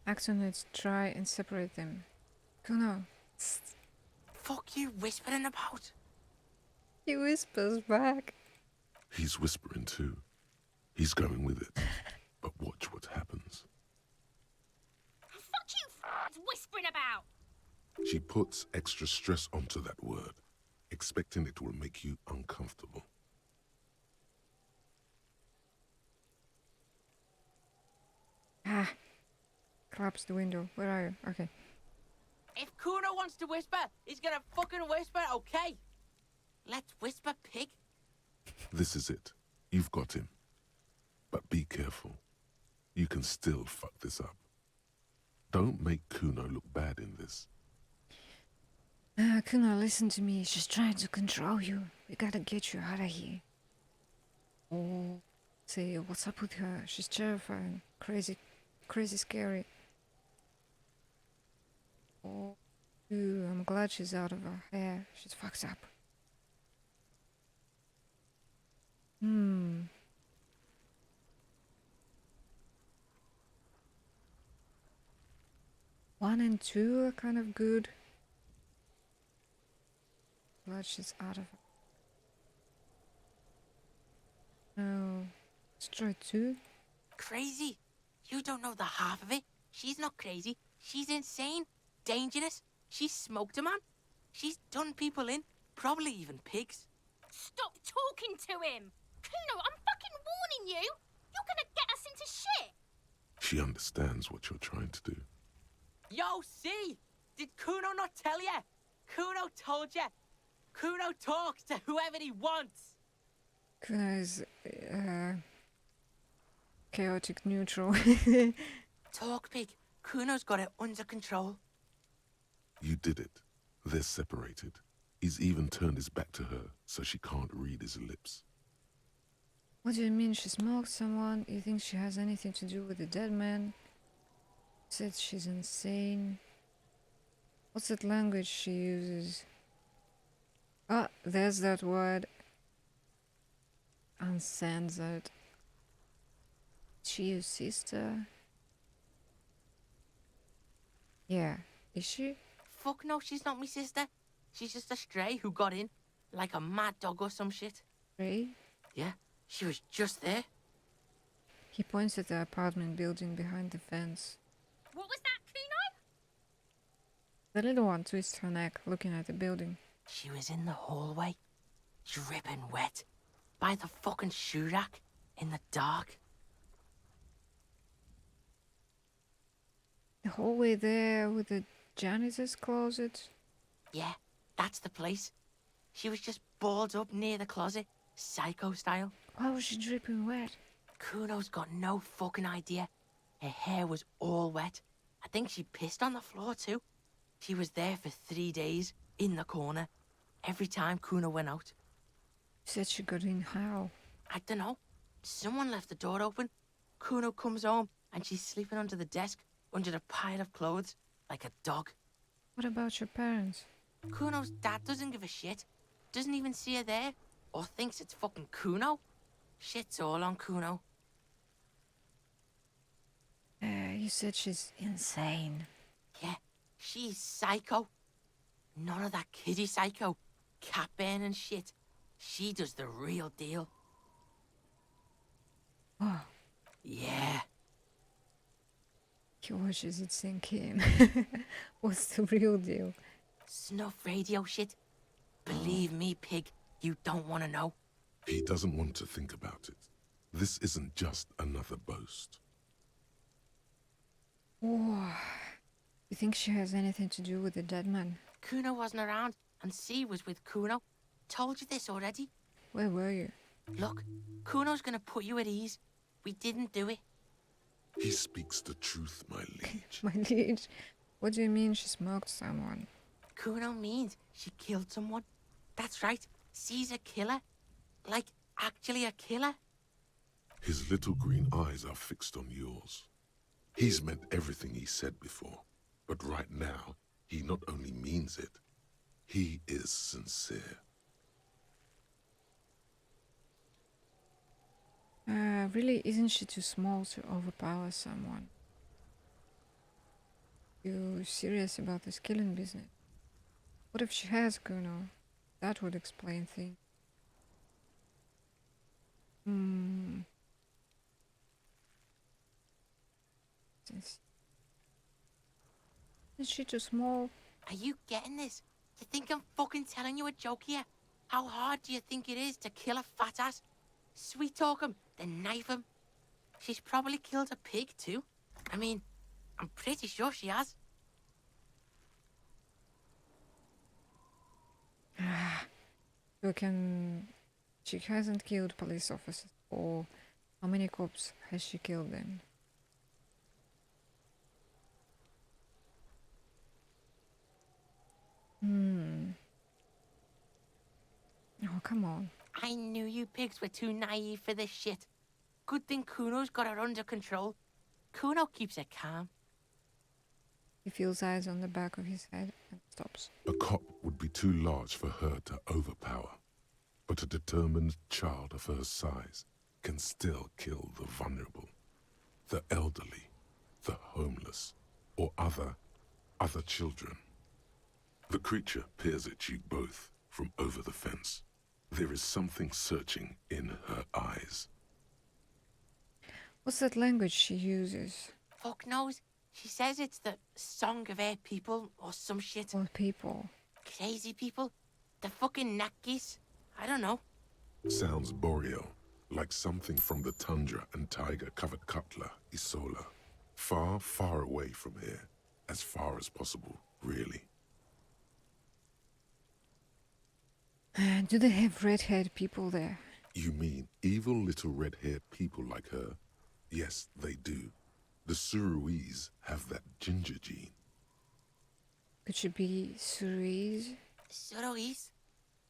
Axon, let's try and separate them. Kuno. Fuck you whispering about? He whispers back. He's whispering too. He's going with it. But watch what happens. Fuck you whispering about! She puts extra stress onto that word, expecting it will make you uncomfortable. Ah. Collapse the window. Where are you? Okay. If Kuno wants to whisper, he's gonna fucking whisper, okay? Let's whisper, pig. This is it. You've got him. But be careful. You can still fuck this up. Don't make Kuno look bad in this. Kuno, listen to me. She's trying to control you. We gotta get you out of here. Oh. Say, what's up with her? She's terrifying. Crazy scary. Oh. Ooh, I'm glad she's out of her hair. She's fucked up. One and two are kind of good. Glad she's out of it. No. Let's try two. Crazy? You don't know the half of it. She's not crazy. She's insane. Dangerous. She's smoked a man. She's done people in. Probably even pigs. Stop talking to him! Kuno, I'm fucking warning you! You're gonna get us into shit! She understands what you're trying to do. Yo, see? Did Kuno not tell ya? Kuno told ya. Kuno talks to whoever he wants. Kuno is chaotic neutral. Talk, pig. Kuno's got it under control. You did it. They're separated. He's even turned his back to her, so she can't read his lips. What do you mean she smoked someone? You think she has anything to do with the dead man? Said she's insane. What's that language she uses? Ah, there's that word. Uncensored. She your sister? Yeah. Is she? Fuck no, she's not me sister. She's just a stray who got in. Like a mad dog or some shit. Stray? Yeah, she was just there. He points at the apartment building behind the fence. What was that, Kuno? The little one twists her neck, looking at the building. She was in the hallway, dripping wet, by the fucking shoe rack, in the dark. The hallway there with the janitor's closet? Yeah, that's the place. She was just balled up near the closet, psycho style. Why was she dripping wet? Kuno's got no fucking idea. Her hair was all wet. I think she pissed on the floor too. She was there for 3 days, in the corner, every time Kuno went out. Said she got in how? I don't know. Someone left the door open. Kuno comes home and she's sleeping under the desk, under the pile of clothes, like a dog. What about your parents? Kuno's dad doesn't give a shit. Doesn't even see her there, or thinks it's fucking Kuno. Shit's all on Kuno. You said she's insane. Yeah, she's psycho. None of that kiddie psycho, cat burning shit. She does the real deal. Oh, Yeah. he watches it sink in. What's the real deal? Snuff radio shit. Believe me, pig, you don't want to know. He doesn't want to think about it. This isn't just another boast. Oh, you think she has anything to do with the dead man? Kuno wasn't around, and C was with Kuno. Told you this already. Where were you? Look, Kuno's gonna put you at ease. We didn't do it. He speaks the truth, my liege. My liege? What do you mean she smoked someone? Kuno means she killed someone. That's right. C's a killer. Like, actually a killer. His little green eyes are fixed on yours. He's meant everything he said before, but right now, he not only means it, he is sincere. Really, isn't she too small to overpower someone? You serious about this killing business? What if she has Kuno? That would explain things. Is she too small? Are you getting this? You think I'm fucking telling you a joke here? How hard do you think it is to kill a fat ass? Sweet talk him, then knife him. She's probably killed a pig too. I mean, I'm pretty sure she has. She hasn't killed police officers, or how many cops has she killed then? Oh, come on. I knew you pigs were too naive for this shit. Good thing Kuno's got her under control. Kuno keeps it calm. He feels eyes on the back of his head and stops. A cop would be too large for her to overpower, but a determined child of her size can still kill the vulnerable, the elderly, the homeless, or other children. The creature peers at you both from over the fence. There is something searching in her eyes. What's that language she uses? Fuck knows. She says it's the song of her people or some shit. What people? Crazy people. The fucking Nakis. I don't know. Sounds boreal, like something from the tundra and tiger-covered cutler, Isola. Far, far away from here. As far as possible, really. Do they have red-haired people there? You mean evil little red-haired people like her? Yes, they do. The Suruese have that ginger gene. Could she be Suruese? Suruese?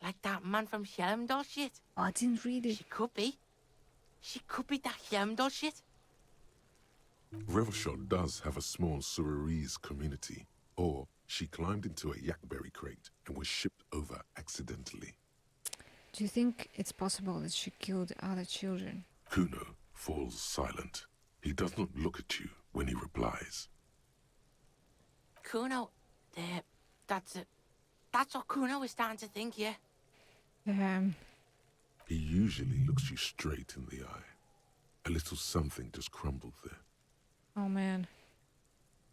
Like that man from Helmdall shit? Oh, I didn't read it. She could be. She could be that Helmdall shit. Revelshot does have a small Suruese community. Or she climbed into a yakberry crate and was shipped over accidentally. Do you think it's possible that she killed other children? Kuno falls silent. He does not look at you when he replies. Kuno, that's it. That's what Kuno is starting to think, yeah. He usually looks you straight in the eye. A little something just crumbled there. Oh man.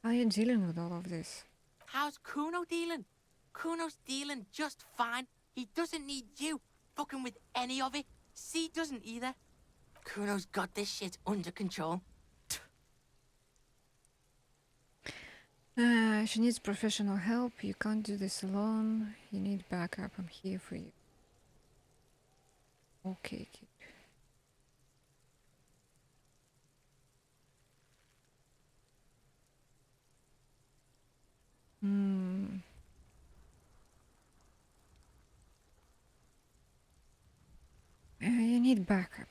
How are you dealing with all of this? How's Kuno dealing? Kuno's dealing just fine. He doesn't need you fucking with any of it. C doesn't either. Kuno's got this shit under control. She needs professional help. You can't do this alone. You need backup. I'm here for you. Okay, kid. You need backup.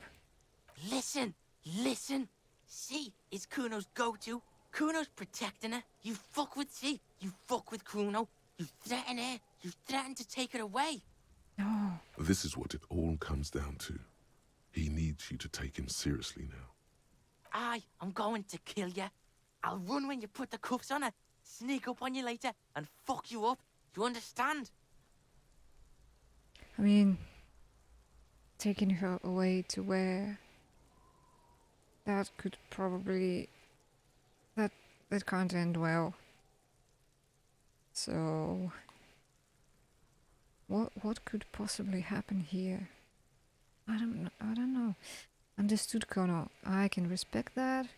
Listen. C is Kuno's go-to. Kuno's protecting her. You fuck with C. You fuck with Kuno. You threaten her. You threaten to take her away. No. This is what it all comes down to. He needs you to take him seriously now. I'm going to kill you. I'll run when you put the cuffs on her, sneak up on you later, and fuck you up. You understand? I mean, taking her away to where that could probably that can't end well. So what could possibly happen here? I don't know. Understood, Kono. I can respect that.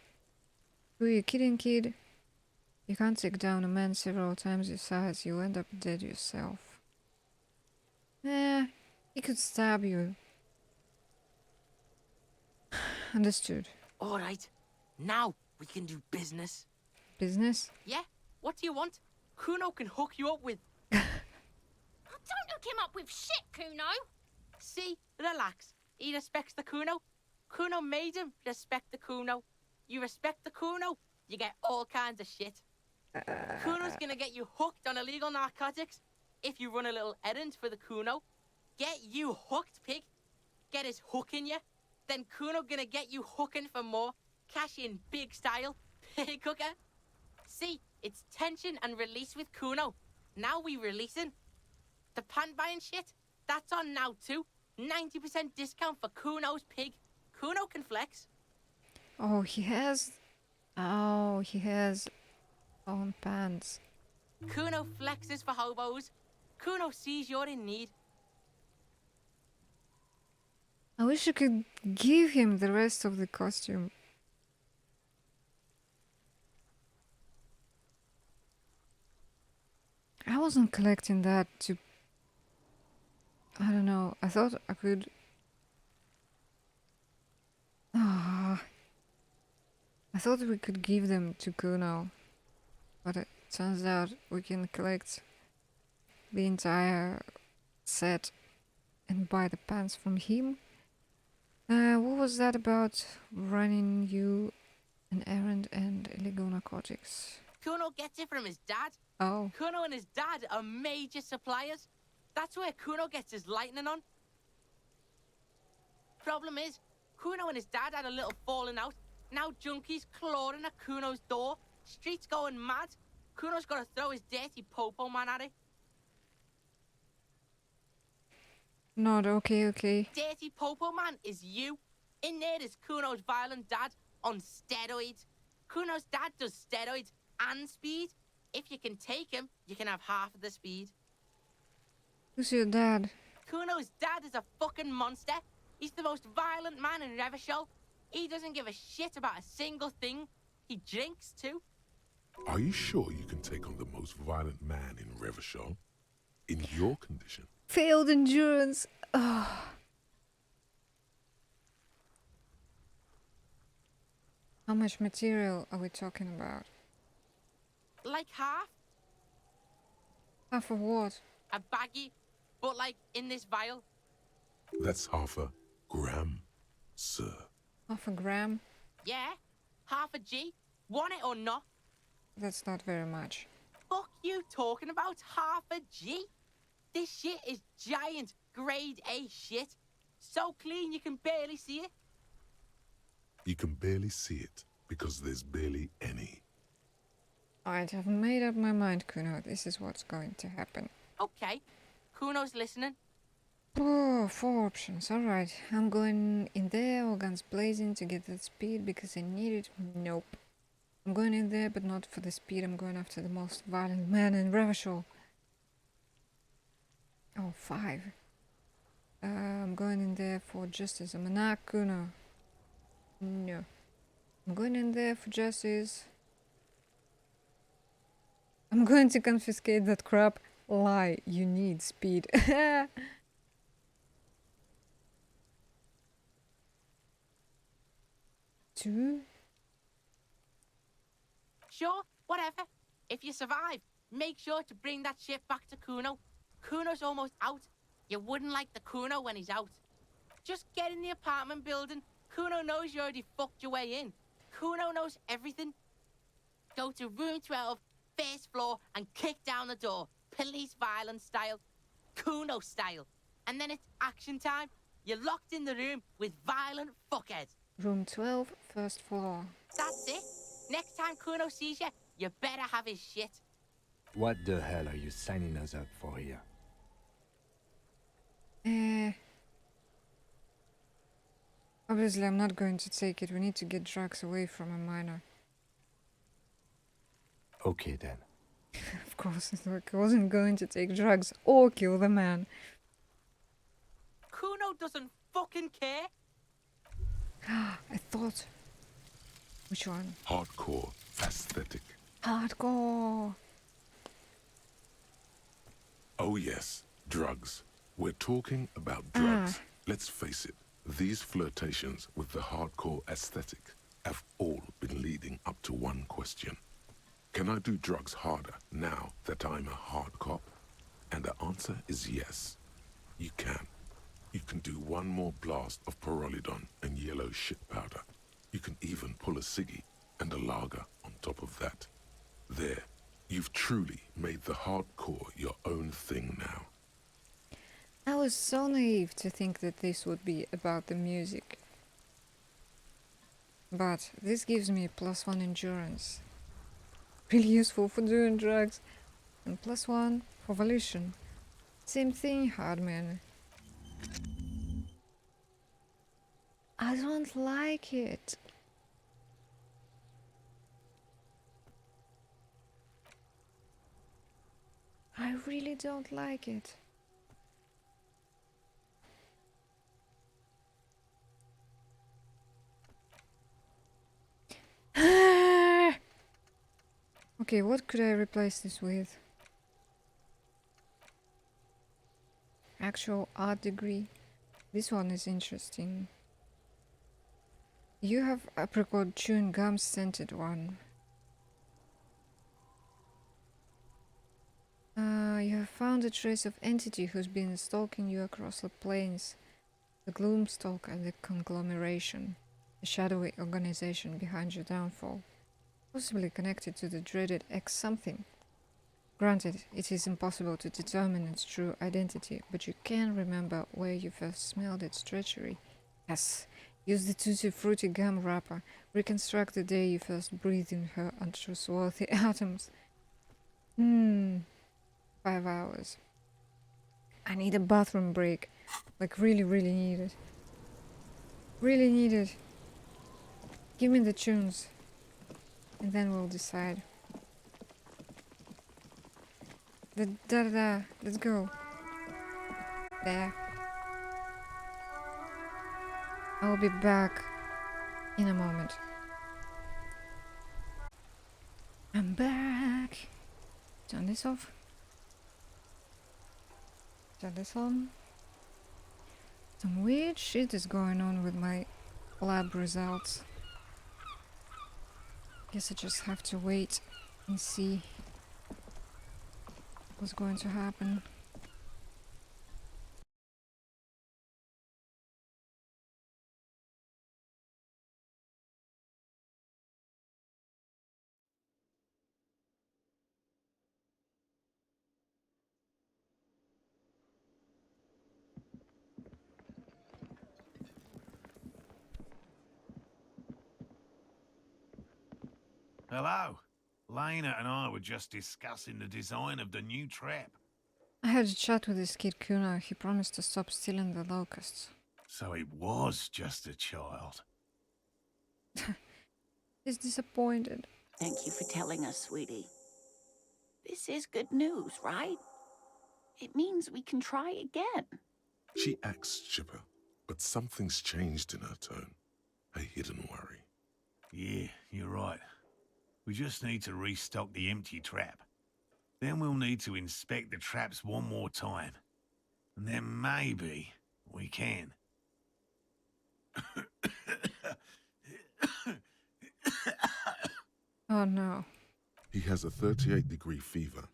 Who are you kidding, kid? You can't take down a man several times your size, you end up dead yourself. He could stab you. Understood. Alright, now we can do business. Business? Yeah? What do you want? Kuno can hook you up with... Oh, don't hook him up with shit, Kuno. See? Relax. He respects the Kuno. Kuno made him respect the Kuno. You respect the Kuno, you get all kinds of shit. Kuno's gonna get you hooked on illegal narcotics if you run a little errand for the Kuno. Get you hooked, pig. Get his hook in you. Then Kuno gonna get you hooking for more. Cash in big style. Pig hooker. See, it's tension and release with Kuno. Now we releasing. The pan buying shit, that's on now too. 90% discount for Kuno's pig. Kuno can flex. Oh, he has own pants. Kuno flexes for hobos. Kuno sees you're in need. I wish I could give him the rest of the costume. I wasn't collecting that to... I don't know. I thought I could... I thought we could give them to Kuno. But it turns out we can collect the entire set and buy the pants from him. What was that about running you an errand and illegal narcotics? Kuno gets it from his dad. Oh. Kuno and his dad are major suppliers. That's where Kuno gets his lightning on. Problem is, Kuno and his dad had a little falling out. Now junkies clawing at Kuno's door. Streets going mad. Kuno's got to throw his dirty popo man at it. Not okay. Dirty popo man is you. In there is Kuno's violent dad on steroids. Kuno's dad does steroids and speed. If you can take him, you can have half of the speed. Who's your dad? Kuno's dad is a fucking monster. He's the most violent man in Revachol. He doesn't give a shit about a single thing. He drinks too. Are you sure you can take on the most violent man in Revachol? In your condition? Failed endurance. Oh. How much material are we talking about? Like half. Half of what? A baggie, but like in this vial. That's half a gram, sir. Half a gram? Yeah, half a G. Want it or not? That's not very much. Fuck you talking about half a G? This shit is giant, grade A shit. So clean you can barely see it. You can barely see it because there's barely any. Alright, I've made up my mind, Kuno. This is what's going to happen. Okay, Kuno's listening. Oh, 4 options. Alright, I'm going in there, all guns blazing to get that speed because I need it. Nope. I'm going in there, but not for the speed. I'm going after the most violent man in Revachol. Oh, 5. I'm going in there for justice. I'm not Kuno. No. I'm going in there for justice. I'm going to confiscate that crap. Lie, you need speed. Two? Sure, whatever. If you survive, make sure to bring that shit back to Kuno. Kuno's almost out. You wouldn't like the Kuno when he's out. Just get in the apartment building. Kuno knows you already fucked your way in. Kuno knows everything. Go to room 12, first floor, and kick down the door. Police violence style. Kuno style. And then it's action time. You're locked in the room with violent fuckheads. Room 12, first floor. That's it. Next time Kuno sees you, you better have his shit. What the hell are you signing us up for here? Obviously, I'm not going to take it. We need to get drugs away from a minor. Okay then. Of course, I wasn't going to take drugs or kill the man. Kuno doesn't fucking care. I thought. Which one? Hardcore aesthetic. Hardcore. Oh yes, drugs. We're talking about drugs. Let's face it, these flirtations with the hardcore aesthetic have all been leading up to one question. Can I do drugs harder now that I'm a hard cop? And the answer is yes. You can. You can do one more blast of pyrrolidon and yellow shit powder. You can even pull a ciggy and a lager on top of that. There, you've truly made the hardcore your own thing now. I was so naive to think that this would be about the music. But this gives me +1 endurance. Really useful for doing drugs. And +1 for volition. Same thing, Hardman. I don't like it. I really don't like it. Okay, what could I replace this with? Actual art degree. This one is interesting. You have apricot chewing gum scented one. You have found a trace of entity who's been stalking you across the plains. The Gloomstalk and the conglomeration. The shadowy organization behind your downfall. Possibly connected to the dreaded X something. Granted, it is impossible to determine its true identity, but you can remember where you first smelled its treachery. Yes, use the Tutti Frutti gum wrapper. Reconstruct the day you first breathed in her untrustworthy atoms. 5 hours. I need a bathroom break. Like really, really need it. Really need it. Give me the tunes. And then we'll decide. Da-da-da. Let's go. There. I'll be back in a moment. I'm back. Turn this off. Turn this on. Some weird shit is going on with my lab results. Guess I just have to wait and see what's going to happen. Hello. Lena and I were just discussing the design of the new trap. I had a chat with this kid Kuna. He promised to stop stealing the locusts. So it was just a child. He's disappointed. Thank you for telling us, sweetie. This is good news, right? It means we can try again. She acts chipper, but something's changed in her tone. A hidden worry. Yeah, you're right. We just need to restock the empty trap. Then we'll need to inspect the traps one more time. And then maybe we can. Oh no. He has a 38-degree fever.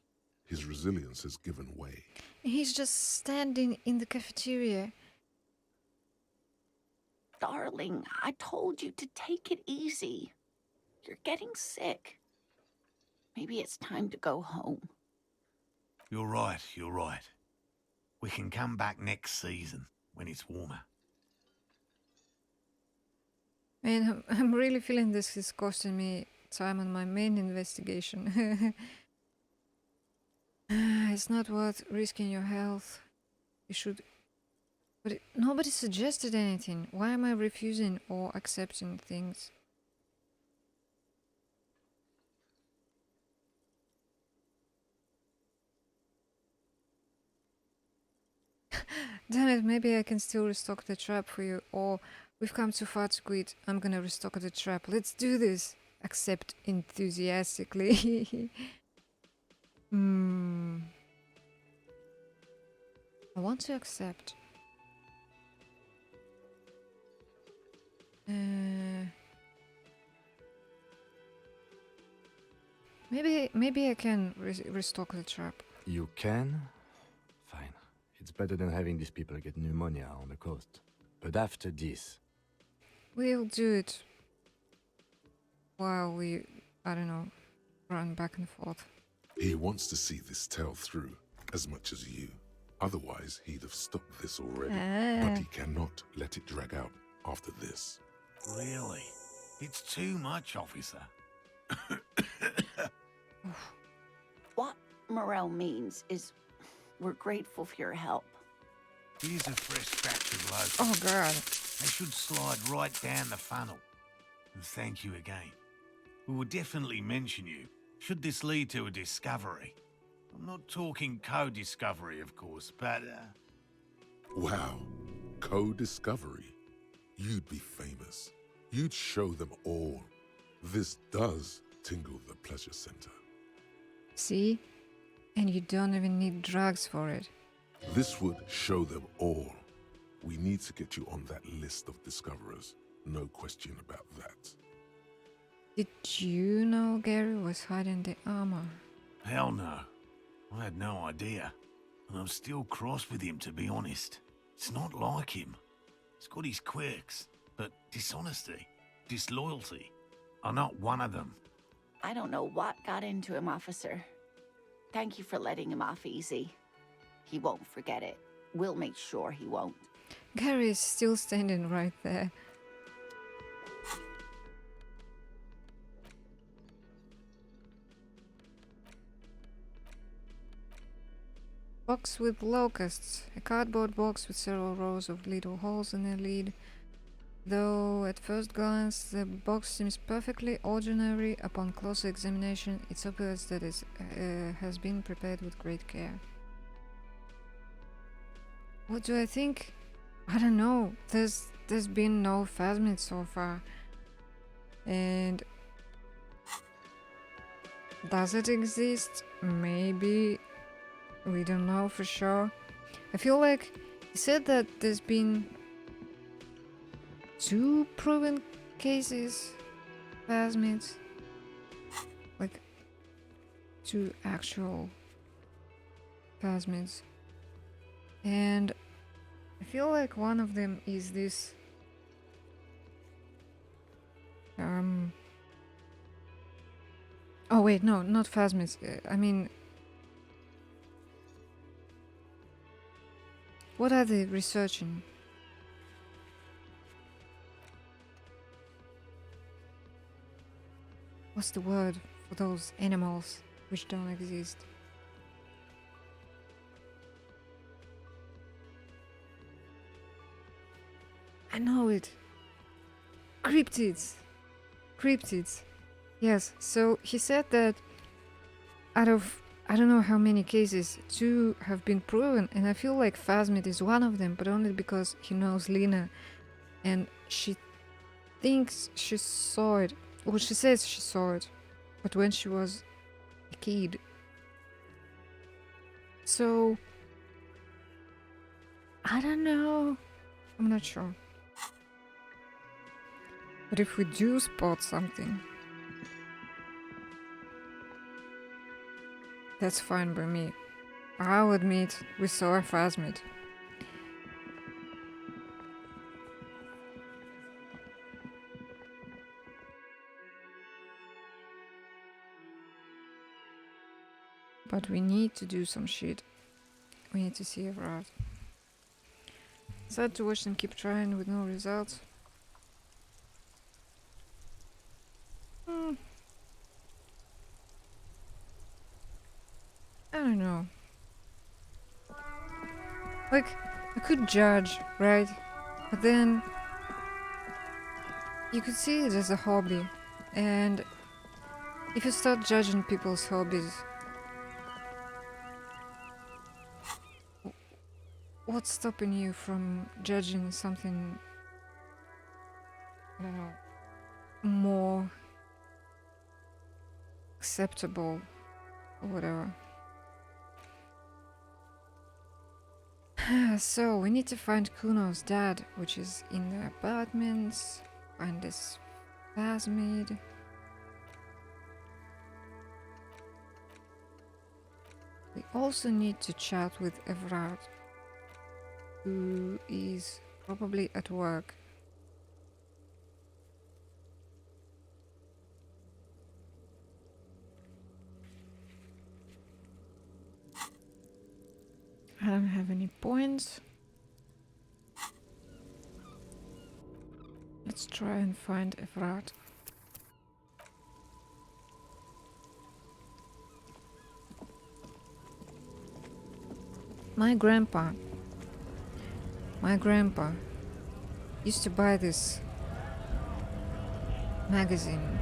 His resilience has given way. He's just standing in the cafeteria. Darling, I told you to take it easy. You're getting sick. Maybe it's time to go home. You're right, you're right. We can come back next season, when it's warmer. Man, I'm really feeling this is costing me time on my main investigation. It's not worth risking your health. You should But nobody suggested anything. Why am I refusing or accepting things? Damn it, maybe I can still restock the trap for you, or we've come too far to quit. I'm gonna restock the trap. Let's do this. Accept enthusiastically. I want to accept. Maybe I can restock the trap. You can? Fine. It's better than having these people get pneumonia on the coast. But after this... We'll do it while we, I don't know, run back and forth. He wants to see this tale through as much as you. Otherwise, he'd have stopped this already. But he cannot let it drag out after this. Really? It's too much, officer. What Morel means is we're grateful for your help. Here's a fresh batch of locusts. Oh, God. They should slide right down the funnel. And thank you again. We will definitely mention you, should this lead to a discovery. I'm not talking co-discovery, of course, but... Wow. Co-discovery. You'd be famous. You'd show them all. This does tingle the pleasure center. See? And you don't even need drugs for it. This would show them all. We need to get you on that list of discoverers. No question about that. Did you know Gary was hiding the armor? Hell no. I had no idea. And I'm still cross with him, to be honest. It's not like him. He's got his quirks, but dishonesty, disloyalty are not one of them. I don't know what got into him, officer. Thank you for letting him off easy. He won't forget it. We'll make sure he won't. Gary is still standing right there. Box with locusts. A cardboard box with several rows of little holes in the lid. Though at first glance the box seems perfectly ordinary, upon closer examination it's obvious that it has been prepared with great care. What do I think? I don't know. There's been no phasmid so far. And does it exist? Maybe. We don't know for sure. I feel like he said that there's been 2 proven cases, phasmids, like 2 actual phasmids, and I feel like one of them is this oh wait, no, not phasmids, I mean, what are they researching? What's the word for those animals which don't exist? I know it. Cryptids. Cryptids. Yes, so he said that out of I don't know how many cases, 2 have been proven, and I feel like phasmid is one of them, but only because he knows Lena and she thinks she saw it. Well, she says she saw it, but when she was a kid. So, I don't know. I'm not sure. But if we do spot something, that's fine by me. I'll admit we saw a phasmid. But we need to do some shit. We need to see if we're out. Sad to watch them keep trying with no results. I don't know. Like, I could judge, right? But then you could see it as a hobby. And if you start judging people's hobbies, what's stopping you from judging something, I don't know, more acceptable or whatever? So we need to find Kuno's dad, which is in the apartments. Find this plasmid. We also need to chat with Evrard, who is probably at work. I don't have any points. Let's try and find Evrard. My grandpa used to buy this magazine,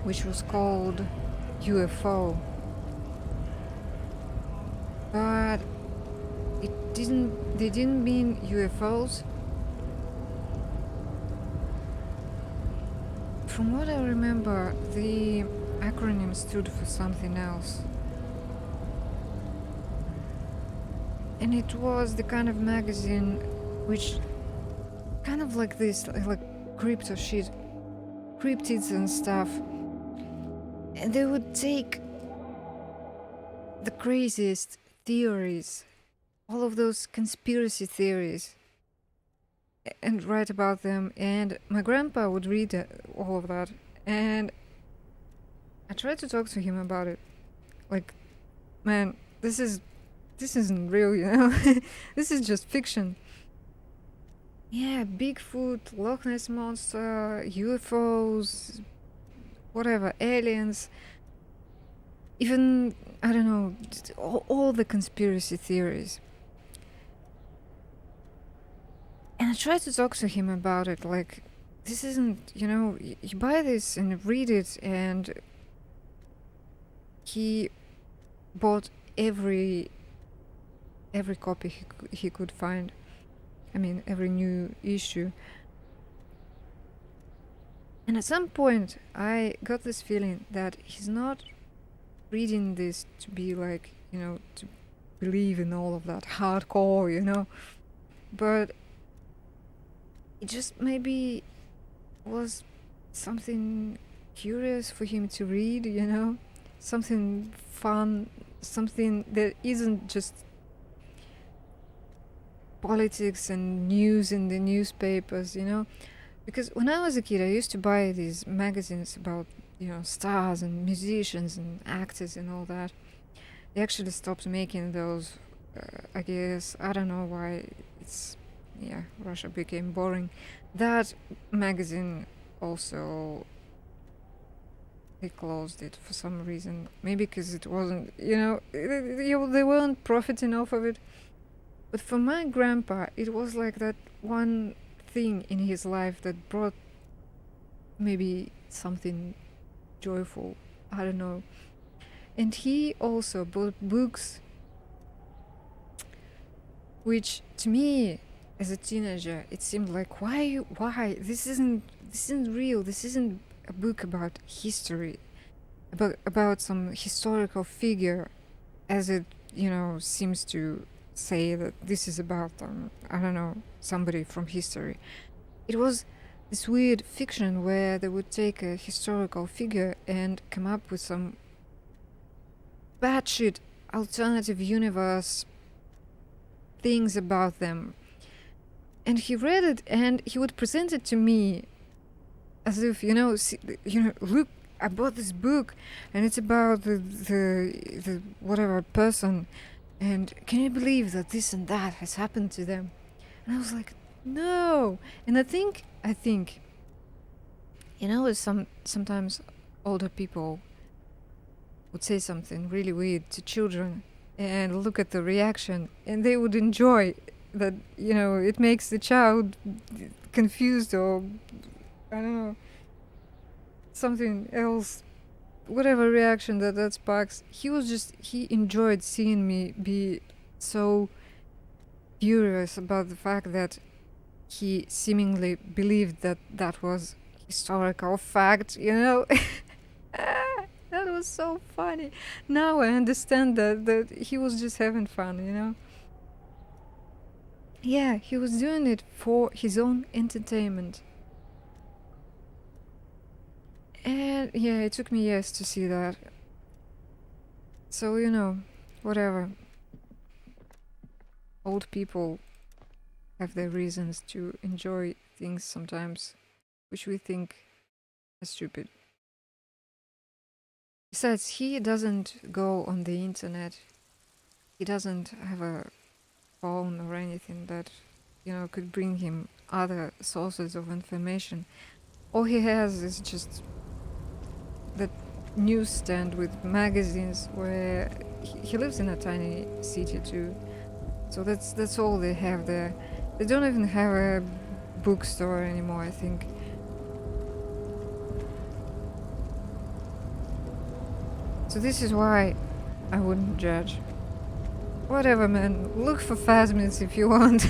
which was called UFO. But they didn't mean UFOs. From what I remember, the acronym stood for something else. And it was the kind of magazine which kind of like this, like crypto shit, cryptids and stuff. And they would take the craziest theories, all of those conspiracy theories, and write about them. And my grandpa would read all of that, and I tried to talk to him about it. Like, man, this isn't real, you know? This is just fiction. Yeah, Bigfoot, Loch Ness Monster, UFOs, whatever, aliens. Even, I don't know, all the conspiracy theories. And I tried to talk to him about it, like, this isn't, you know, you buy this and read it, and he bought every copy he could find. I mean, every new issue. And at some point, I got this feeling that he's not reading this to be like, you know, to believe in all of that hardcore, you know, but it just maybe was something curious for him to read, you know, something fun, something that isn't just politics and news in the newspapers, you know. Because when I was a kid, I used to buy these magazines about, you know, stars and musicians and actors and all that. They actually stopped making those, I guess. I don't know why. It's, yeah, Russia became boring. That magazine also, they closed it for some reason. Maybe because it wasn't, you know, they weren't profiting off of it. But for my grandpa, it was like that one thing in his life that brought maybe something joyful. I don't know. And he also bought books, which to me, as a teenager, it seemed like, why? This isn't real. This isn't a book about history, about some historical figure, as it, you know, seems to say that this is about, I don't know, somebody from history. It was this weird fiction where they would take a historical figure and come up with some batshit alternative universe things about them. And he read it and he would present it to me as if, you know, look, I bought this book and it's about the whatever person, and can you believe that this and that has happened to them? And I was like, no. And I think, you know, sometimes older people would say something really weird to children, and look at the reaction, and they would enjoy that. It makes the child confused, or I don't know, something else, whatever reaction that sparks. He enjoyed seeing me be so furious about the fact that he seemingly believed that was historical fact. That was so funny. Now I understand that he was just having fun. Yeah, he was doing it for his own entertainment. And yeah, it took me years to see that. So, whatever. Old people have their reasons to enjoy things sometimes, which we think are stupid. Besides, he doesn't go on the internet. He doesn't have a phone or anything that, could bring him other sources of information. All he has is just that newsstand with magazines, where he lives in a tiny city too. So that's all they have there. They don't even have a bookstore anymore, I think. So this is why I wouldn't judge. Whatever, man. Look for Phasmids if you want.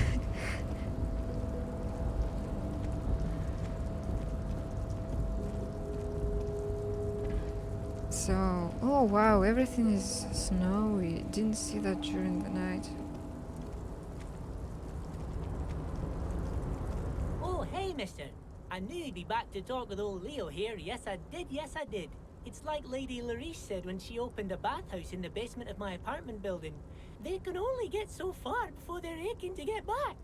So, oh wow, everything is snowy. Didn't see that during the night. Oh, hey, mister. I knew you'd be back to talk with old Leo here. Yes, I did. It's like Lady Larice said when she opened a bathhouse in the basement of my apartment building. They can only get so far before they're aching to get back.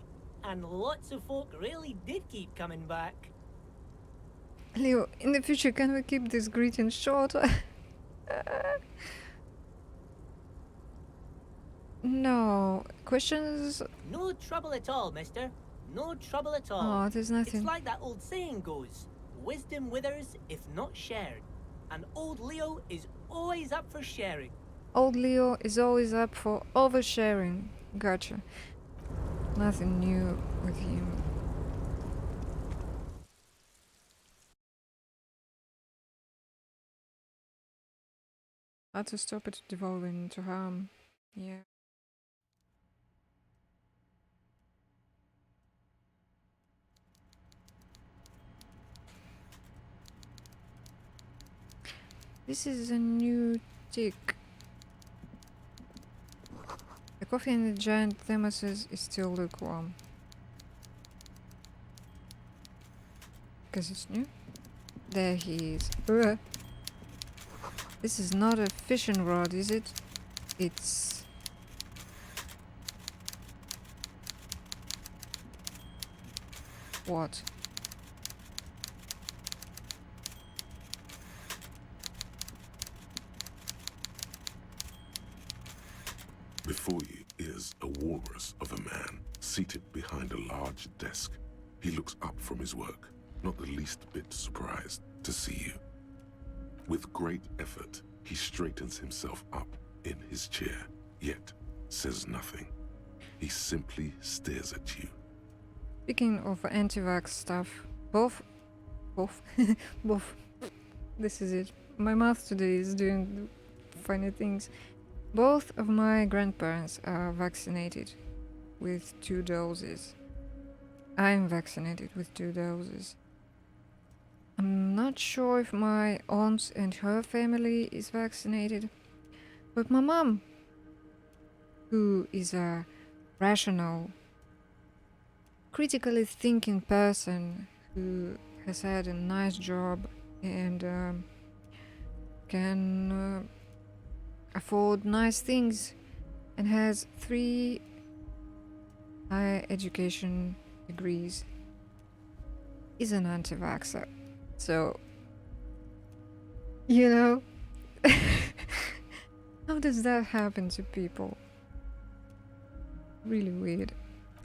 And lots of folk really did keep coming back. Leo, in the future, can we keep this greeting short? No. Questions? No trouble at all, mister. No trouble at all. Oh, there's nothing. It's like that old saying goes, wisdom withers if not shared. And old Leo is always up for sharing. Old Leo is always up for oversharing. Gotcha. Nothing new with him. How to stop it devolving into harm. Yeah. This is a new tick. The coffee in the giant thermoses is still lukewarm. Because it's new. There he is. This is not a fishing rod, is it? It's... what? Before you is a walrus of a man, seated behind a large desk. He looks up from his work, not the least bit surprised to see you. With great effort, he straightens himself up in his chair, yet says nothing. He simply stares at you. Speaking of anti-vax stuff, both, this is it. My mouth today is doing funny things. Both of my grandparents are vaccinated with 2 doses. I'm vaccinated with 2 doses. I'm not sure if my aunt and her family is vaccinated, but my mom, who is a rational, critically thinking person who has had a nice job and can afford nice things and has 3 higher education degrees, is an anti-vaxxer. So, how does that happen to people? Really weird.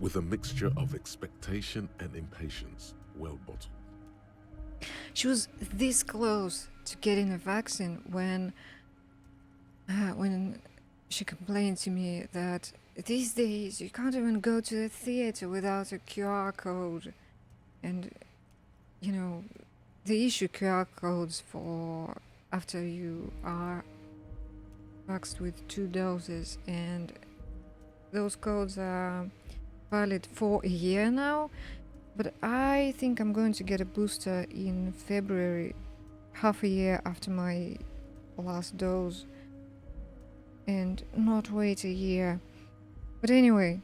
With a mixture of expectation and impatience, well bottled. She was this close to getting a vaccine when she complained to me that these days you can't even go to the theater without a QR code. And, you know, they issue QR codes for after you are vaxxed with 2 doses, and those codes are valid for a year now. But I think I'm going to get a booster in February, half a year after my last dose, and not wait a year. But anyway,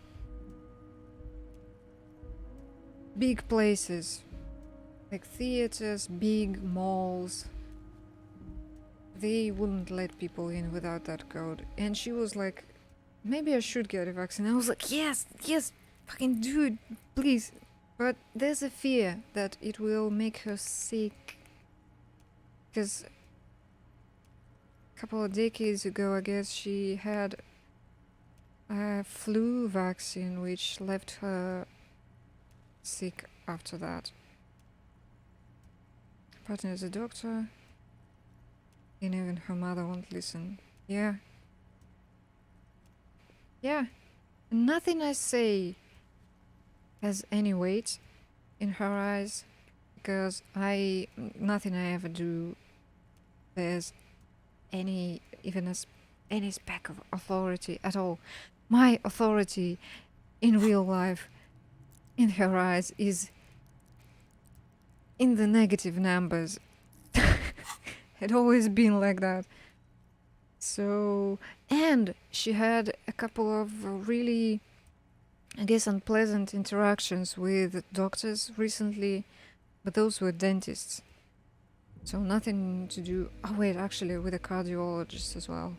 big places like theaters, big malls, they wouldn't let people in without that code. And she was like, maybe I should get a vaccine. I was like, yes, fucking do it, please. But there's a fear that it will make her sick. Because a couple of decades ago, I guess, she had a flu vaccine which left her sick after that. Partner is a doctor, and even her mother won't listen. Yeah. Nothing I say has any weight in her eyes, because nothing I ever do bears any speck of authority at all. My authority in real life, in her eyes, is in the negative numbers. Had always been like that. So, and she had a couple of really, I guess, unpleasant interactions with doctors recently, but those were dentists. So nothing to do, oh wait, actually with a cardiologist as well.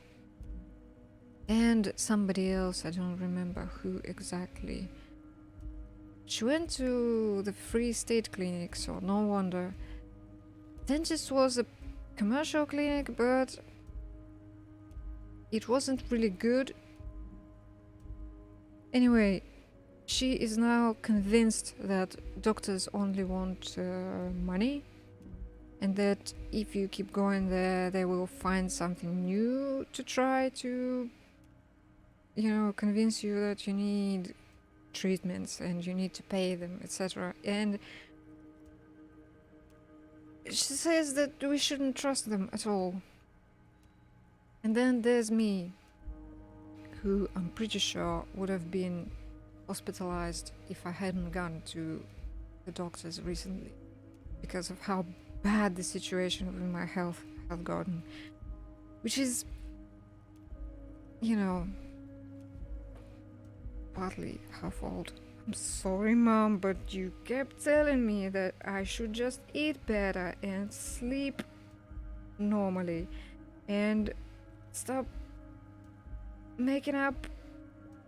And somebody else, I don't remember who exactly. She went to the free state clinic, so no wonder. Dentist was a commercial clinic, but it wasn't really good. Anyway, she is now convinced that doctors only want money, and that if you keep going there, they will find something new to try to, convince you that you need treatments and you need to pay them, etc. And she says that we shouldn't trust them at all. And then there's me, who I'm pretty sure would have been hospitalized if I hadn't gone to the doctors recently, because of how bad the situation with my health had gotten. Which is, partly her fault. I'm sorry, Mom, but you kept telling me that I should just eat better and sleep normally and stop making up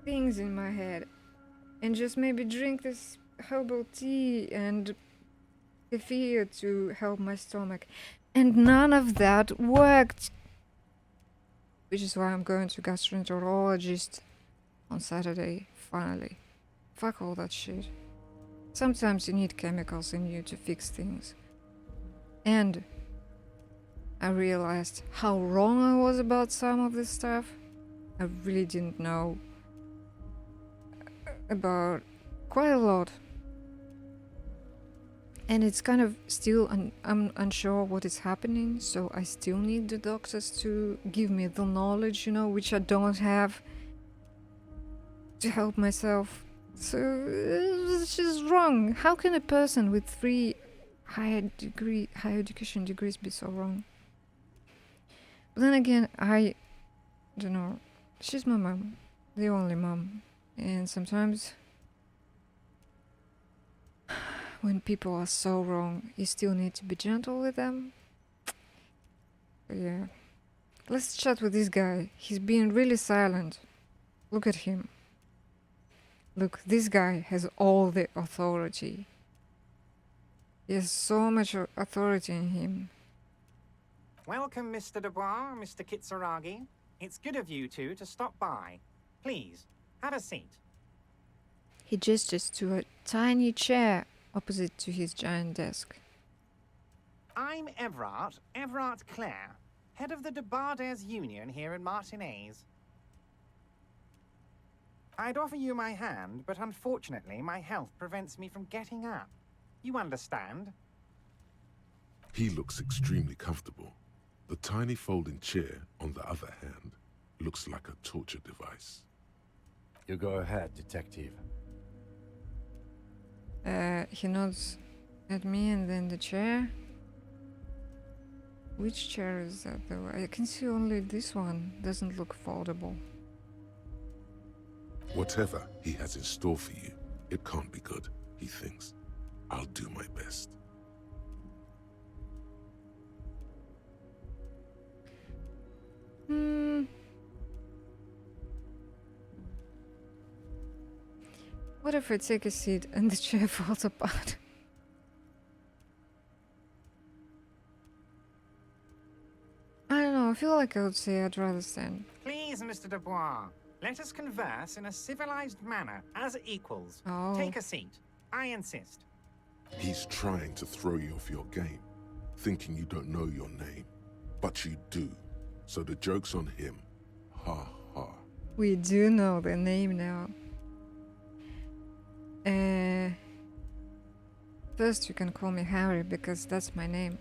things in my head and just maybe drink this herbal tea and kefir to help my stomach. And none of that worked. Which is why I'm going to gastroenterologist on Saturday, finally. Fuck all that shit. Sometimes you need chemicals in you to fix things. And I realized how wrong I was about some of this stuff. I really didn't know about quite a lot. And it's kind of still, I'm unsure what is happening, so I still need the doctors to give me the knowledge, which I don't have, to help myself. So it's just wrong. How can a person with 3 higher education degrees be so wrong? But then again, I don't know. She's my mom, the only mom, and sometimes when people are so wrong, you still need to be gentle with them. But yeah. Let's chat with this guy. He's being really silent. Look at him. Look, this guy has all the authority. He has so much authority in him. Welcome, Mr. Dubois, Mr. Kitsuragi. It's good of you two to stop by. Please, have a seat. He gestures to a tiny chair opposite to his giant desk. I'm Everard Clare, head of the Debarders Union here in Martinez. I'd offer you my hand, but unfortunately my health prevents me from getting up. You understand? He looks extremely comfortable. The tiny folding chair, on the other hand, looks like a torture device. You go ahead, detective. He nods at me and then the chair. Which chair is that though? I can see only this one. Doesn't look foldable. Whatever he has in store for you, it can't be good, he thinks. I'll do my best. What if I take a seat and the chair falls apart? I don't know, I feel like I would say I'd rather stand. Please, Mr. Dubois, let us converse in a civilized manner, as equals. Oh. Take a seat. I insist. He's trying to throw you off your game, thinking you don't know your name. But you do, so the joke's on him. Ha ha. We do know the name now. First you can call me Harry because that's my name.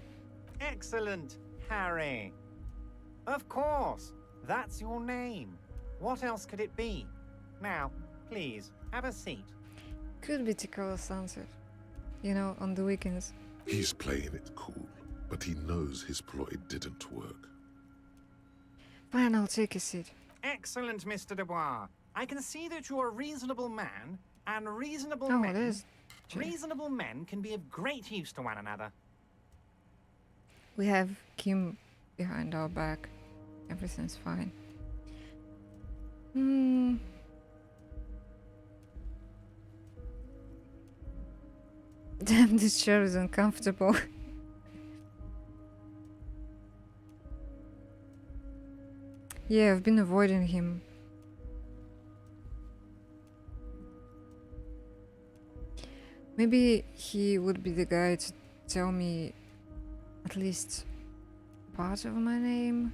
Excellent, Harry. Of course, that's your name. What else could it be? Now, please, have a seat. Could be to call sunset. You know, on the weekends. He's playing it cool, but he knows his ploy didn't work. Fine, I'll take a seat. Excellent, Mr. Dubois. I can see that you're a reasonable man, and reasonable Oh, men... it is. Reasonable men can be of great use to one another. We have Kim behind our back. Everything's fine. Damn, this chair is uncomfortable. Yeah, I've been avoiding him. Maybe he would be the guy to tell me at least part of my name.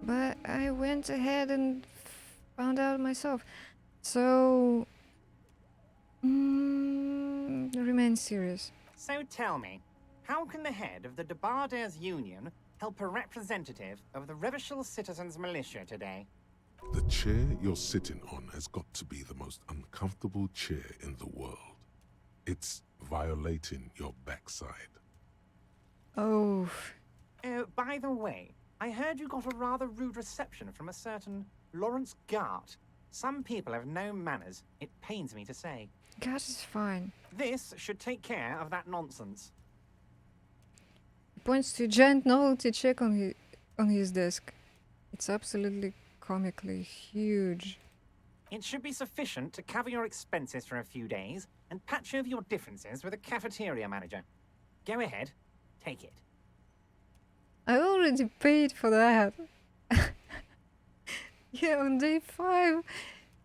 But I went ahead and found out myself. So... remain serious. So tell me, how can the head of the Debarders Union help a representative of the Revachol Citizens Militia today? The chair you're sitting on has got to be the most uncomfortable chair in the world. It's violating your backside. Oh. Oh, by the way, I heard you got a rather rude reception from a certain Lawrence Gart. Some people have no manners, it pains me to say. Gart is fine. This should take care of that nonsense. He points to a giant novelty check on his desk. It's absolutely comically huge. It should be sufficient to cover your expenses for a few days and patch over your differences with a cafeteria manager. Go ahead, take it. I already paid for that. Yeah, on day 5.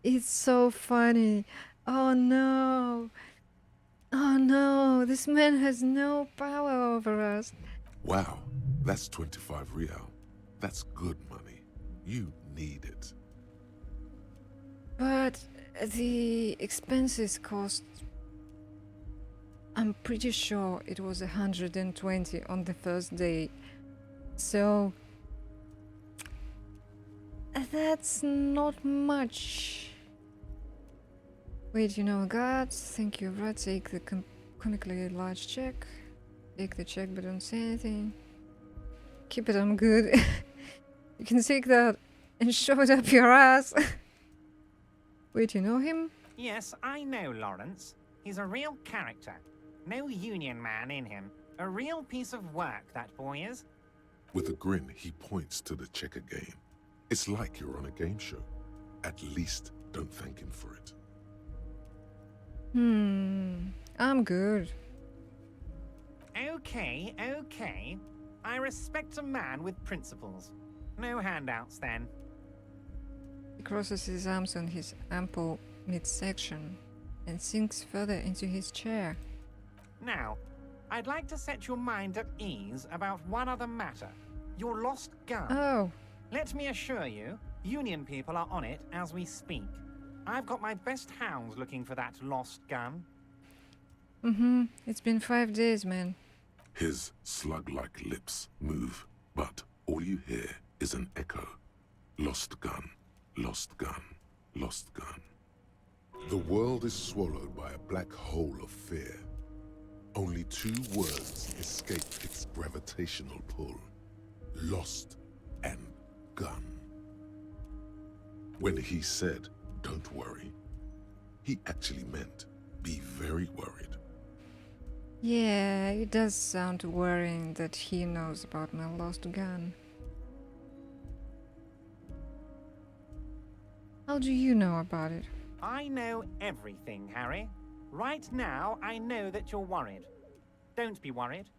It's so funny. Oh no. Oh no, this man has no power over us. Wow, that's 25 real. That's good money. You need it. But the expenses cost... I'm pretty sure it was 120 on the first day. So... that's not much. Wait, you know, God, thank you, right? Take the comically large check. Take the check, but don't say anything. Keep it on good. You can take that and shove it up your ass. Wait, you know him? Yes, I know Lawrence. He's a real character. No union man in him. A real piece of work, that boy is. With a grin, he points to the checker game. It's like you're on a game show. At least don't thank him for it. I'm good. Okay, okay. I respect a man with principles. No handouts, then. He crosses his arms on his ample midsection and sinks further into his chair. Now, I'd like to set your mind at ease about one other matter. Your lost gun. Oh. Let me assure you, Union people are on it as we speak. I've got my best hounds looking for that lost gun. It's been 5 days, man. His slug-like lips move, but all you hear is an echo. Lost gun, lost gun, lost gun. The world is swallowed by a black hole of fear. Only 2 words escape its gravitational pull. Lost and gun. When he said, "Don't worry," he actually meant, be very worried. Yeah, it does sound worrying that he knows about my lost gun. How do you know about it? I know everything, Harry. Right now, I know that you're worried. Don't be worried.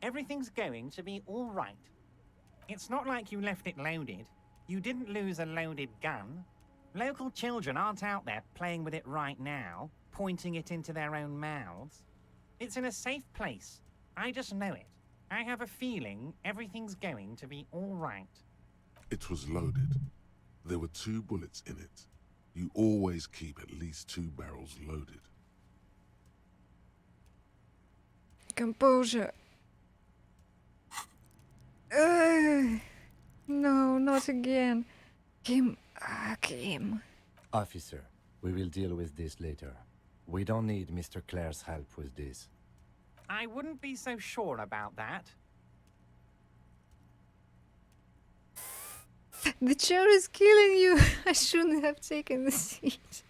Everything's going to be all right. It's not like you left it loaded. You didn't lose a loaded gun. Local children aren't out there playing with it right now, pointing it into their own mouths. It's in a safe place. I just know it. I have a feeling everything's going to be all right. It was loaded. There were 2 bullets in it. You always keep at least 2 barrels loaded. Composure. No, not again. Kim. Kim. Officer, we will deal with this later. We don't need Mr. Clare's help with this. I wouldn't be so sure about that. The chair is killing you. I shouldn't have taken the seat.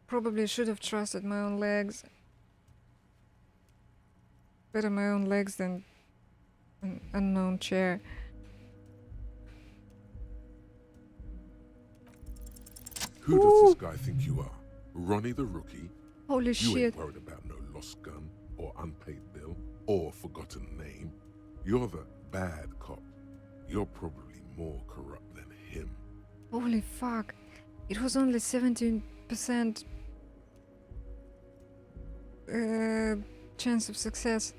Probably should have trusted my own legs. Better my own legs than an unknown chair. Who does this guy think you are? Ronnie the Rookie? Holy You shit. ain't worried about no lost gun, or unpaid bill, or forgotten name. You're the bad cop. You're probably more corrupt than him. Holy fuck. It was only 17% chance of success.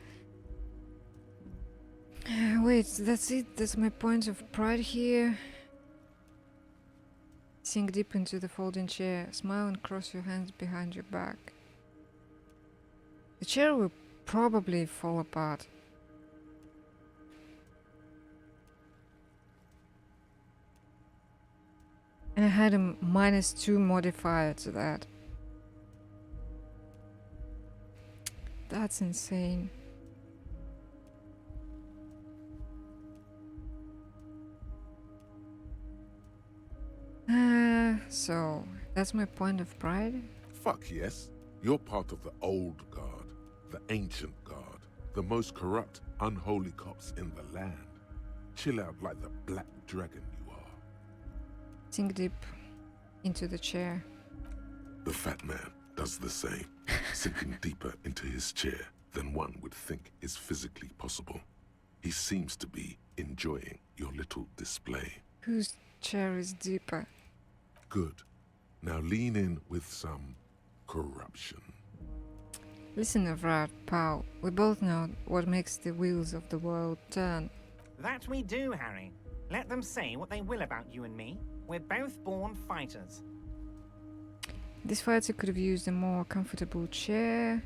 Wait, that's it? That's my point of pride here? Sink deep into the folding chair. Smile and cross your hands behind your back. The chair will probably fall apart. And I had a -2 modifier to that. That's insane. So that's my point of pride? Fuck yes. You're part of the old guard, the ancient guard, the most corrupt, unholy cops in the land. Chill out like the black dragon you are. Sink deep into the chair. The fat man does the same, sinking deeper into his chair than one would think is physically possible. He seems to be enjoying your little display. Whose chair is deeper? Good. Now lean in with some corruption. Listen, Evrard, pal. We both know what makes the wheels of the world turn. That we do, Harry. Let them say what they will about you and me. We're both born fighters. This fighter could have used a more comfortable chair.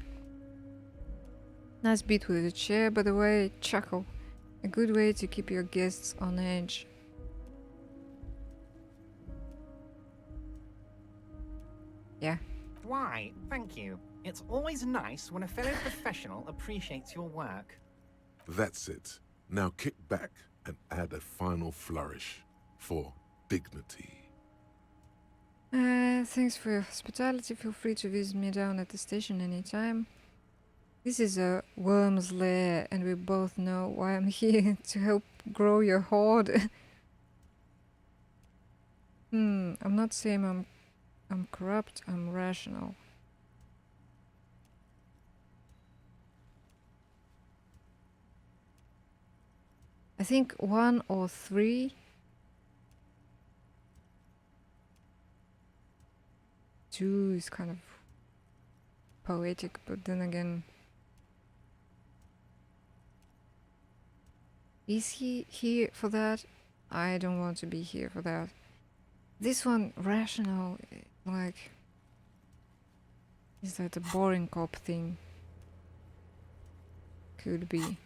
Nice beat with the chair, by the way. Chuckle. A good way to keep your guests on edge. Yeah. Why, thank you. It's always nice when a fellow professional appreciates your work. That's it. Now kick back and add a final flourish for dignity. Thanks for your hospitality. Feel free to visit me down at the station anytime. This is a worm's lair, and we both know why I'm here to help grow your horde. I'm not saying I'm corrupt, I'm rational. I think 1 or 3. 2 is kind of poetic, but then again, Is he here for that? I don't want to be here for that. This one, rational, like, is that a boring cop thing? Could be.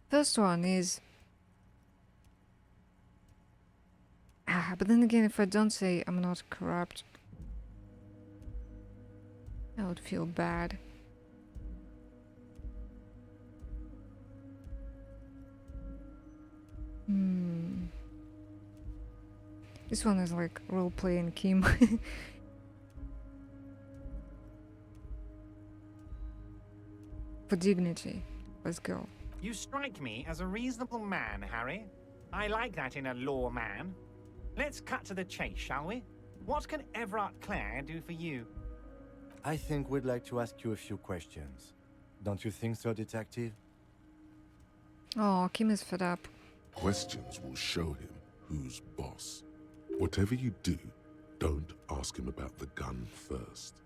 First one is... but then again, if I don't say I'm not corrupt, I would feel bad. This one is like role-playing Kim. For dignity. Let's go. You strike me as a reasonable man, Harry. I like that in a lawman. Let's cut to the chase, shall we? What can Everard Clare do for you? I think we'd like to ask you a few questions. Don't you think so, Detective? Oh, Kim is fed up. Questions will show him who's boss. Whatever you do, don't ask him about the gun first.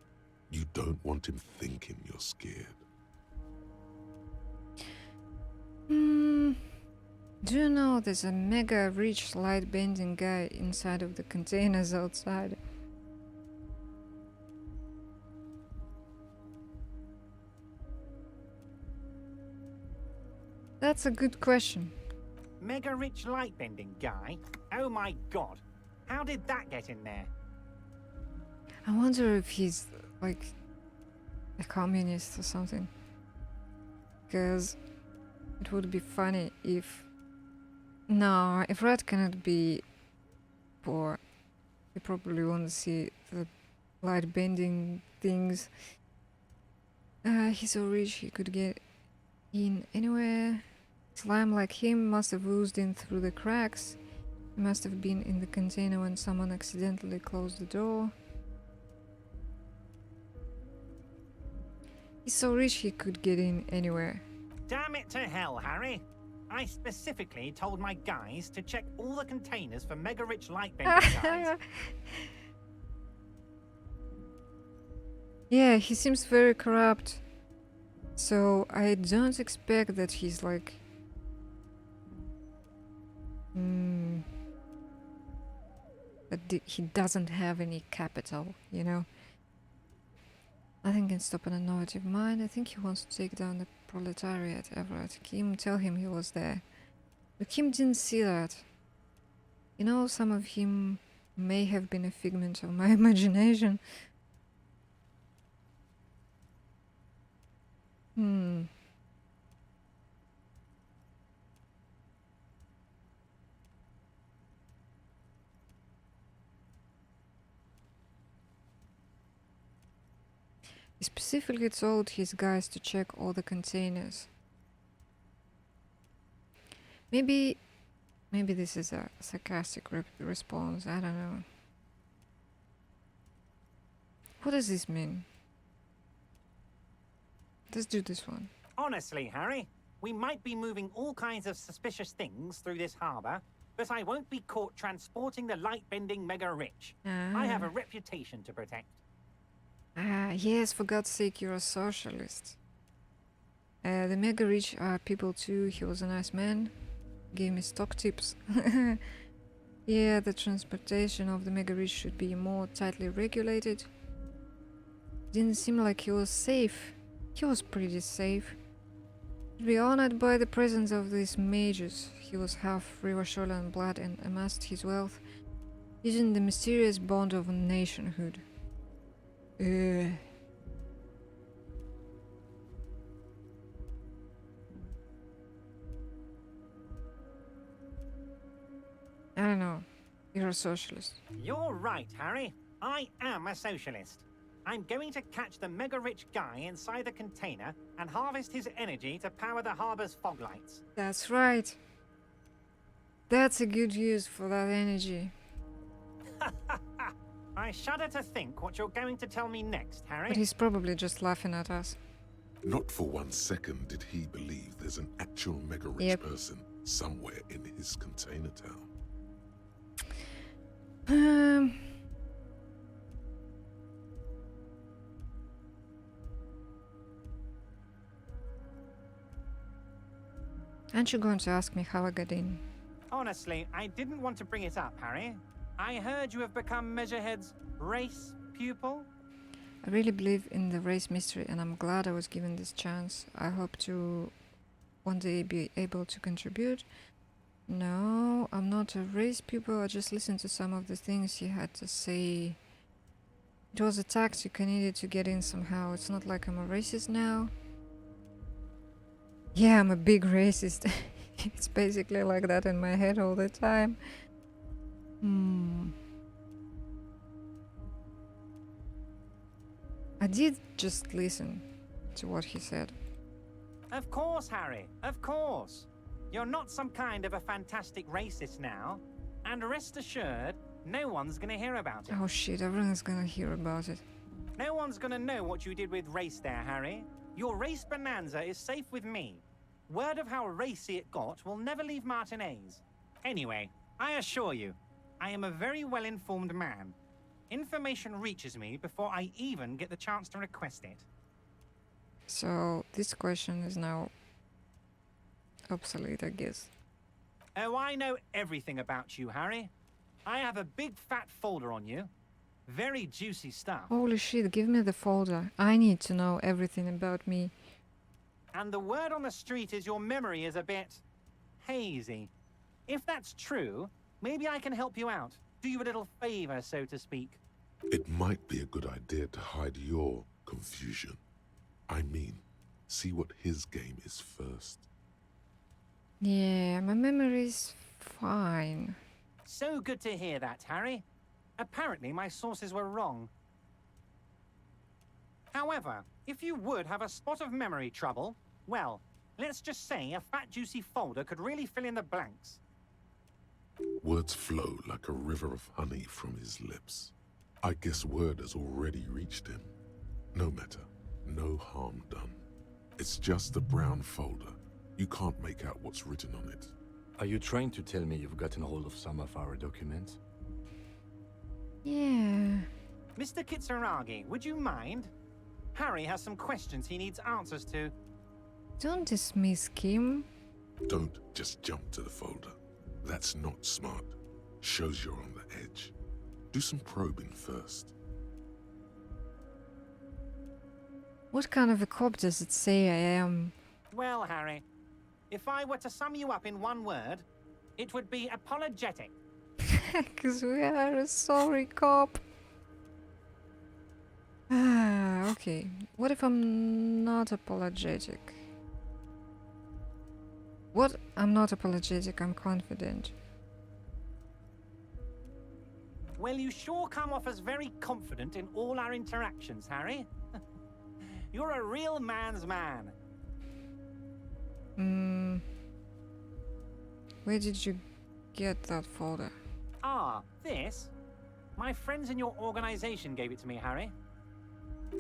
You don't want him thinking you're scared. Do you know there's a mega rich light bending guy inside of the containers outside? That's a good question. Mega rich light bending guy? Oh my god. How did that get in there? I wonder if he's like a communist or something. Because it would be funny if... No, if Red cannot be poor, he probably won't see the light bending things. He's so rich he could get in anywhere. Slime like him must have oozed in through the cracks. He must have been in the container when someone accidentally closed the door. He's so rich he could get in anywhere. Damn it to hell, Harry. I specifically told my guys to check all the containers for mega rich light bending guys. Yeah, he seems very corrupt. So I don't expect that he's like... that he doesn't have any capital, you know? Nothing can stop an innovative mind. I think he wants to take down the proletariat, Everett. Kim, tell him he was there. But Kim didn't see that. You know, some of him may have been a figment of my imagination. He specifically told his guys to check all the containers. Maybe this is a sarcastic response, I don't know. What does this mean? Let's do this one. Honestly, Harry, we might be moving all kinds of suspicious things through this harbour, but I won't be caught transporting the light-bending mega-rich. I have a reputation to protect. Yes, for God's sake, you're a socialist. The mega-rich are people too. He was a nice man. Gave me stock tips. Yeah, the transportation of the mega-rich should be more tightly regulated. Didn't seem like he was safe. He was pretty safe. To be honored by the presence of these mages. He was half Rivasholan blood and amassed his wealth using the mysterious bond of nationhood. I don't know. You're a socialist. You're right, Harry. I am a socialist. I'm going to catch the mega-rich guy inside the container and harvest his energy to power the harbor's fog lights. That's right. That's a good use for that energy. I shudder to think what you're going to tell me next, Harry. But he's probably just laughing at us. Not for 1 second did he believe there's an actual mega-rich person somewhere in his container town. Aren't you going to ask me how I got in? Honestly, I didn't want to bring it up, Harry. I heard you have become Measurehead's race pupil. I really believe in the race mystery and I'm glad I was given this chance. I hope to one day be able to contribute. No, I'm not a race pupil. I just listened to some of the things he had to say. It was a tactic I needed to get in somehow. It's not like I'm a racist now. Yeah, I'm a big racist. It's basically like that in my head all the time. I did just listen to what he said. Of course, Harry, of course. You're not some kind of a fantastic racist now. And rest assured, no one's gonna hear about it. Oh shit, everyone's gonna hear about it. No one's gonna know what you did with race there, Harry. Your race bonanza is safe with me. Word of how racy it got will never leave Martinez. Anyway, I assure you, I am a very well-informed man. Information reaches me before I even get the chance to request it. So, this question is now obsolete, I guess. Oh, I know everything about you, Harry. I have a big fat folder on you. Very juicy stuff. Holy shit, give me the folder. I need to know everything about me. And the word on the street is your memory is a bit hazy. If that's true, maybe I can help you out. Do you a little favor, so to speak. It might be a good idea to hide your confusion. I mean, see what his game is first. Yeah, my memory's fine. So good to hear that, Harry. Apparently my sources were wrong. However, if you would have a spot of memory trouble, well, let's just say a fat juicy folder could really fill in the blanks. Words flow like a river of honey from his lips. I guess word has already reached him. No matter, no harm done. It's just a brown folder. You can't make out what's written on it. Are you trying to tell me you've gotten hold of some of our documents? Yeah. Mr. Kitsuragi, would you mind? Harry has some questions he needs answers to. Don't dismiss Kim. Don't just jump to the folder. That's not smart. Shows you're on the edge. Do some probing first. What kind of a cop does it say I am? Well, Harry, if I were to sum you up in one word, it would be apologetic. Because we are a sorry cop. Ah, okay. What if I'm not apologetic? What? I'm not apologetic, I'm confident. Well, you sure come off as very confident in all our interactions, Harry. You're a real man's man. Where did you get that folder? Ah, this? My friends in your organization gave it to me, Harry.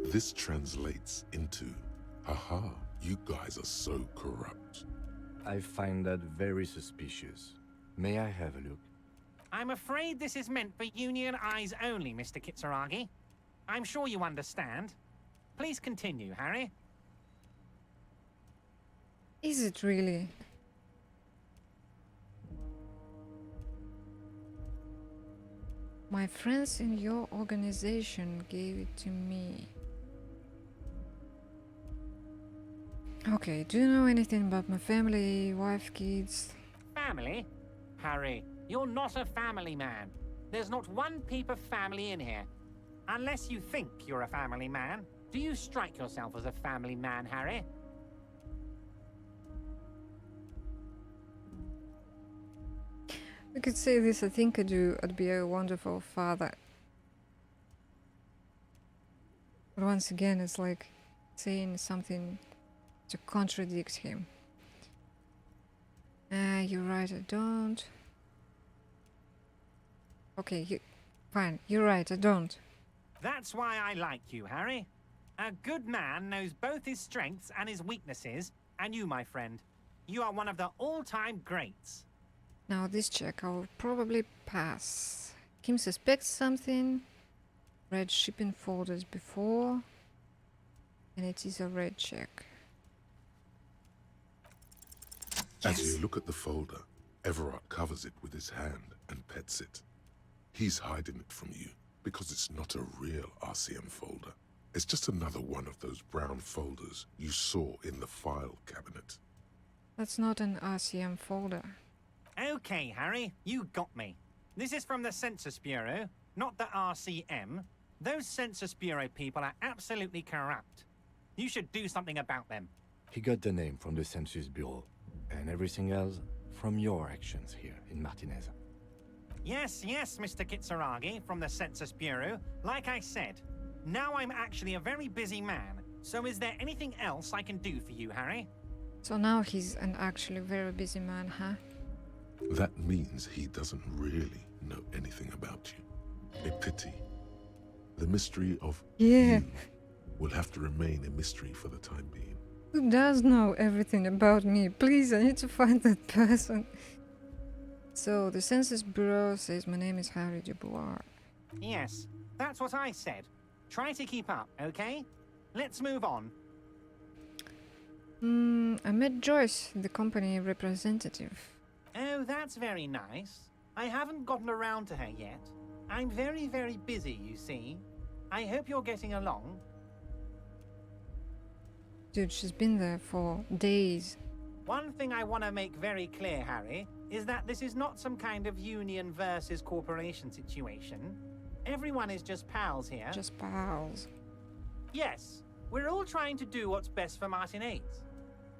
This translates into, haha, you guys are so corrupt. I find that very suspicious. May I have a look? I'm afraid this is meant for union eyes only, Mr. Kitsuragi. I'm sure you understand. Please continue, Harry. Is it really? My friends in your organization gave it to me. Okay, do you know anything about my family, wife, kids? Family? Harry, you're not a family man. There's not one peep of family in here. Unless you think you're a family man. Do you strike yourself as a family man, Harry? I could say this, I think I do. I'd be a wonderful father. But once again, it's like saying something to contradict him. You're right, I don't. Okay, fine, you're right, I don't. That's why I like you, Harry. A good man knows both his strengths and his weaknesses, and you, my friend, you are one of the all-time greats. Now this check I'll probably pass. Kim suspects something. Read shipping folders before. And it is a red check. As you look at the folder, Everard covers it with his hand and pets it. He's hiding it from you because it's not a real RCM folder. It's just another one of those brown folders you saw in the file cabinet. That's not an RCM folder. Okay, Harry, you got me. This is from the Census Bureau, not the RCM. Those Census Bureau people are absolutely corrupt. You should do something about them. He got the name from the Census Bureau, and everything else from your actions here in Martinez. Yes, Mr. Kitsuragi from the Census Bureau. Like I said, now I'm actually a very busy man, so is there anything else I can do for you, Harry? So now he's an actually very busy man, huh? That means he doesn't really know anything about you. A pity. The mystery of you will have to remain a mystery for the time being. Who does know everything about me? Please, I need to find that person. So, the Census Bureau says my name is Harry Dubois. Yes, that's what I said. Try to keep up, okay? Let's move on. I met Joyce, the company representative. Oh, that's very nice. I haven't gotten around to her yet. I'm very, very busy, you see. I hope you're getting along. Dude, she's been there for days. One thing I want to make very clear, Harry, is that this is not some kind of union versus corporation situation. Everyone is just pals here. Just pals. Yes, we're all trying to do what's best for Martinez.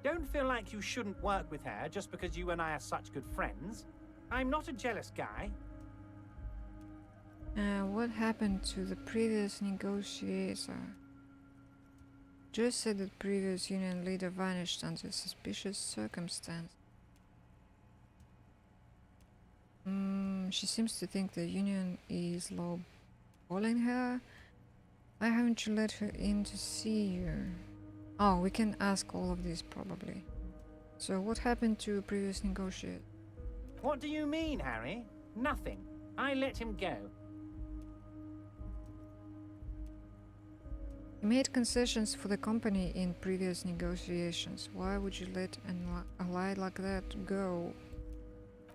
Don't feel like you shouldn't work with her just because you and I are such good friends. I'm not a jealous guy. What happened to the previous negotiator? Joyce said that previous union leader vanished under suspicious circumstances. She seems to think the union is lowballing her. Why haven't you let her in to see you? Oh, we can ask all of this probably. So what happened to previous negotiator? What do you mean, Harry? Nothing. I let him go. He made concessions for the company in previous negotiations. Why would you let an ally like that go?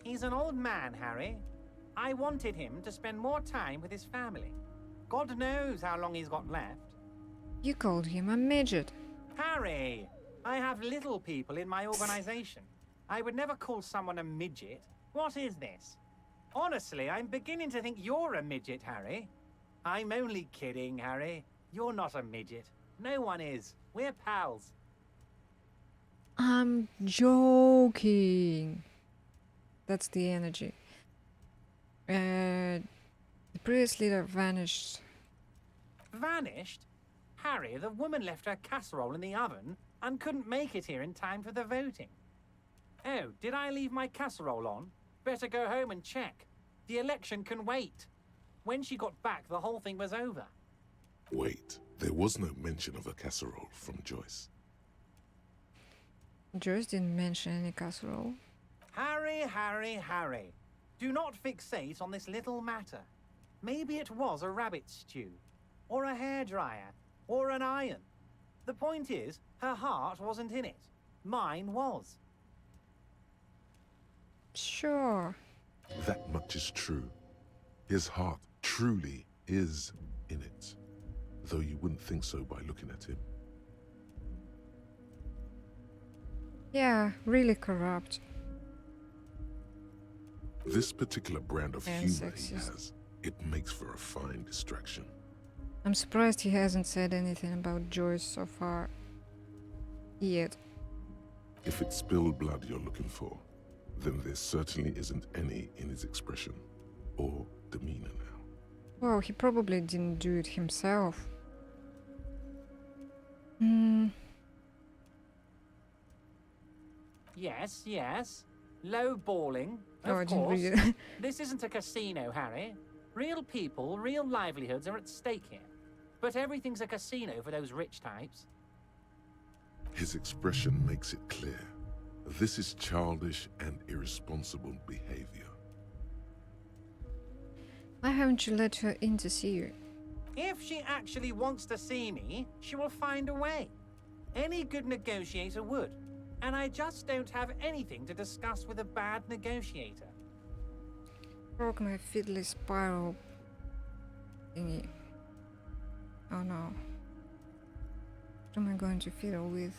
He's an old man, Harry. I wanted him to spend more time with his family. God knows how long he's got left. You called him a midget. Harry, I have little people in my organization. I would never call someone a midget. What is this? Honestly, I'm beginning to think you're a midget, Harry. I'm only kidding, Harry. You're not a midget. No one is. We're pals. I'm joking. That's the energy. The previous leader vanished. Vanished? Harry, the woman left her casserole in the oven and couldn't make it here in time for the voting. Oh, did I leave my casserole on? Better go home and check. The election can wait. When she got back, the whole thing was over. Wait, there was no mention of a casserole from Joyce. Joyce didn't mention any casserole. Harry, Harry, Harry. Do not fixate on this little matter. Maybe it was a rabbit stew, or a hairdryer, or an iron. The point is, her heart wasn't in it. Mine was. Sure. That much is true. His heart truly is in it, though you wouldn't think so by looking at him. Yeah, really corrupt. This particular brand of And humor he sexist. has, it makes for a fine distraction. I'm surprised he hasn't said anything about Joyce so far. Yet. If it's spilled blood you're looking for, then there certainly isn't any in his expression or demeanor now. Well, he probably didn't do it himself. Yes, yes. Low balling, Oh, I of didn't course. read it. This isn't a casino, Harry. Real people, real livelihoods are at stake here. But everything's a casino for those rich types. His expression makes it clear. This is childish and irresponsible behavior. Why haven't you let her in to see you? If she actually wants to see me, she will find a way. Any good negotiator would. and I just don't have anything to discuss with a bad negotiator. Broke my fiddly spiral thingy. Oh no. What am I going to fiddle with?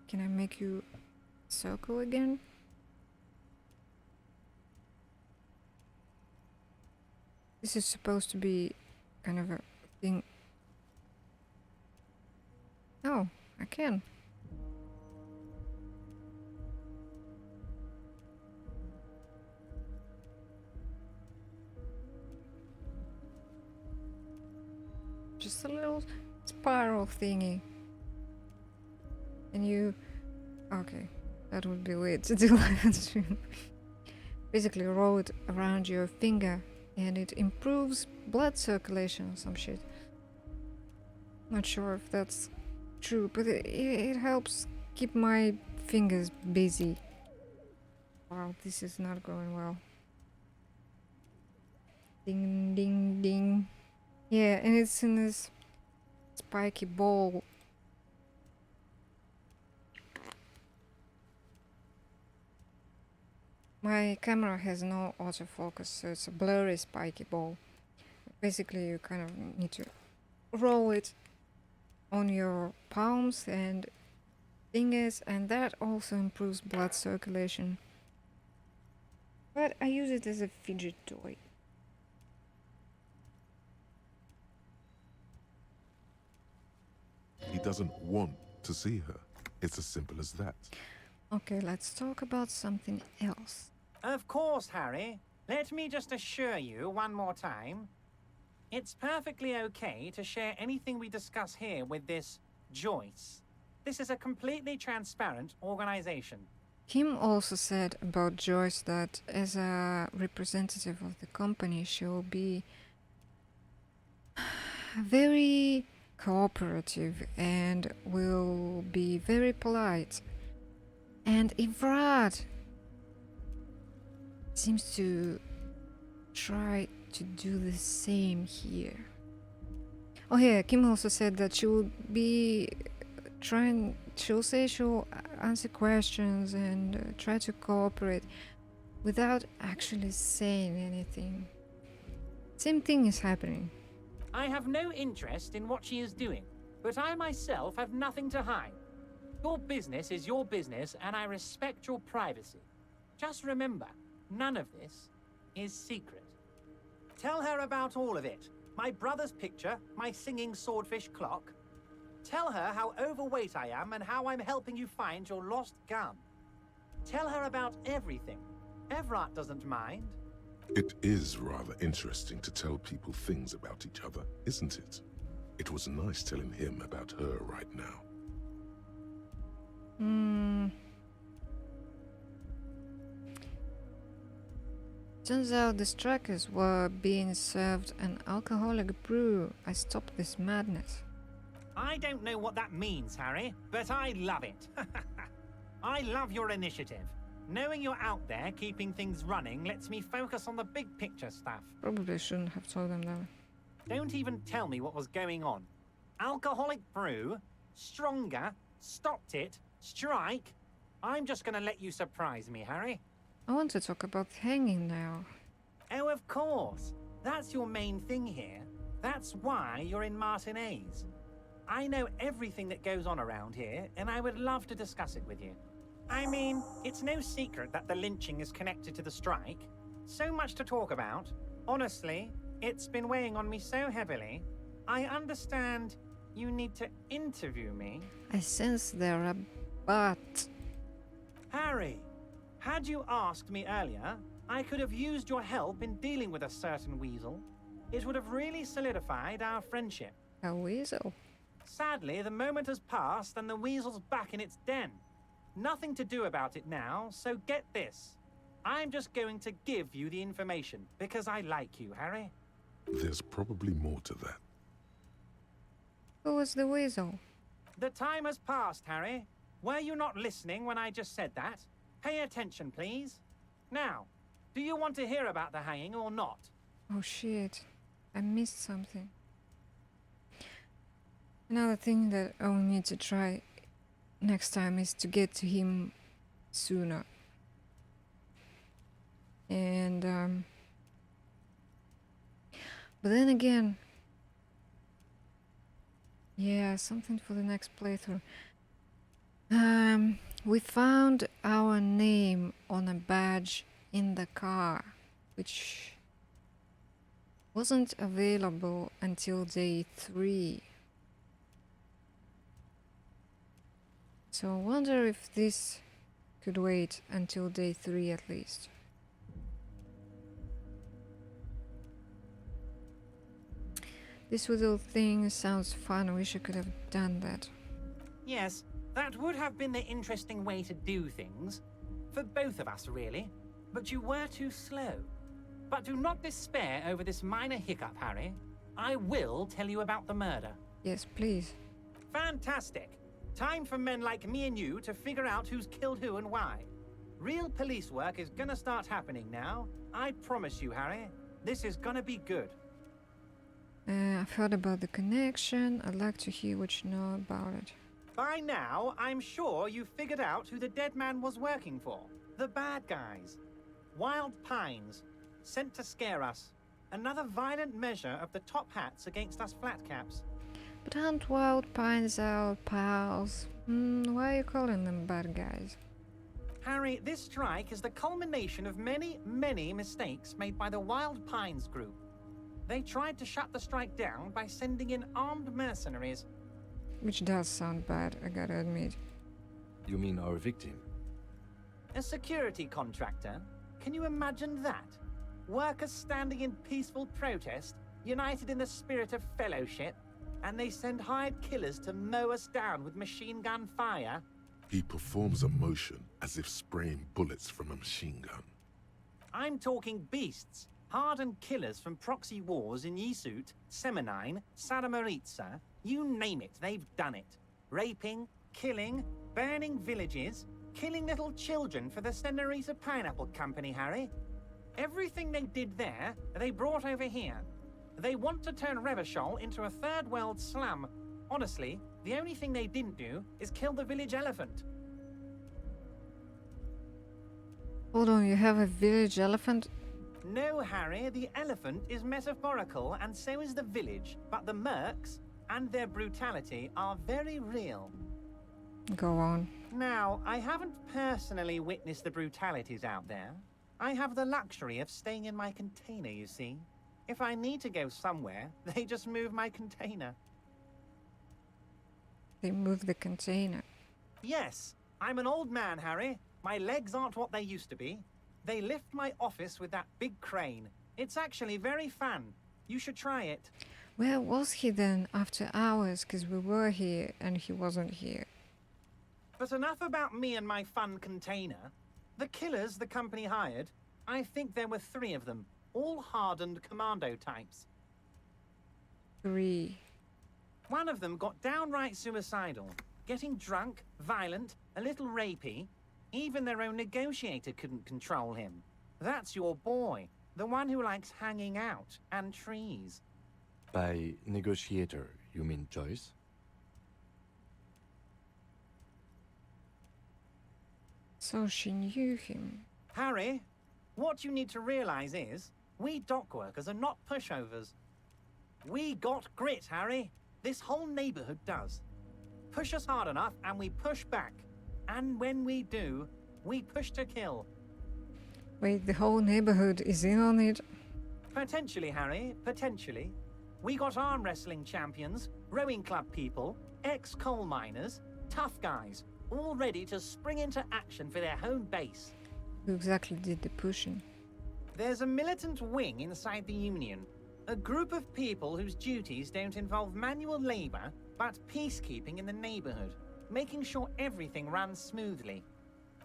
Can I make you circle again? This is supposed to be kind of a thing. Oh, I can. Just a little spiral thingy. And you... Okay, that would be weird to do live stream. Basically roll it around your finger and it improves blood circulation or some shit. Not sure if that's true, but it helps keep my fingers busy. Wow, this is not going well. Ding, ding, ding. Yeah, and it's in this spiky ball. My camera has no autofocus, so it's a blurry spiky ball. Basically, you kind of need to roll it on your palms and fingers, and that also improves blood circulation. But I use it as a fidget toy. He doesn't want to see her. It's as simple as that. Okay, let's talk about something else. Of course, Harry. Let me just assure you one more time. It's perfectly okay to share anything we discuss here with this Joyce. This is a completely transparent organization. Kim also said about Joyce that as a representative of the company, she'll be very cooperative and will be very polite. And Ivrad seems to try to do the same here. Oh yeah, Kim also said that she will be she'll say she'll answer questions and try to cooperate without actually saying anything. Same thing is happening. I have no interest in what she is doing, but I myself have nothing to hide. Your business is your business, and I respect your privacy. Just remember, none of this is secret. Tell her about all of it. My brother's picture, my singing swordfish clock. Tell her how overweight I am and how I'm helping you find your lost gun. Tell her about everything. Everett doesn't mind. It is rather interesting to tell people things about each other, isn't it? It was nice telling him about her right now. Turns out the strikers were being served an alcoholic brew. I stopped this madness. I don't know what that means, Harry, but I love it. I love your initiative. Knowing you're out there keeping things running lets me focus on the big picture stuff. Probably shouldn't have told them that. Don't even tell me what was going on. Alcoholic brew, stronger, stopped it, strike. I'm just gonna let you surprise me, Harry. I want to talk about hanging now. Oh, of course. That's your main thing here. That's why you're in Martinez. I know everything that goes on around here, and I would love to discuss it with you. I mean, it's no secret that the lynching is connected to the strike. So much to talk about. Honestly, it's been weighing on me so heavily. I understand you need to interview me. I sense there a but. Harry, had you asked me earlier, I could have used your help in dealing with a certain weasel. It would have really solidified our friendship. A weasel? Sadly, the moment has passed and the weasel's back in its den. Nothing to do about it now, so get this. I'm just going to give you the information, because I like you, Harry. There's probably more to that. Who was the weasel? The time has passed, Harry. Were you not listening when I just said that? Pay attention, please. Now, do you want to hear about the hanging or not? Oh shit. I missed something. Another thing that I will need to try next time is to get to him sooner. And but then again, yeah, something for the next playthrough. We found our name on a badge in the car, which wasn't available until day 3. So I wonder if this could wait until day 3 at least. This little thing sounds fun. I wish I could have done that. Yes, that would have been the interesting way to do things. For both of us, really. But you were too slow. But do not despair over this minor hiccup, Harry. I will tell you about the murder. Yes, please. Fantastic. Time for men like me and you to figure out who's killed who and why. Real police work is gonna start happening now. I promise you, Harry. This is gonna be good. I've heard about the connection. I'd like to hear what you know about it. By now, I'm sure you've figured out who the dead man was working for. The bad guys. Wild Pines. Sent to scare us. Another violent measure of the top hats against us flatcaps. But aren't Wild Pines our pals? Why are you calling them bad guys? Harry, this strike is the culmination of many, many mistakes made by the Wild Pines group. They tried to shut the strike down by sending in armed mercenaries. Which does sound bad, I gotta admit. You mean our victim? A security contractor? Can you imagine that? Workers standing in peaceful protest, united in the spirit of fellowship, and they send hired killers to mow us down with machine gun fire? He performs a motion as if spraying bullets from a machine gun. I'm talking beasts. Hardened killers from proxy wars in Yisut, Semenine, Saramaritsa, you name it, they've done it. Raping, killing, burning villages, killing little children for the Senorita Pineapple Company, Harry. Everything they did there, they brought over here. They want to turn Revachol into a third world slum. Honestly, the only thing they didn't do is kill the village elephant. Hold on, you have a village elephant? No, Harry, the elephant is metaphorical and so is the village, but the mercs and their brutality are very real. Go on. Now, I haven't personally witnessed the brutalities out there. I have the luxury of staying in my container, you see. If I need to go somewhere, they just move my container. They move the container. Yes, I'm an old man, Harry. My legs aren't what they used to be. They lift my office with that big crane. It's actually very fun. You should try it. Where was he then after hours? Because we were here and he wasn't here. But enough about me and my fun container. The killers the company hired, I think there were 3 of them, all hardened commando types. 3. One of them got downright suicidal, getting drunk, violent, a little rapey. Even their own negotiator couldn't control him. That's your boy, the one who likes hanging out and trees. By negotiator, you mean Joyce? So she knew him. Harry, what you need to realize is, we dock workers are not pushovers. We got grit, Harry. This whole neighborhood does. Push us hard enough and we push back. And when we do, we push to kill. Wait, the whole neighborhood is in on it? Potentially, Harry, potentially. We got arm wrestling champions, rowing club people, ex-coal miners, tough guys, all ready to spring into action for their home base. Who exactly did the pushing? There's a militant wing inside the Union. A group of people whose duties don't involve manual labor, but peacekeeping in the neighborhood, making sure everything runs smoothly.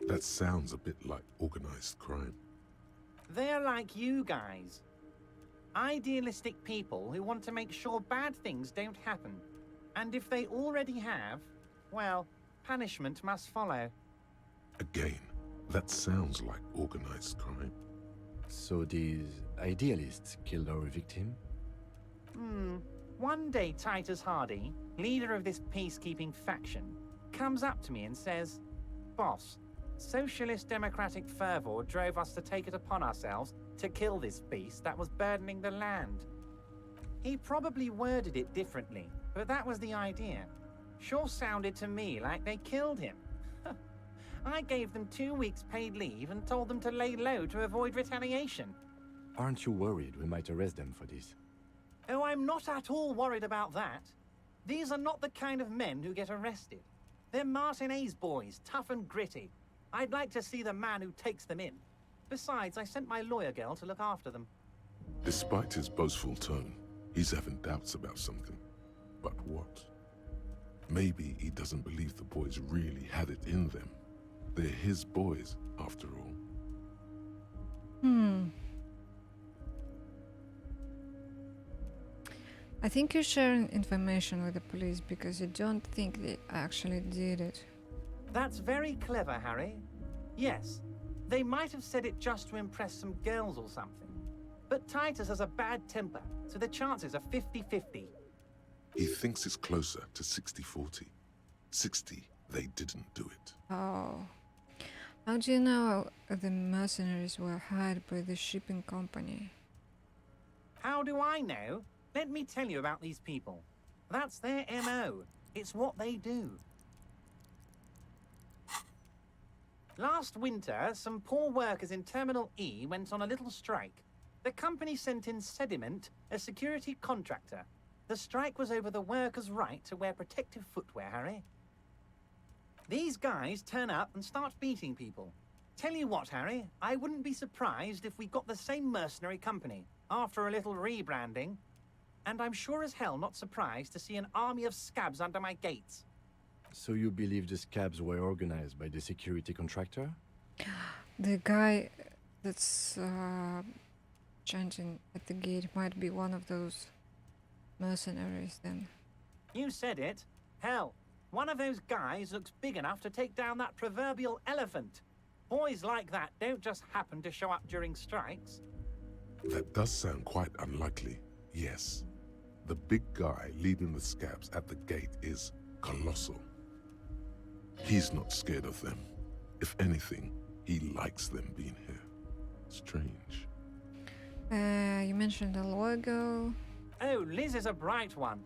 That sounds a bit like organized crime. They're like you guys. Idealistic people who want to make sure bad things don't happen. And if they already have, well, punishment must follow. Again, that sounds like organized crime. So these idealists killed our victim? One day Titus Hardy, leader of this peacekeeping faction, comes up to me and says, "Boss, socialist democratic fervor drove us to take it upon ourselves to kill this beast that was burdening the land." He probably worded it differently, but that was the idea. Sure sounded to me like they killed him. I gave them 2 weeks paid leave and told them to lay low to avoid retaliation. Aren't you worried we might arrest them for this? Oh, I'm not at all worried about that. These are not the kind of men who get arrested. They're Martinez boys, tough and gritty. I'd like to see the man who takes them in. Besides, I sent my lawyer girl to look after them. Despite his boastful tone, he's having doubts about something. But what? Maybe he doesn't believe the boys really had it in them. They're his boys, after all. I think you're sharing information with the police because you don't think they actually did it. That's very clever, Harry. Yes, they might have said it just to impress some girls or something. But Titus has a bad temper, so the chances are 50-50. He thinks it's closer to 60-40. 60, they didn't do it. Oh. How do you know the mercenaries were hired by the shipping company? How do I know? Let me tell you about these people. That's their MO. It's what they do. Last winter, some poor workers in Terminal E went on a little strike. The company sent in Sediment, a security contractor. The strike was over the workers' right to wear protective footwear, Harry. These guys turn up and start beating people. Tell you what, Harry, I wouldn't be surprised if we got the same mercenary company after a little rebranding. And I'm sure as hell not surprised to see an army of scabs under my gates. So you believe the scabs were organized by the security contractor? The guy that's chanting at the gate might be one of those mercenaries then. You said it. Hell, one of those guys looks big enough to take down that proverbial elephant. Boys like that don't just happen to show up during strikes. That does sound quite unlikely, yes. The big guy leading the scabs at the gate is colossal. He's not scared of them. If anything, he likes them being here. Strange. You mentioned a lawyer girl. Oh, Liz is a bright one.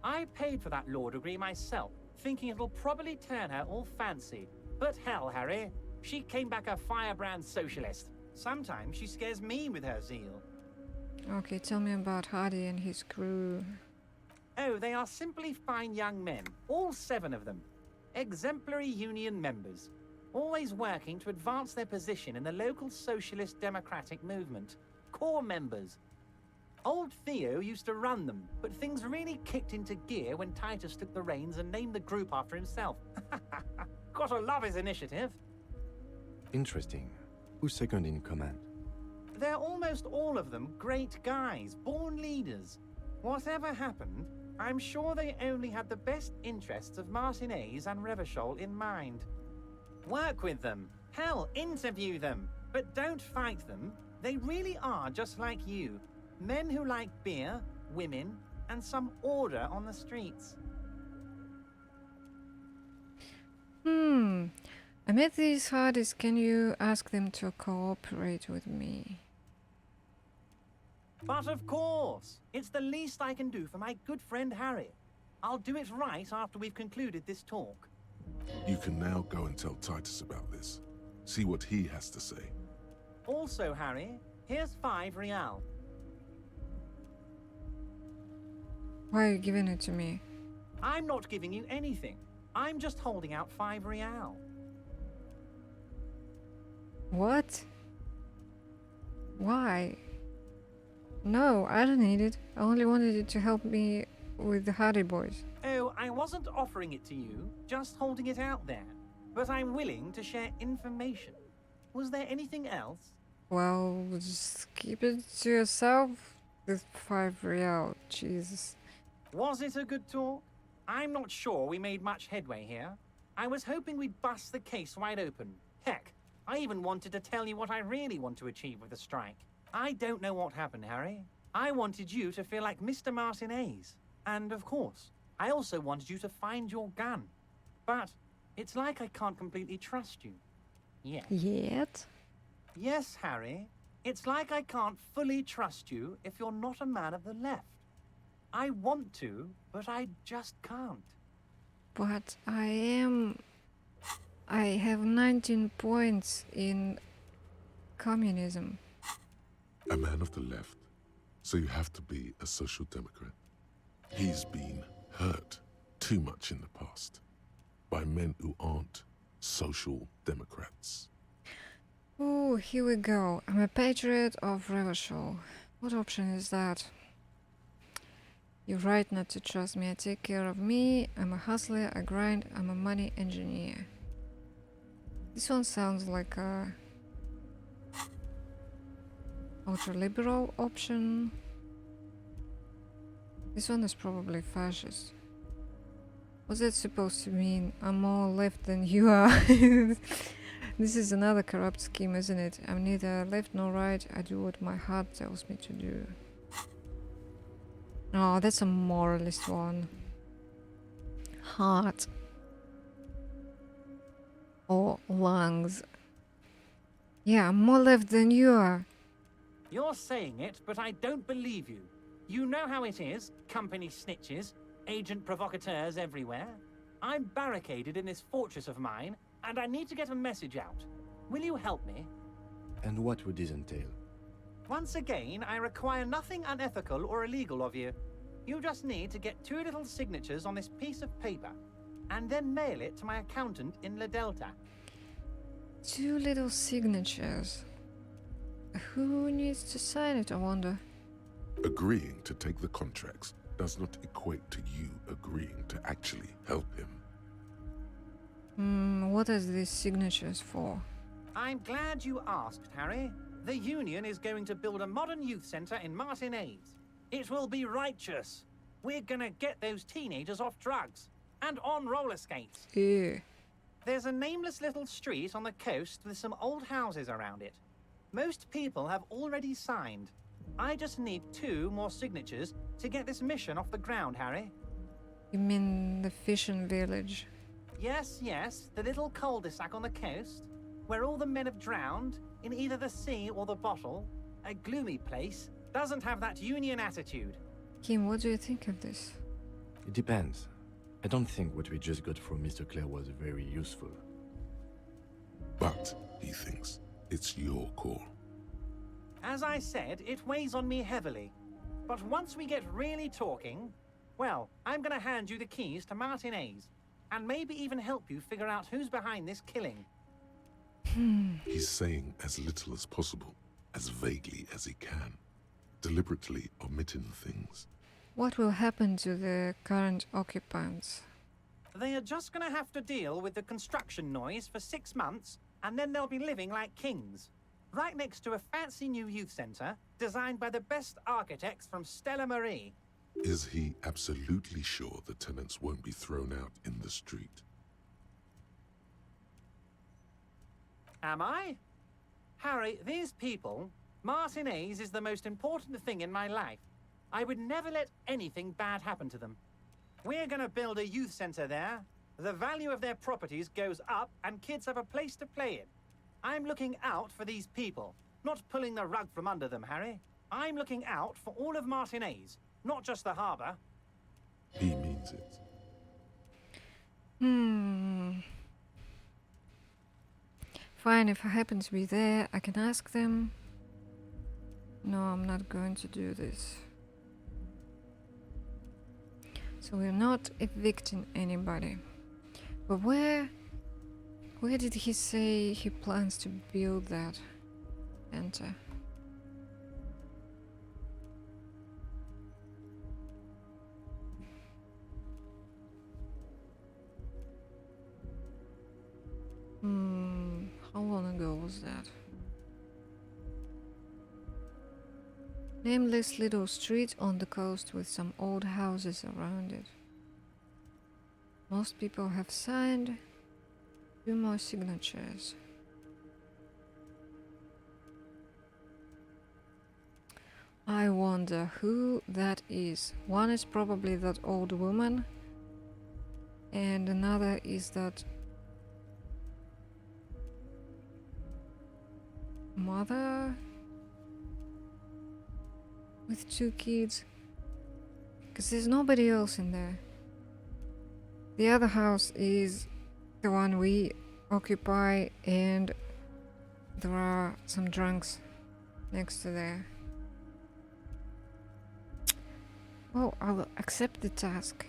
I paid for that law degree myself, thinking it'll probably turn her all fancy. But hell, Harry, she came back a firebrand socialist. Sometimes she scares me with her zeal. Okay, tell me about Hardy and his crew. Oh, they are simply fine young men, all 7 of them. Exemplary union members, always working to advance their position in the local socialist democratic movement. Core members. Old Theo used to run them, but things really kicked into gear when Titus took the reins and named the group after himself. Gotta love his initiative. Interesting. Who's second in command? They're almost all of them great guys, born leaders. Whatever happened, I'm sure they only had the best interests of Martinez and Revachol in mind. Work with them. Hell, interview them. But don't fight them. They really are just like you. Men who like beer, women, and some order on the streets. I met these Hardys. Can you ask them to cooperate with me? But of course, it's the least I can do for my good friend Harry. I'll do it right after we've concluded this talk. You can now go and tell Titus about this. See what he has to say. Also, Harry, here's 5 real. Why are you giving it to me? I'm not giving you anything. I'm just holding out 5 real. What? Why? No, I don't need it. I only wanted it to help me with the Hardy boys. Oh, I wasn't offering it to you, just holding it out there. But I'm willing to share information. Was there anything else? Well, just keep it to yourself. This 5 real, Jesus. Was it a good talk? I'm not sure we made much headway here. I was hoping we'd bust the case wide open. Heck, I even wanted to tell you what I really want to achieve with the strike. I don't know what happened, Harry. I wanted you to feel like Mr. Martinez. And of course, I also wanted you to find your gun. But it's like I can't completely trust you. Yet. Yet? Yes, Harry. It's like I can't fully trust you if you're not a man of the left. I want to, but I just can't. But I have 19 points in communism. A man of the left, so you have to be a social democrat. He's been hurt too much in the past by men who aren't social democrats. Oh, here we go. I'm a patriot of Revachol. What option is that? You're right not to trust me. I take care of me. I'm a hustler. I grind. I'm a money engineer. This one sounds like a ultra-liberal option. This one is probably fascist. What's that supposed to mean? I'm more left than you are. This is another corrupt scheme, isn't it? I'm neither left nor right. I do what my heart tells me to do. Oh, that's a moralist one. Heart. Or lungs. Yeah, I'm more left than you are. You're saying it, but I don't believe you. You know how it is. Company snitches, agent provocateurs everywhere. I'm barricaded in this fortress of mine, and I need to get a message out. Will you help me? And what would this entail? Once again, I require nothing unethical or illegal of you. You just need to get 2 little signatures on this piece of paper, and then mail it to my accountant in La Delta. 2 little signatures. Who needs to sign it, I wonder? Agreeing to take the contracts does not equate to you agreeing to actually help him. What are these signatures for? I'm glad you asked, Harry. The Union is going to build a modern youth centre in Martinez. It will be righteous. We're gonna get those teenagers off drugs and on roller skates. Ew. There's a nameless little street on the coast with some old houses around it. Most people have already signed. I just need 2 more signatures to get this mission off the ground, Harry. You mean the fishing village? Yes, yes, the little cul-de-sac on the coast, where all the men have drowned in either the sea or the bottle. A gloomy place, doesn't have that Union attitude. Kim, what do you think of this? It depends. I don't think what we just got from Mr. Clare was very useful. But he thinks it's your call. As I said, it weighs on me heavily. But once we get really talking, well, I'm gonna hand you the keys to Martinez, and maybe even help you figure out who's behind this killing. He's saying as little as possible, as vaguely as he can, deliberately omitting things. What will happen to the current occupants? They are just gonna have to deal with the construction noise for 6 months, and then they'll be living like kings. Right next to a fancy new youth centre, designed by the best architects from Stella Marie. Is he absolutely sure the tenants won't be thrown out in the street? Am I? Harry, these people, Martinez is the most important thing in my life. I would never let anything bad happen to them. We're gonna build a youth centre there. The value of their properties goes up and kids have a place to play in. I'm looking out for these people, not pulling the rug from under them, Harry. I'm looking out for all of Martinez, not just the harbour. He means it. Fine, if I happen to be there, I can ask them. No, I'm not going to do this. So we're not evicting anybody. But where did he say he plans to build that? Enter. How long ago was that? Nameless little street on the coast with some old houses around it. Most people have signed. 2 more signatures. I wonder who that is. One is probably that old woman, and another is that mother with 2 kids. Because there's nobody else in there. The other house is the one we occupy, and there are some drunks next to there. Well, I'll accept the task.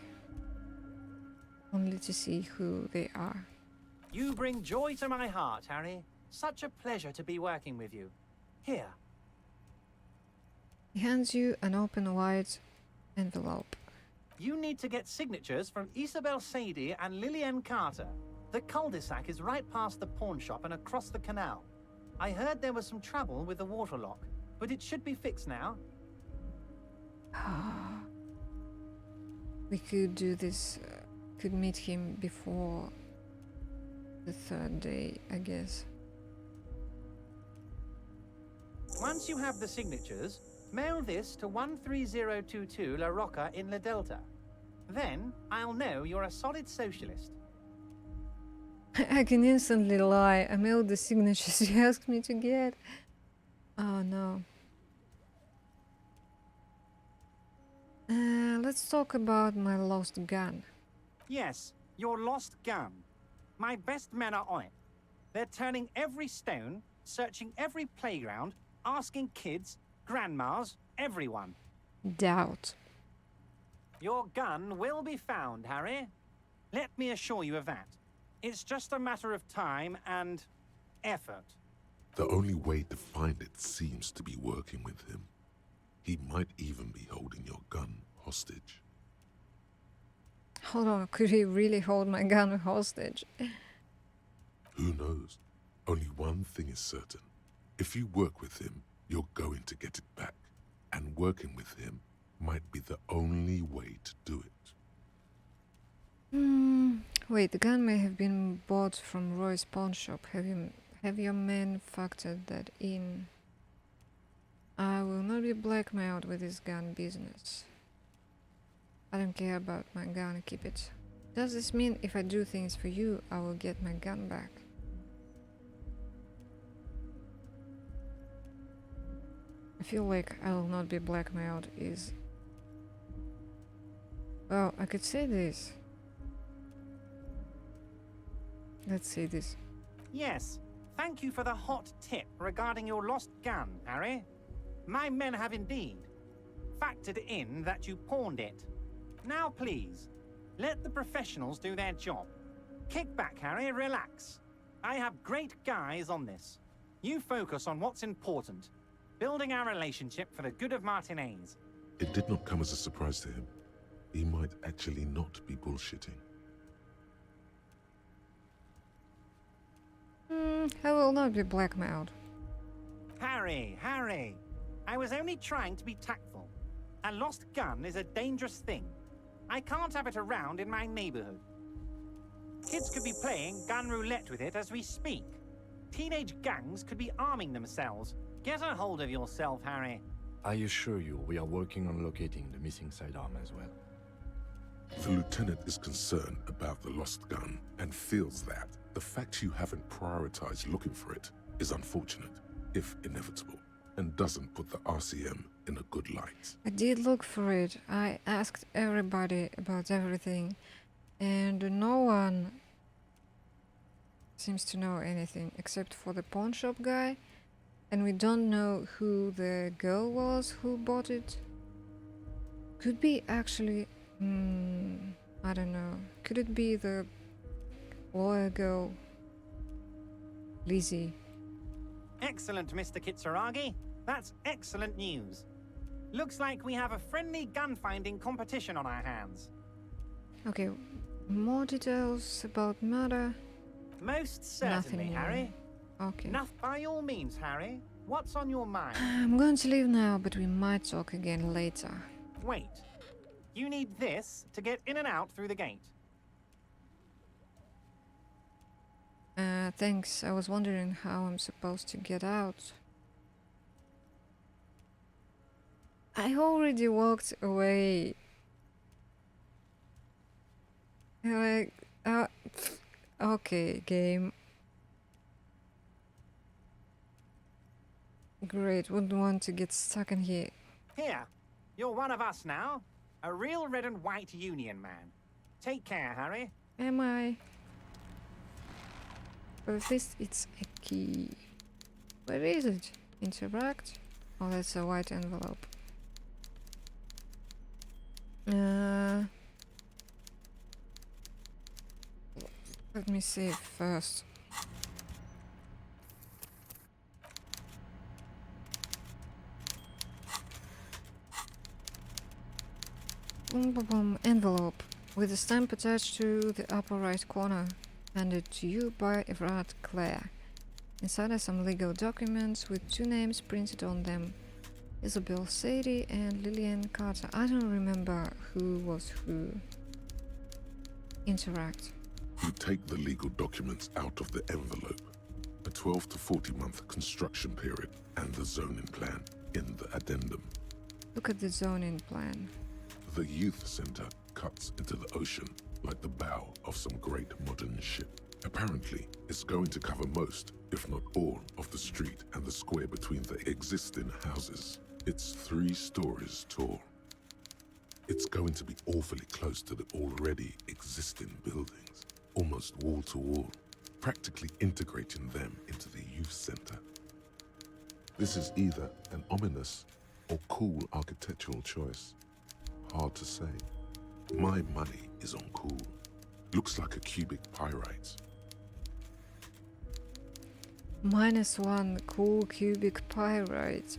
Only to see who they are. You bring joy to my heart, Harry. Such a pleasure to be working with you. Here. He hands you an open white envelope. You need to get signatures from Isabel Sadie and Lillian Carter. The cul-de-sac is right past the pawn shop and across the canal. I heard there was some trouble with the water lock, but it should be fixed now. We could do this, could meet him before the 3rd day, I guess. Once you have the signatures, mail this to 13022 La Rocca in La Delta. Then I'll know you're a solid socialist. I can instantly lie. I mailed the signatures you asked me to get. Oh no. Let's talk about my lost gun. Yes, your lost gun. My best men are on it. They're turning every stone, searching every playground, asking kids, grandmas, everyone. Doubt. Your gun will be found, Harry. Let me assure you of that. It's just a matter of time and effort. The only way to find it seems to be working with him. He might even be holding your gun hostage. Hold on, could he really hold my gun hostage? Who knows? Only one thing is certain. If you work with him, you're going to get it back. And working with him might be the only way to do it. Wait, the gun may have been bought from Roy's pawn shop. Have your men factored that in? I will not be blackmailed with this gun business. I don't care about my gun, keep it. Does this mean if I do things for you, I will get my gun back? I feel like I will not be blackmailed is... Well, I could say this. Let's say this. Yes, thank you for the hot tip regarding your lost gun, Harry. My men have indeed factored in that you pawned it. Now please, let the professionals do their job. Kick back, Harry, relax. I have great guys on this. You focus on what's important. Building our relationship for the good of Martinez. It did not come as a surprise to him. He might actually not be bullshitting. I will not be blackmailed. Harry, Harry. I was only trying to be tactful. A lost gun is a dangerous thing. I can't have it around in my neighborhood. Kids could be playing gun roulette with it as we speak. Teenage gangs could be arming themselves. Get a hold of yourself, Harry. I assure you, we are working on locating the missing sidearm as well. The lieutenant is concerned about the lost gun and feels that the fact you haven't prioritized looking for it is unfortunate, if inevitable, and doesn't put the RCM in a good light. I did look for it. I asked everybody about everything, and no one seems to know anything except for the pawn shop guy, and we don't know who the girl was who bought it. Could be actually, I don't know. Could it be the lawyer girl, Lizzie? Excellent, Mr. Kitsuragi. That's excellent news. Looks like we have a friendly gun-finding competition on our hands. Okay, more details about murder? Most certainly, Nothing Harry. Okay. By all means, Harry. What's on your mind? I'm going to leave now, but we might talk again later. Wait. You need this to get in and out through the gate. Thanks. I was wondering how I'm supposed to get out. I already walked away. Like, okay, game. Great, wouldn't want to get stuck in here. Here, you're one of us now. A real red and white union man. Take care, Harry. Am I? Well, at least it's a key. Where is it? Interact? Oh, that's a white envelope. Let me save first. Boom, boom, boom. Envelope with a stamp attached to the upper right corner. Handed to you by Everard Clare. Inside are some legal documents with 2 names printed on them. Isabel Sadie and Lillian Carter. I don't remember who was who. Interact. You take the legal documents out of the envelope. A 12 to 40 month construction period and the zoning plan in the addendum. Look at the zoning plan. The youth center cuts into the ocean like the bow of some great modern ship. Apparently, it's going to cover most, if not all, of the street and the square between the existing houses. It's 3 stories tall. It's going to be awfully close to the already existing buildings, almost wall to wall, practically integrating them into the youth center. This is either an ominous or cool architectural choice. Hard to say. My money is on cool. Looks like a cubic pyrite. -1 cool cubic pyrite.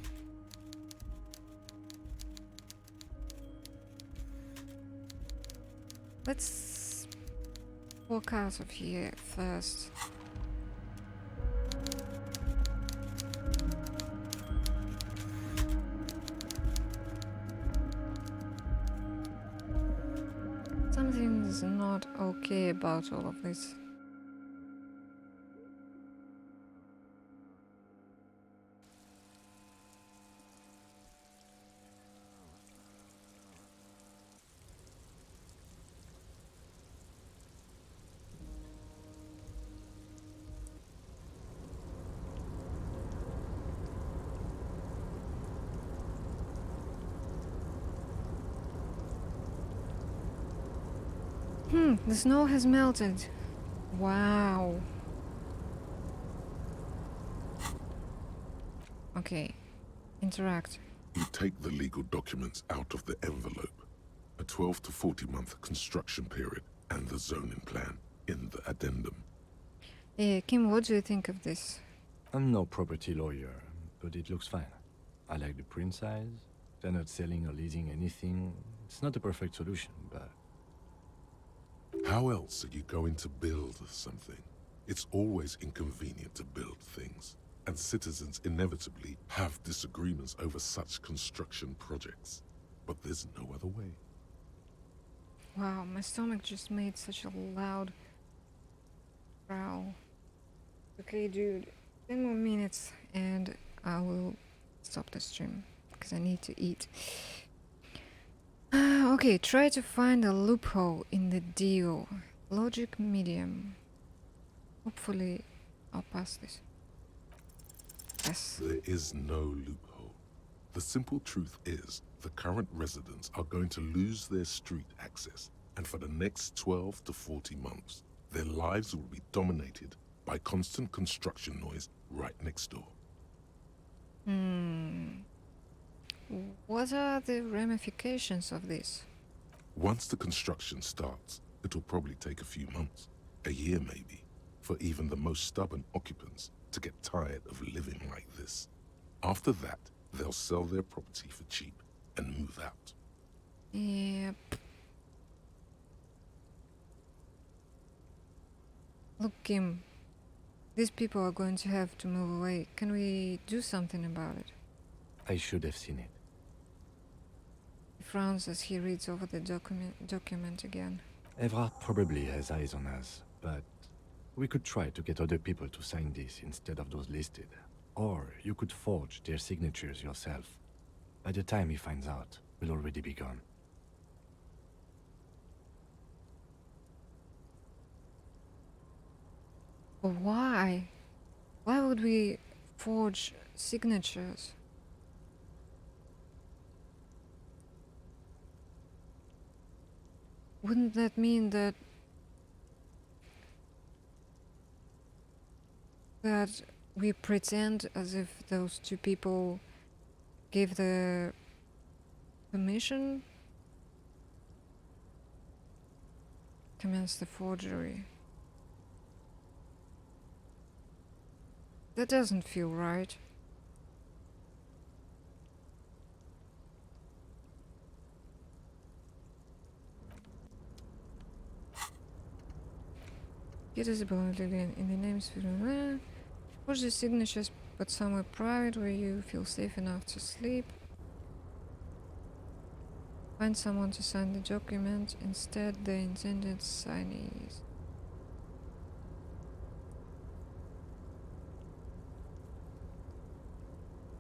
Let's walk out of here first. Something's not okay about all of this. The snow has melted. Wow. Okay. Interact. You take the legal documents out of the envelope. A 12 to 40 month construction period and the zoning plan in the addendum. Kim, what do you think of this? I'm no property lawyer, but it looks fine. I like the print size. They're not selling or leasing anything. It's not a perfect solution, but... How else are you going to build something? It's always inconvenient to build things, and citizens inevitably have disagreements over such construction projects. But there's no other way. Wow, my stomach just made such a loud growl. Okay, dude, 10 more minutes and I will stop the stream because I need to eat. Okay, try to find a loophole in the deal. Logic medium. Hopefully, I'll pass this. Yes. There is no loophole. The simple truth is, the current residents are going to lose their street access, and for the next 12 to 40 months, their lives will be dominated by constant construction noise right next door. What are the ramifications of this? Once the construction starts, it'll probably take a few months, a year maybe, for even the most stubborn occupants to get tired of living like this. After that, they'll sell their property for cheap and move out. Yep. Look, Kim, these people are going to have to move away. Can we do something about it? I should have seen it. He frowns as he reads over the document again. Everard probably has eyes on us, but we could try to get other people to sign this instead of those listed. Or you could forge their signatures yourself. By the time he finds out, we'll already be gone. But why? Why would we forge signatures? Wouldn't that mean that we pretend as if those two people gave the permission? Commence the forgery. That doesn't feel right. Get us about Lillian in the names forge the signatures, but somewhere private where you feel safe enough to sleep. Find someone to sign the document, instead the intended signees.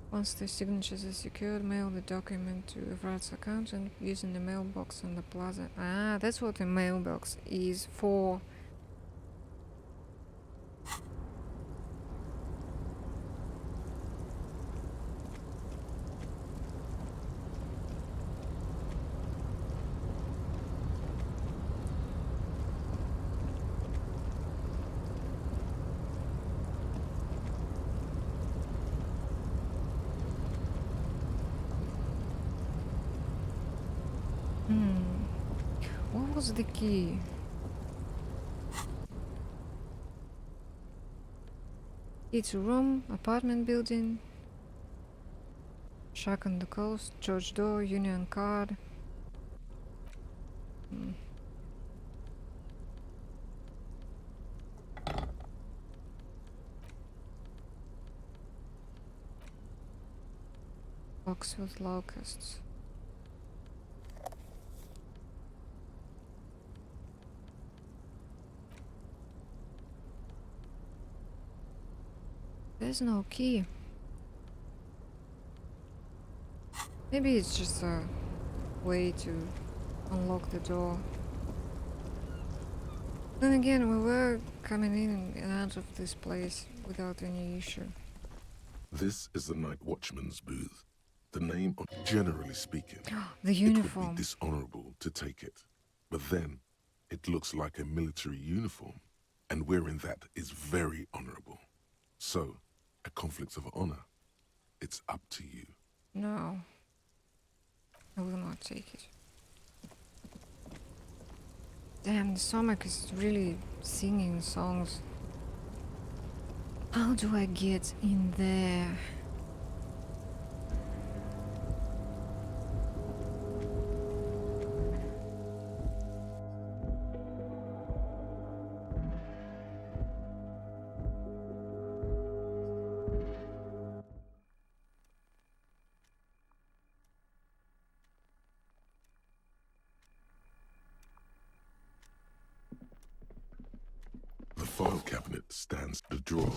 Once the signatures are secured, mail the document to Evrad's accountant using the mailbox on the plaza. Ah, that's what the mailbox is for. What was the key? It's a room, apartment building, shack on the coast, church door, union card. Box with locusts. There's no key. Maybe it's just a way to unlock the door. Then again, we were coming in and out of this place without any issue. This is the night watchman's booth. The name of, generally speaking, the uniform. It would be dishonorable to take it. But then, it looks like a military uniform, and wearing that is very honorable. So, a conflict of honor, it's up to you. No. I will not take it. Damn, the stomach is really singing songs. How do I get in there? The file cabinet stands the drawer.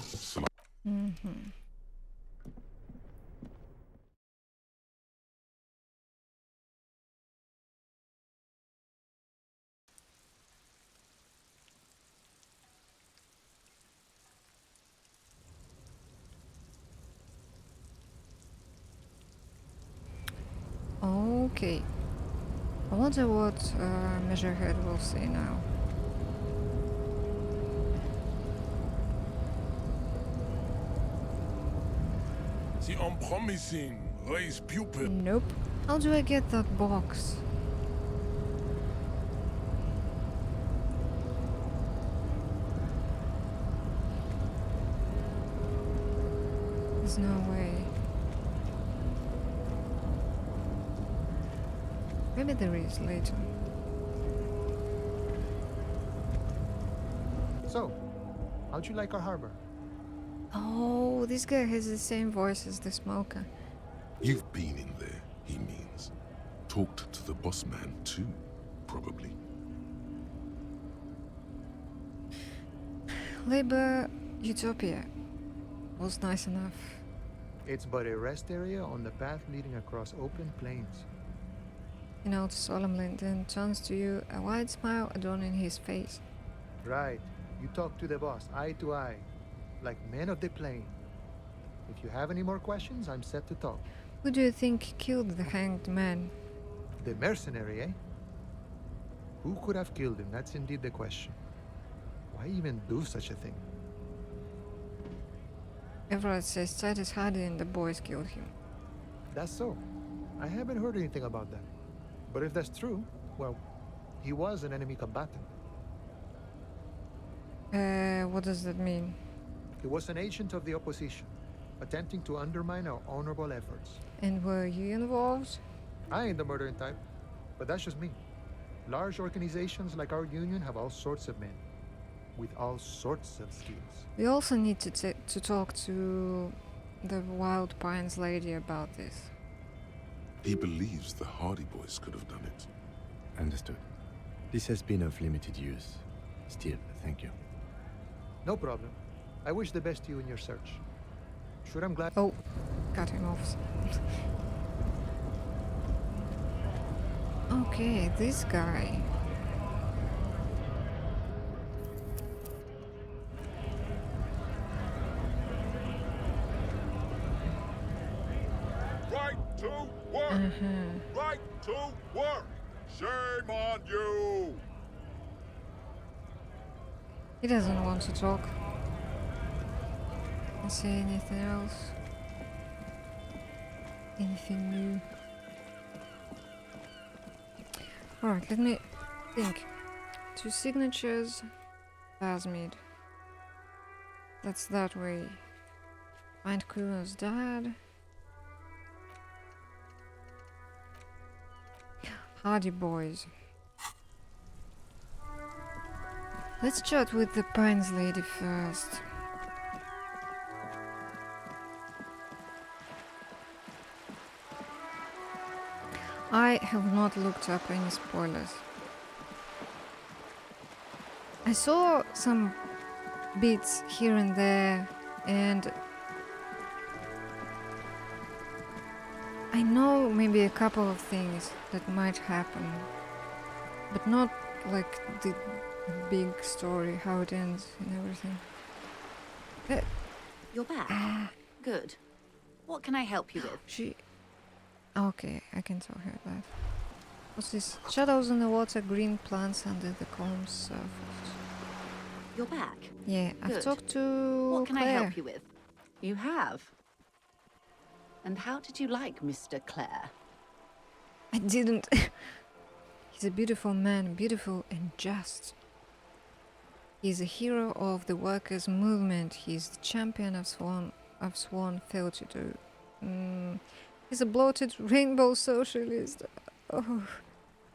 Okay. I wonder what Measurehead will say now. The unpromising raised pupil. Nope. How do I get that box? There's no way. Maybe there is later. So, how'd you like our harbor? Oh, this guy has the same voice as the smoker. You've been in there, he means. Talked to the boss man too, probably. Labor Utopia was nice enough. It's but a rest area on the path leading across open plains. He nods solemnly, then turns to you, a wide smile adorning his face. Right. You talk to the boss, eye to eye, like men of the plain. If you have any more questions, I'm set to talk. Who do you think killed the hanged man? The mercenary, eh? Who could have killed him? That's indeed the question. Why even do such a thing? Everett says Titus Hardy and the boys killed him. That's so. I haven't heard anything about that. But if that's true, well, he was an enemy combatant. What does that mean? He was an agent of the opposition, attempting to undermine our honorable efforts. And were you involved? I ain't the murdering type, but that's just me. Large organizations like our union have all sorts of men, with all sorts of skills. We also need to talk to the Wild Pines lady about this. He believes the Hardy Boys could have done it. Understood. This has been of limited use. Still, thank you. No problem. I wish the best to you in your search. Sure, I'm glad. Oh, cut him off. Okay, this guy. Right to work! Right to work! Shame on you! He doesn't want to talk. And say anything else. Anything new. Alright, let me think. 2 signatures. Plasmid. That's that way. Find Kuno's dad. Hardy Boys. Let's chat with the Pines lady first. I have not looked up any spoilers. I saw some bits here and there, and I know maybe a couple of things that might happen, but not like the big story, how it ends and everything. You're back. Good. What can I help you with? Okay, I can tell her that. What's this? Shadows in the water, green plants under the calm surface. You're back. Yeah, Good. I've talked to What can Claire. I help you with? You have. And how did you like Mr. Clare? I didn't. He's a beautiful man, beautiful and just. He's a hero of the workers' movement. He's the champion of Swan failed to do. He's a bloated rainbow socialist. Oh,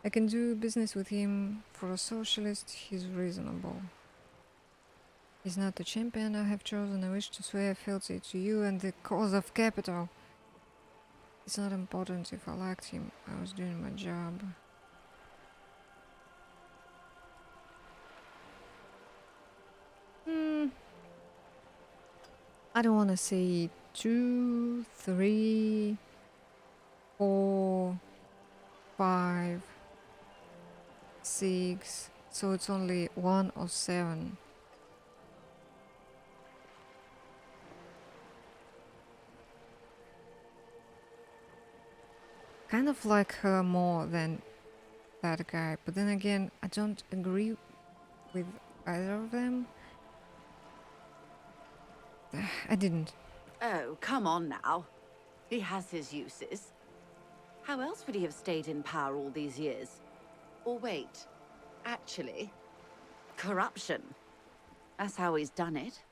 I can do business with him. For a socialist, he's reasonable. He's not the champion I have chosen. I wish to swear fealty to you and the cause of capital. It's not important if I liked him. I was doing my job. I don't want to say 2, 3, 4, 5, 6. So it's only 1 or 7. Kind of like her more than that guy, but then again, I don't agree with either of them. I didn't. Oh, come on now. He has his uses. How else would he have stayed in power all these years? Or wait, actually, corruption. That's how he's done it.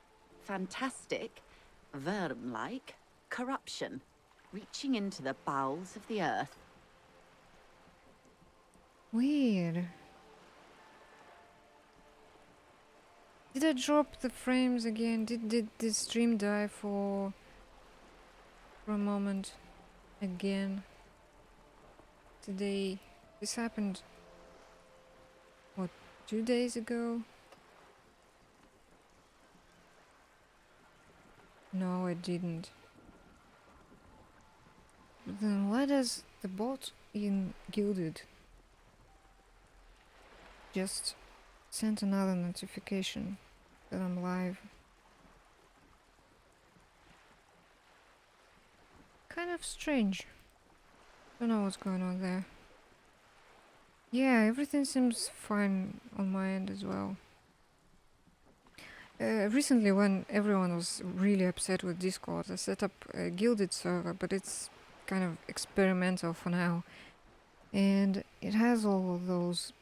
Fantastic, Verm-like corruption, reaching into the bowels of the earth. Weird. Did I drop the frames again? Did the stream die for a moment again? Today, this happened, what, 2 days ago? No, I didn't. But then why does the bot in Gilded just send another notification that I'm live? Kind of strange. Don't know what's going on there. Yeah, everything seems fine on my end as well. Recently, when everyone was really upset with Discord, I set up a Gilded server, but it's kind of experimental for now. And it has all of those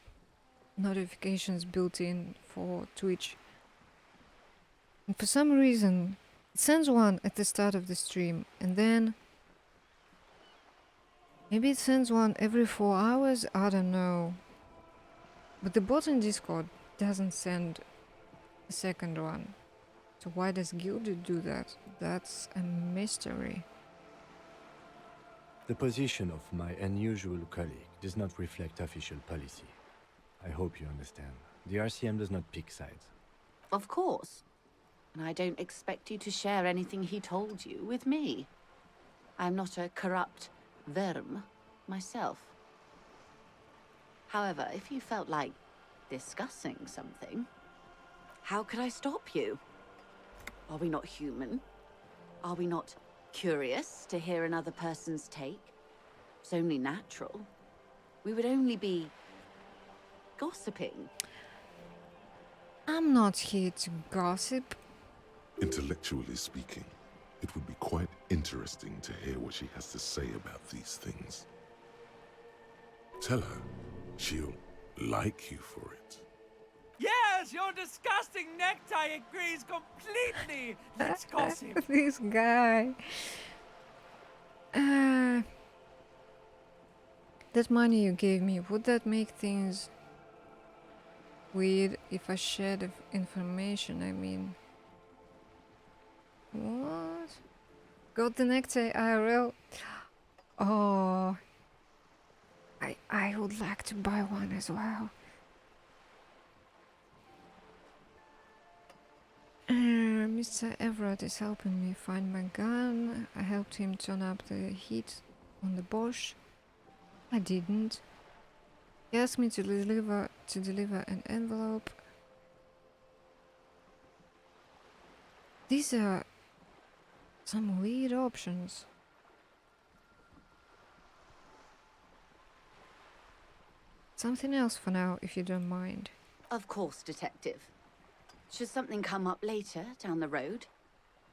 notifications built in for Twitch. And for some reason, it sends one at the start of the stream, and then maybe it sends one every 4 hours, I don't know. But the bot in Discord doesn't send a second one. So why does Gilded do that? That's a mystery. The position of my unusual colleague does not reflect official policy. I hope you understand. The RCM does not pick sides. Of course. And I don't expect you to share anything he told you with me. I'm not a corrupt verm myself. However, if you felt like discussing something, how could I stop you? Are we not human? Are we not curious to hear another person's take? It's only natural. We would only be gossiping. I'm not here to gossip. Intellectually speaking, it would be quite interesting to hear what she has to say about these things. Tell her she'll like you for it. Yes, your disgusting necktie agrees completely. Let's gossip. This guy. That money you gave me, would that make things weird if I shared information? I mean, what? Got the necktie IRL? Oh, I would like to buy one as well. Mr. Everett is helping me find my gun. I helped him turn up the heat on the Bosch. I didn't. He asked me to deliver an envelope. These are some weird options. Something else for now, if you don't mind. Of course, Detective. Should something come up later down the road,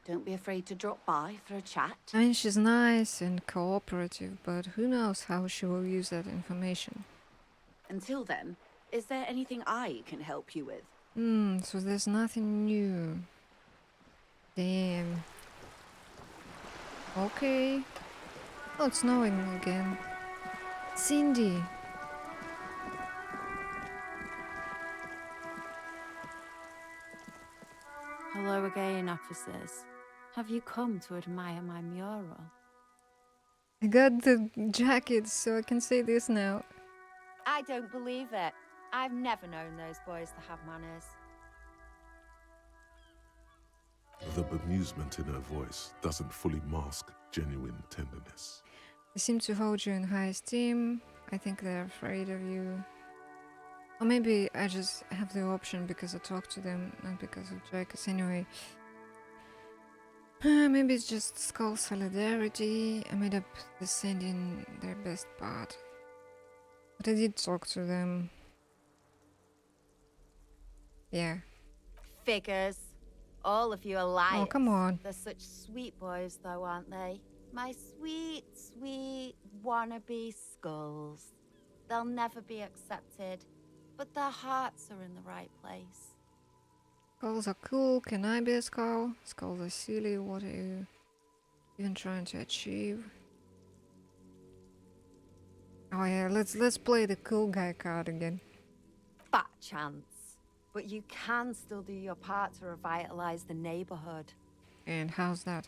don't be afraid to drop by for a chat. I mean, she's nice and cooperative, but who knows how she will use that information. Until then, is there anything I can help you with? So there's nothing new. Damn. Okay. Oh, it's snowing again. Cindy. Hello again, officers. Have you come to admire my mural? I got the jacket, so I can say this now. I don't believe it. I've never known those boys to have manners. The bemusement in her voice doesn't fully mask genuine tenderness. They seem to hold you in high esteem. I think they're afraid of you. Or maybe I just have the option because I talk to them, not because of Dracus. Anyway, maybe it's just skull solidarity. I made up the sending their best part. But I did talk to them. Yeah. Figures. All of you are liars. Oh, come on. They're such sweet boys, though, aren't they? My sweet, sweet wannabe skulls. They'll never be accepted, but their hearts are in the right place. Skulls are cool. Can I be a skull? Skulls are silly. What are you even trying to achieve? Oh yeah, let's play the cool guy card again. Fat chance. But you can still do your part to revitalize the neighborhood. And how's that?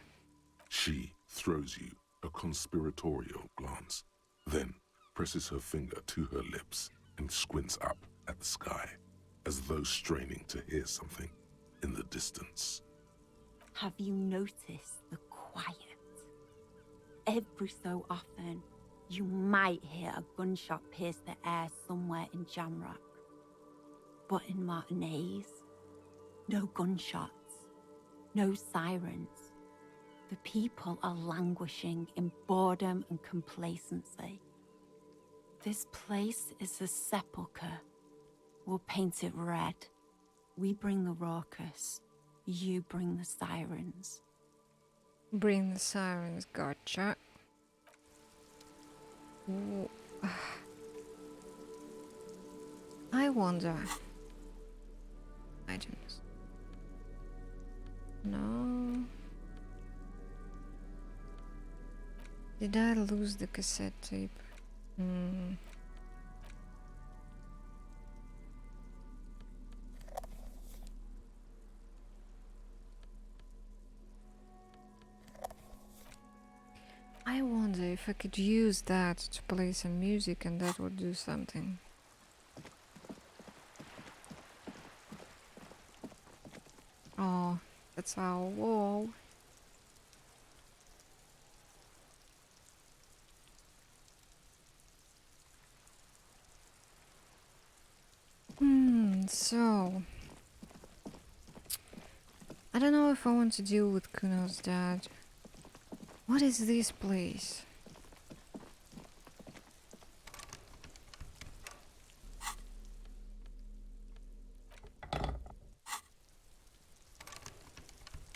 She throws you a conspiratorial glance, then presses her finger to her lips and squints up at the sky, as though straining to hear something in the distance. Have you noticed the quiet? every so often, you might hear a gunshot pierce the air somewhere in Jamrock. But in Martinez, no gunshots, no sirens. The people are languishing in boredom and complacency. This place is a sepulchre. We'll paint it red. We bring the raucous. You bring the sirens. Bring the sirens, gotcha. Ooh. I wonder. Items. No. Did I lose the cassette tape? Hmm. I wonder if I could use that to play some music and that would do something. Oh, that's our wall. So I don't know if I want to deal with Kuno's dad. What is this place?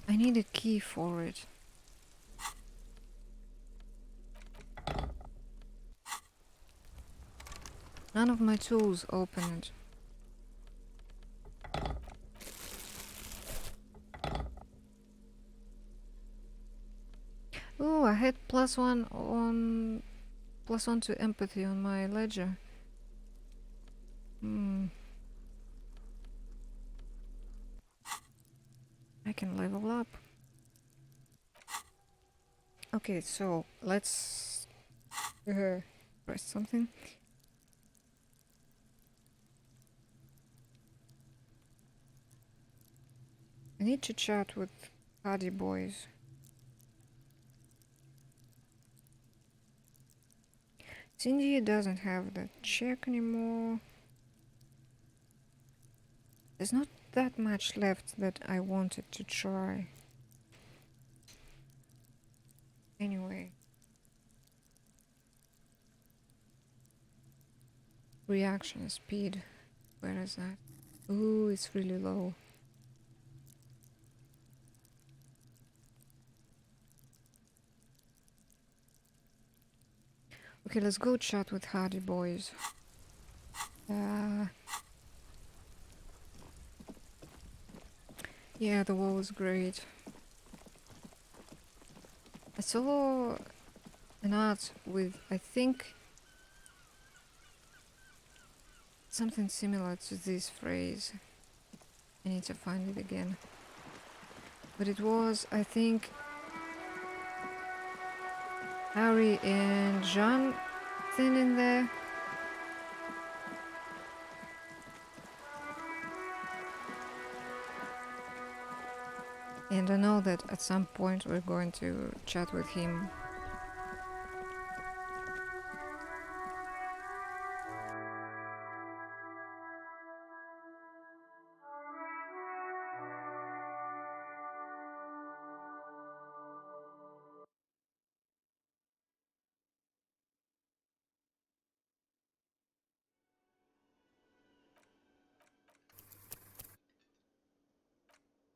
I need a key for it. None of my tools open it. Oh, I had +1 to empathy on my ledger. I can level up. Okay, so let's press something. I need to chat with Hardy Boys. Cindy doesn't have that check anymore. There's not that much left that I wanted to try. Anyway. Reaction speed. Where is that? Ooh, it's really low. Okay, let's go chat with Hardy Boys. Yeah, the wall is great. I saw an art with, I think, something similar to this phrase. I need to find it again. But it was, I think, Harry and John thin in there. And I know that at some point we're going to chat with him.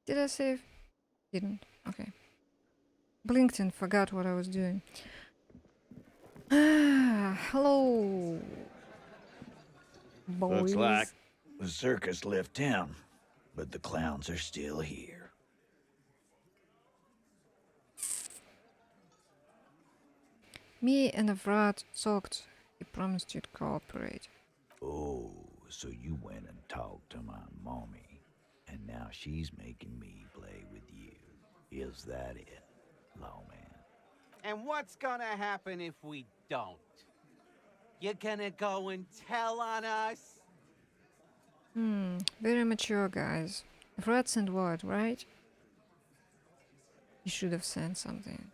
Did I save? Didn't. Okay. Blinked and forgot what I was doing. Hello, boys. Looks like the circus left town, but the clowns are still here. Me and Avrat talked. He promised you'd cooperate. Oh, so you went and talked to my mommy, and now she's making me play with you. Is that it, lawman? And what's gonna happen if we don't? You're gonna go and tell on us? Very mature guys. Avrat sent word, right? You should have sent something.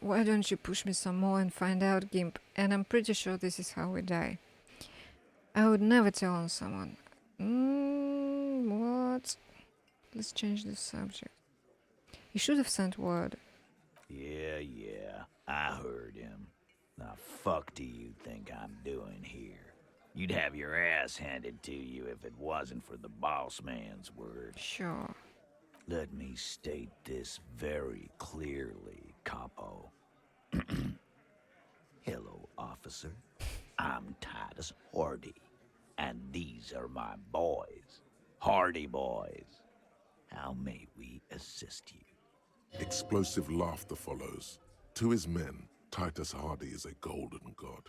Why don't you push me some more and find out, Gimp? And I'm pretty sure this is how we die. I would never tell on someone. What? Let's change the subject. He should have sent word. Yeah, I heard him. Now fuck do you think I'm doing here? You'd have your ass handed to you if it wasn't for the boss man's word. Sure. Let me state this very clearly, Capo. Hello, officer. I'm Titus Hardy, and these are my boys. Hardy boys. How may we assist you? Explosive laughter follows. To his men, Titus Hardy is a golden god.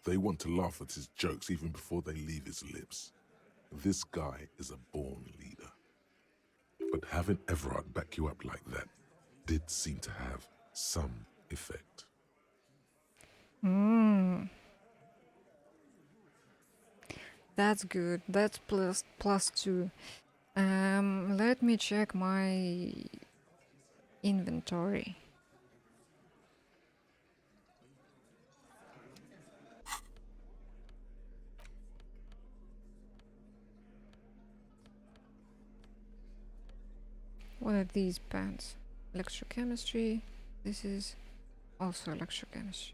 They want to laugh at his jokes even before they leave his lips. This guy is a born leader. But having Everard back you up like that did seem to have some effect. That's good. That's plus 2. Let me check my inventory. What are these pants? Electrochemistry. This is also electrochemistry.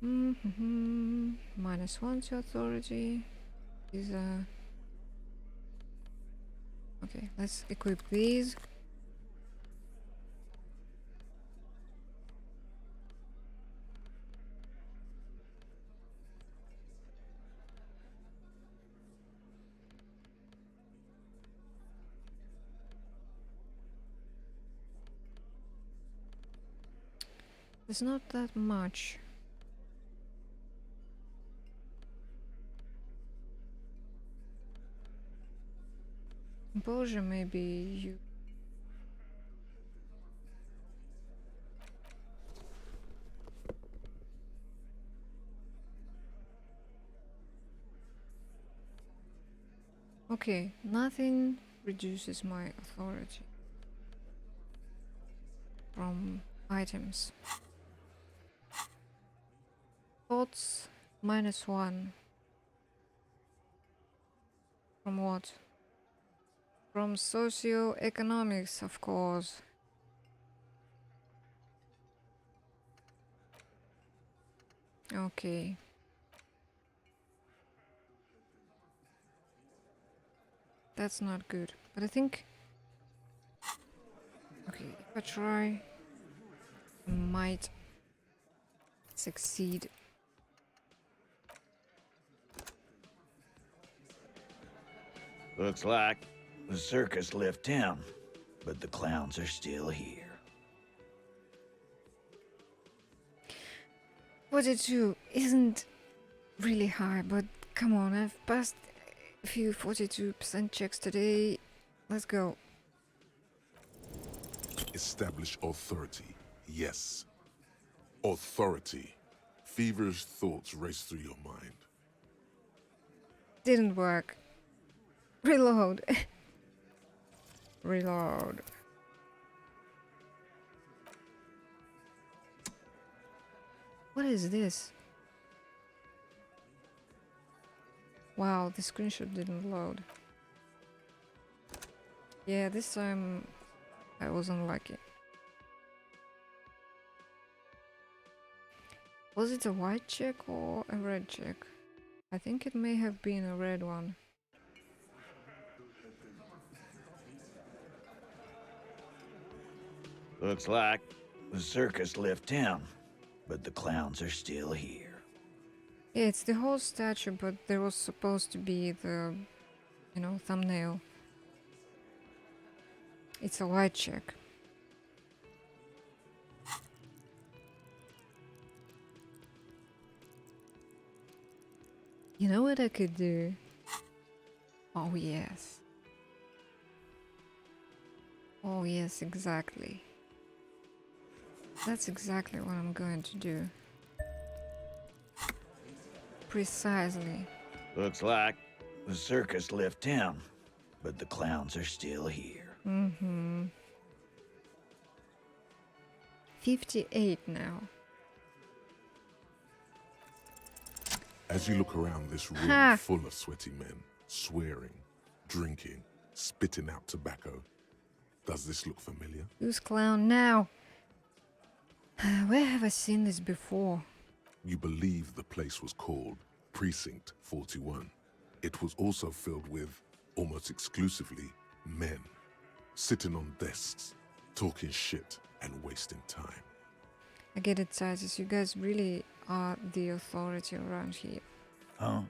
-1 to authority. These are... Okay, let's equip these. It's not that much. Composure maybe you... Okay, nothing reduces my authority from items. Thoughts -1. From what? From socio-economics, of course. Okay. That's not good. But I think... Okay, if I try... I might succeed. Looks like the circus left town, but the clowns are still here. 42 isn't really high, but come on, I've passed a few 42% checks today. Let's go. Establish authority. Yes. Authority. Feverish thoughts race through your mind. Didn't work. Reload. Reload. What is this? Wow, the screenshot didn't load. Yeah, this time I was unlucky. Was it a white check or a red check? I think it may have been a red one. Looks like the circus left town, but the clowns are still here. Yeah, it's the whole statue, but there was supposed to be the, you know, thumbnail. It's a white check. You know what I could do? Oh yes. Oh yes, exactly. That's exactly what I'm going to do. Precisely. Looks like the circus left town, but the clowns are still here. 58 now. As you look around this room Ha! full of sweaty men, swearing, drinking, spitting out tobacco, does this look familiar? Who's clown now? Where have I seen this before? You believe the place was called Precinct 41. It was also filled with, almost exclusively, men, sitting on desks, talking shit and wasting time. I get it, Titus. You guys really are the authority around here. Huh?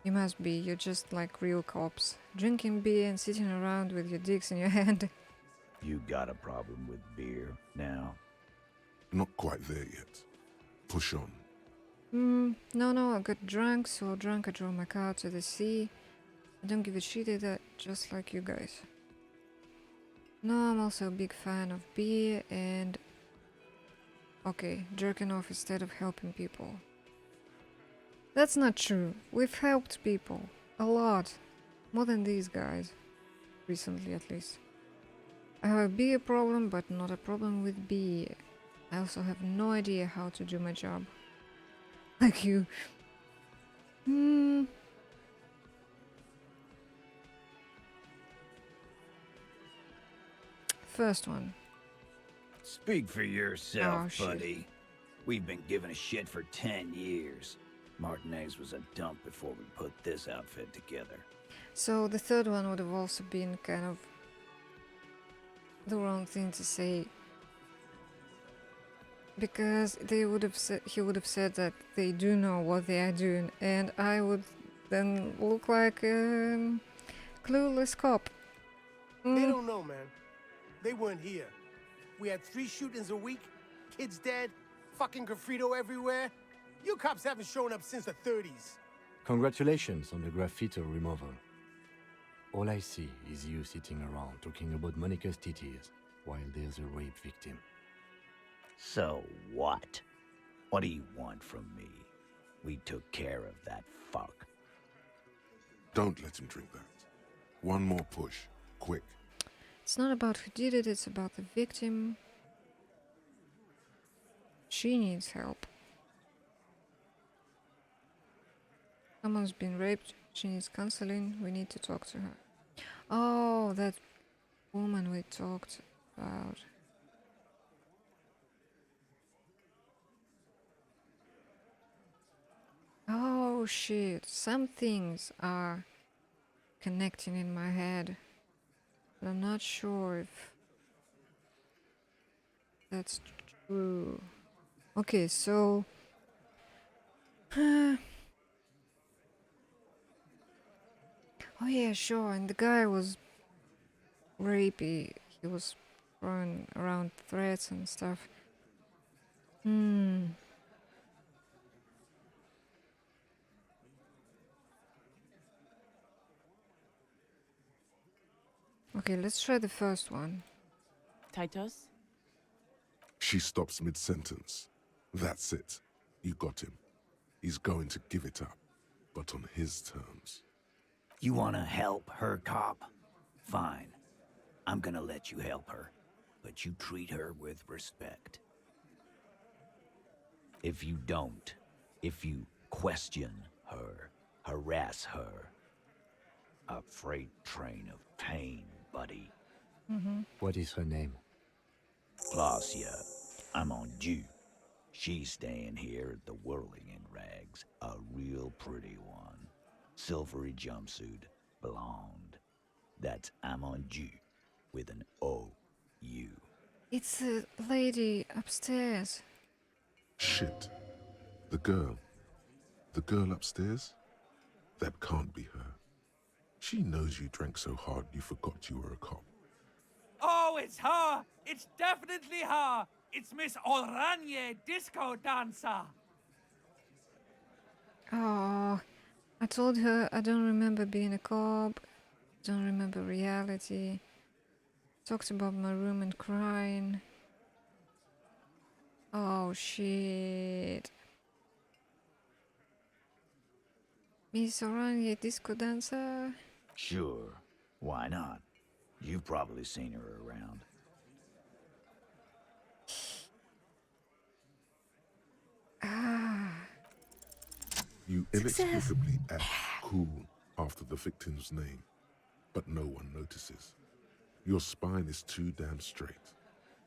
You must be. You're just like real cops. Drinking beer and sitting around with your dicks in your hand. You got a problem with beer now? Not quite there yet. Push on. No, I got drunk, so drunk I drove my car to the sea. I don't give a shit at that, just like you guys. No, I'm also a big fan of beer and... Okay, jerking off instead of helping people. That's not true. We've helped people. A lot. More than these guys. Recently, at least. I have a beer problem, but not a problem with beer. I also have no idea how to do my job. Like you. First one. Speak for yourself, Oh, shit. buddy. We've been giving a shit for 10 years. Martinez was a dump before we put this outfit together. So the third one would have also been kind of the wrong thing to say. Because they would have said, he would have said that they do know what they are doing, and I would then look like a clueless cop. They don't know, man. They weren't here. We had 3 shootings a week, kids dead, fucking graffito everywhere. You cops haven't shown up since the 30s. Congratulations on the graffiti removal. All I see is you sitting around talking about Monica's titties while there's a rape victim. So what? What do you want from me? We took care of that fuck. Don't let him drink that. One more push. Quick. It's not about who did it, it's about the victim. She needs help. Someone's been raped, she needs counseling, we need to talk to her. Oh, that woman we talked about. Oh shit, some things are connecting in my head. But I'm not sure if that's true. Okay, so... oh yeah, sure, and the guy was rapey. He was throwing around threats and stuff. Okay, let's try the first one. Titus? She stops mid-sentence. That's it. You got him. He's going to give it up, but on his terms. You wanna help her, cop? Fine. I'm gonna let you help her, but you treat her with respect. If you don't, if you question her, harass her, a freight train of pain, buddy. What is her name? Glacia, I'm on due. She's staying here at the Whirling in Rags, a real pretty one. Silvery jumpsuit, blonde. That's Amonju with an O-U. It's the lady upstairs. Shit. The girl. The girl upstairs? That can't be her. She knows you drank so hard you forgot you were a cop. Oh, it's her! It's definitely her! It's Miss Oranje, disco dancer! Oh, I told her I don't remember being a cop, don't remember reality. Talked about my room and crying. Oh shit. Miss Oranje, disco dancer? Sure, why not? You've probably seen her around. Ah. You inexplicably act cool after the victim's name, but no one notices. Your spine is too damn straight.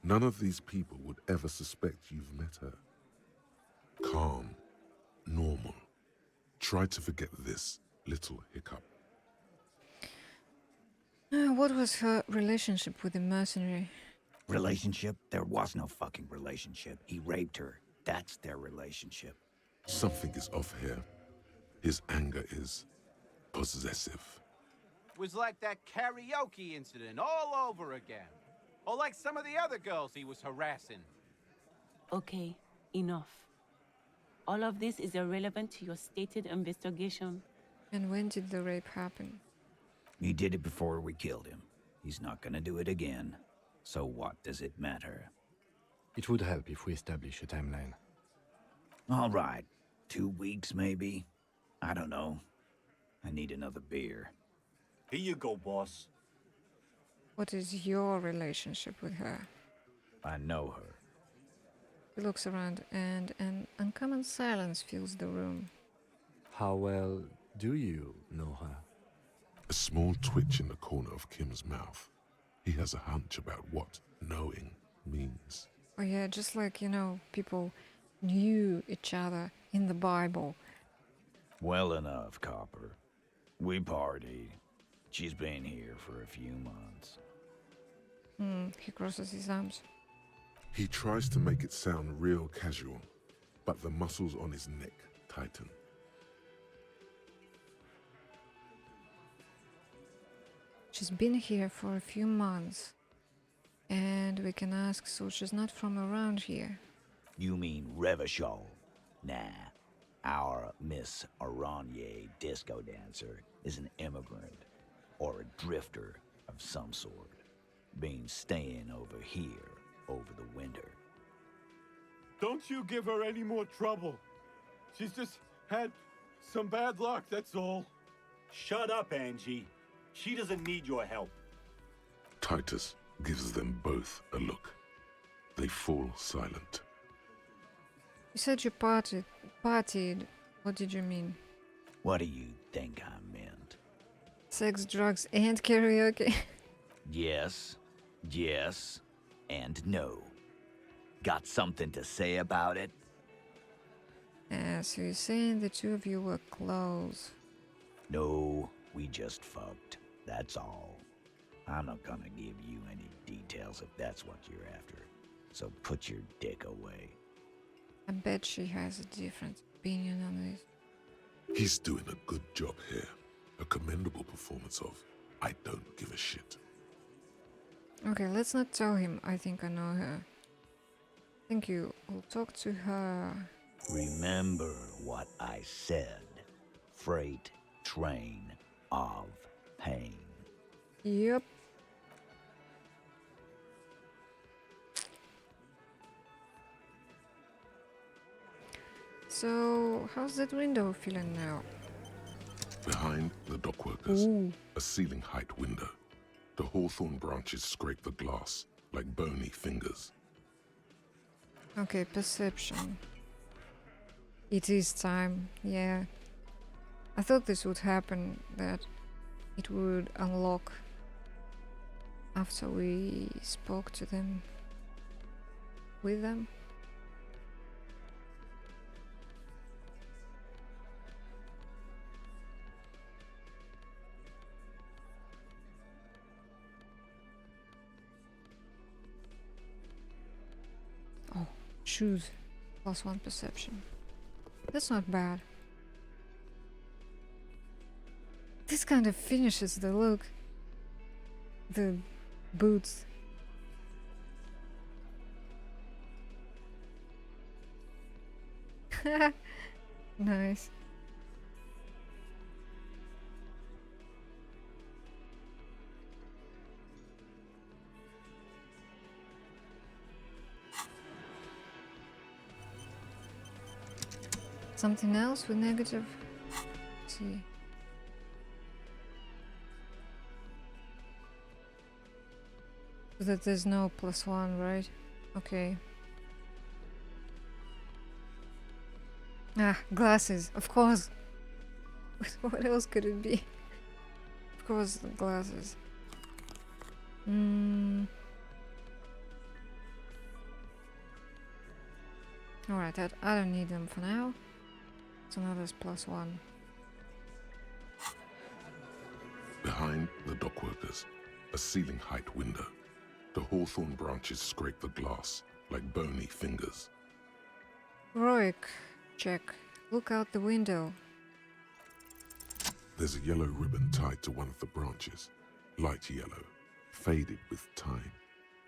None of these people would ever suspect you've met her. Calm, normal. Try to forget this little hiccup. What was her relationship with the mercenary? Relationship? There was no fucking relationship. He raped her. That's their relationship. Something is off here. His anger is possessive. Was like that karaoke incident all over again. Or like some of the other girls he was harassing. Okay, enough. All of this is irrelevant to your stated investigation. And when did the rape happen? He did it before we killed him. He's not gonna do it again. So what does it matter? It would help if we establish a timeline. All right. 2 weeks, maybe? I don't know. I need another beer. Here you go, boss. What is your relationship with her? I know her. He looks around and an uncommon silence fills the room. How well do you know her? A small twitch in the corner of Kim's mouth. He has a hunch about what knowing means. Oh yeah, just like, you know, people knew each other in the Bible. Well enough, Copper. We partied. She's been here for a few months. He crosses his arms. He tries to make it sound real casual, but the muscles on his neck tighten. She's been here for a few months. And we can ask, so she's not from around here. You mean Revachol? Nah. Our Miss Aranye disco dancer is an immigrant or a drifter of some sort. Been staying over here over the winter. Don't you give her any more trouble. She's just had some bad luck, that's all. Shut up, Angie. She doesn't need your help. Titus gives them both a look. They fall silent. You said you partied. What did you mean? What do you think I meant? Sex, drugs, and karaoke? Yes, yes, and no. Got something to say about it? So you're saying the two of you were close? No, we just fucked. That's all. I'm not gonna give you any details if that's what you're after. So put your dick away. I bet she has a different opinion on this. He's doing a good job here. A commendable performance of I don't give a shit. Okay, let's not tell him I think I know her. Thank you. We'll talk to her. Remember what I said. Freight train of pain. Yep. So, how's that window feeling now? Behind the dockworkers, Ooh. a ceiling height window. The hawthorn branches scrape the glass like bony fingers. Okay, perception. It is time, yeah. I thought this would happen, that it would unlock after we spoke to them. With them. Oh, shoes. +1 perception. That's not bad. This kind of finishes the look. The boots. Nice. Something else with negative? Let's see. So that there's no +1, right? Okay. Ah, glasses, of course. What else could it be? Of course, the glasses. Alright, I don't need them for now. So now there's +1. Behind the dockworkers, a ceiling height window. The hawthorn branches scrape the glass like bony fingers. Roik, check. Look out the window. There's a yellow ribbon tied to one of the branches. Light yellow, faded with time.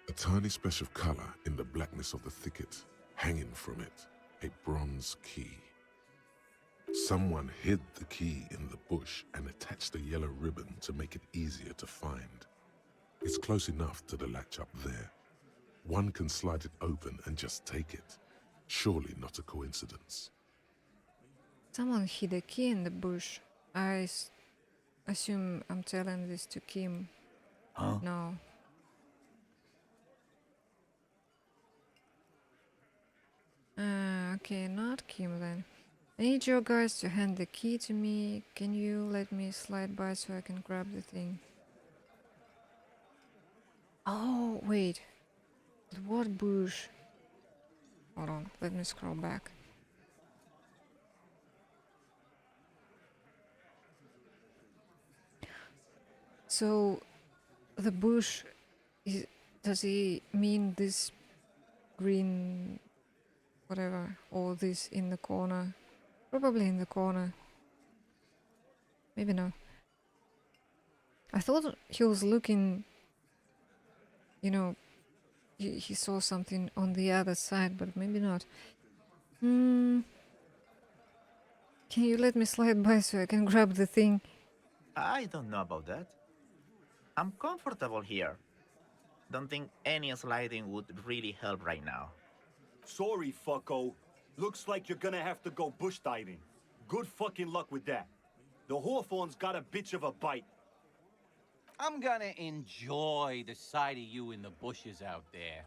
A tiny splash of color in the blackness of the thicket. Hanging from it, a bronze key. Someone hid the key in the bush and attached a yellow ribbon to make it easier to find. It's close enough to the latch up there. One can slide it open and just take it. Surely not a coincidence. Someone hid a key in the bush. I assume I'm telling this to Kim. Huh? No. Okay, not Kim then. I need your guys to hand the key to me. Can you let me slide by so I can grab the thing? Oh, wait. What bush? Hold on, let me scroll back. So, the bush, does he mean this green whatever, or this in the corner? Probably in the corner. Maybe not. I thought he was looking, you know, he saw something on the other side, but maybe not. Can you let me slide by so I can grab the thing? I don't know about that. I'm comfortable here. Don't think any sliding would really help right now. Sorry, fucko. Looks like you're gonna have to go bush diving. Good fucking luck with that. The hawthorn's got a bitch of a bite. I'm gonna enjoy the sight of you in the bushes out there.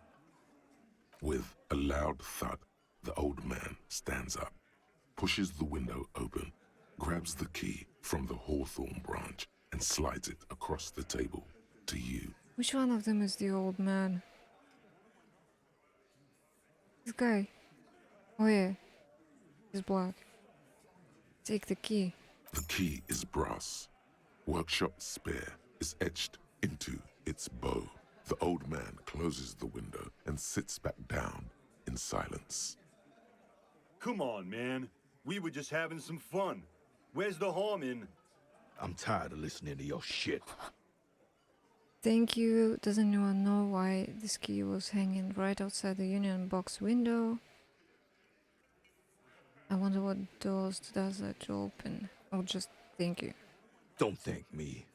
With a loud thud, the old man stands up, pushes the window open, grabs the key from the hawthorn branch, and slides it across the table to you. Which one of them is the old man? This guy. Oh yeah. He's black. Take the key. The key is brass. Workshop spare is etched into its bow. The old man closes the window and sits back down in silence. Come on, man. We were just having some fun. Where's the harm in... I'm tired of listening to your shit. Thank you. Does anyone know why this key was hanging right outside the union box window? I wonder what doors does that open. Oh, just thank you. Don't thank me.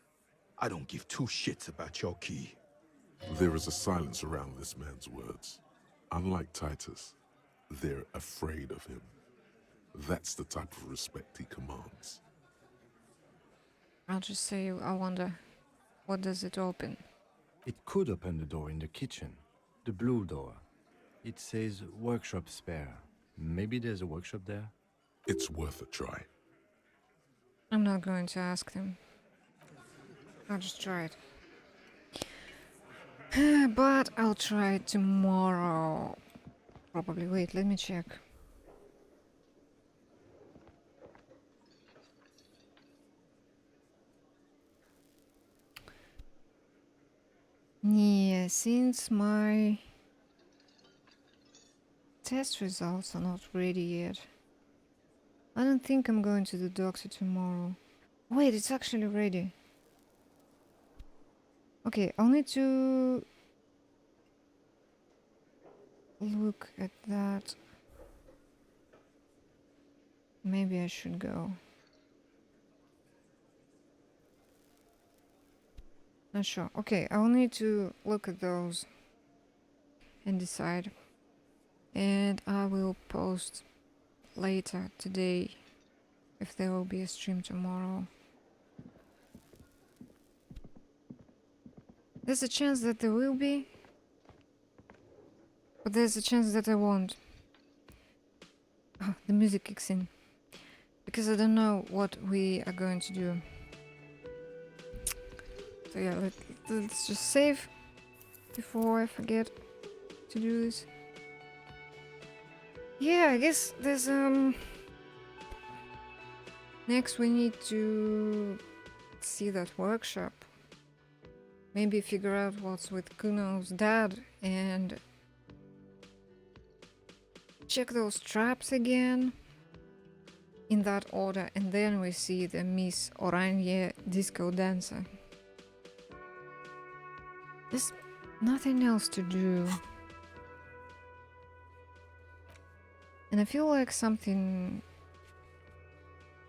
I don't give two shits about your key. There is a silence around this man's words. Unlike Titus, they're afraid of him. That's the type of respect he commands. I'll just say, I wonder, what does it open? It could open the door in the kitchen. The blue door. It says workshop spare. Maybe there's a workshop there? It's worth a try. I'm not going to ask them. I'll just try it. But I'll try it tomorrow. Probably. Wait, let me check. Yeah, since my test results are not ready yet, I don't think I'm going to the doctor tomorrow. Wait, it's actually ready. Okay, I'll need to look at that. Maybe I should go. Not sure. Okay, I'll need to look at those and decide. And I will post later today if there will be a stream tomorrow. There's a chance that there will be, but there's a chance that I won't. Oh, the music kicks in. because I don't know what we are going to do. So yeah, let's just save before I forget to do this. Yeah, I guess there's next we need to see that workshop. Maybe figure out what's with Kuno's dad and check those traps again in that order, and then we see the Miss Oranje disco dancer. There's nothing else to do. And I feel like something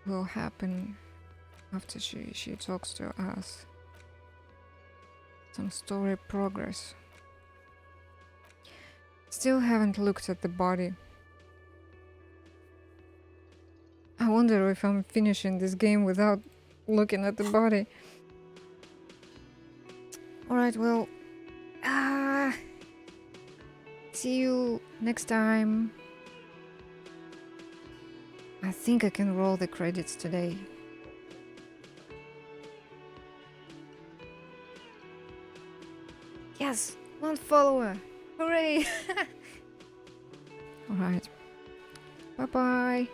will happen after she talks to us. Some story progress. Still haven't looked at the body. I wonder if I'm finishing this game without looking at the body. Alright, well, see you next time. I think I can roll the credits today. Yes, 1 follower. Hooray! Alright. Bye-bye.